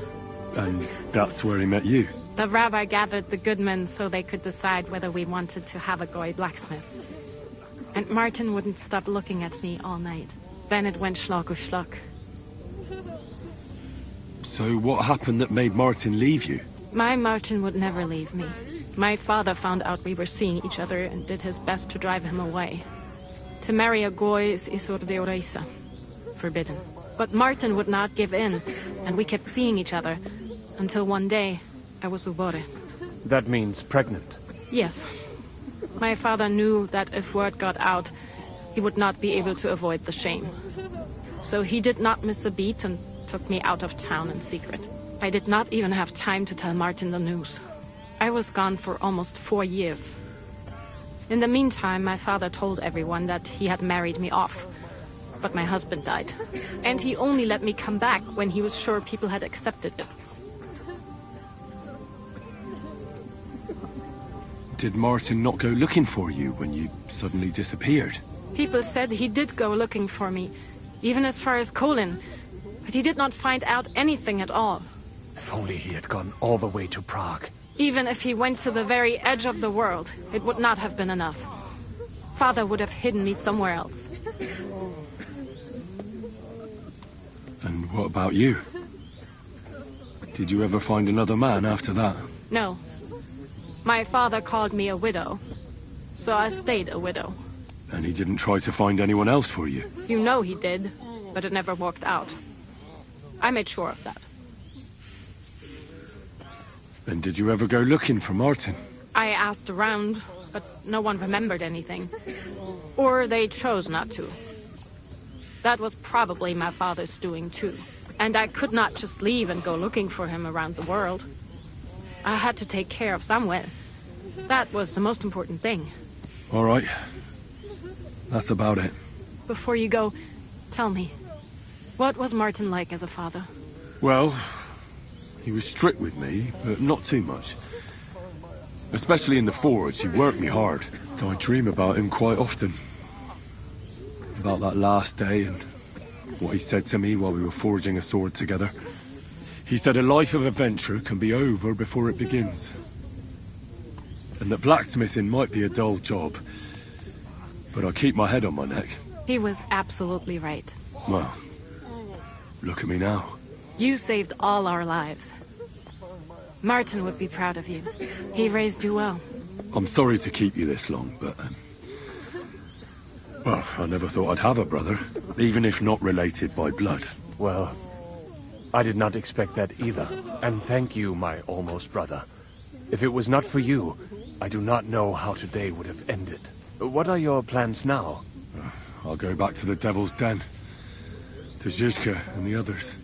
And that's where he met you? The rabbi gathered the good men so they could decide whether we wanted to have a goy blacksmith. And Martin wouldn't stop looking at me all night. Then it went schlag auf schlag. So what happened that made Martin leave you? My Martin would never leave me. My father found out we were seeing each other and did his best to drive him away. To marry a goy is isur deoraisa, forbidden. But Martin would not give in, and we kept seeing each other, until one day I was ubore. That means pregnant. Yes. My father knew that if word got out, he would not be able to avoid the shame. So he did not miss a beat and took me out of town in secret. I did not even have time to tell Martin the news. I was gone for almost 4 years. In the meantime, my father told everyone that he had married me off. But my husband died. And he only let me come back when he was sure people had accepted it. Did Martin not go looking for you when you suddenly disappeared? People said he did go looking for me, even as far as Colin. But he did not find out anything at all. If only he had gone all the way to Prague. Even if he went to the very edge of the world, it would not have been enough. Father would have hidden me somewhere else. And what about you? Did you ever find another man after that? No. My father called me a widow, so I stayed a widow. And he didn't try to find anyone else for you? You know he did, but it never worked out. I made sure of that. And did you ever go looking for Martin? I asked around, but no one remembered anything. Or they chose not to. That was probably my father's doing too. And I could not just leave and go looking for him around the world. I had to take care of Samuel. That was the most important thing. All right. That's about it. Before you go, tell me, what was Martin like as a father? Well, he was strict with me, but not too much. Especially in the forge, he worked me hard. So I dream about him quite often. About that last day and what he said to me while we were forging a sword together. He said a life of adventure can be over before it begins. And that blacksmithing might be a dull job, but I keep my head on my neck. He was absolutely right. Well, look at me now. You saved all our lives. Martin would be proud of you. He raised you well. I'm sorry to keep you this long, but... well, I never thought I'd have a brother, even if not related by blood. Well, I did not expect that either. And thank you, my almost brother. If it was not for you, I do not know how today would have ended. What are your plans now? I'll go back to the Devil's Den. To Zizka and the others.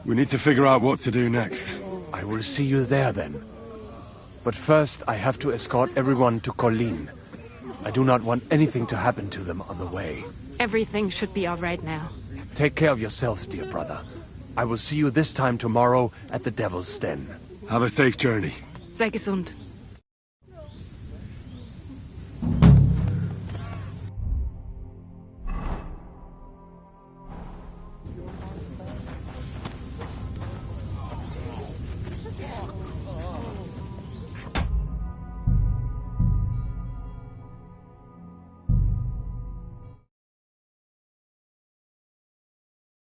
We need to figure out what to do next. I will see you there then. But first, I have to escort everyone to Colleen. I do not want anything to happen to them on the way. Everything should be all right now. Take care of yourself, dear brother. I will see you this time tomorrow at the Devil's Den. Have a safe journey. Sei gesund.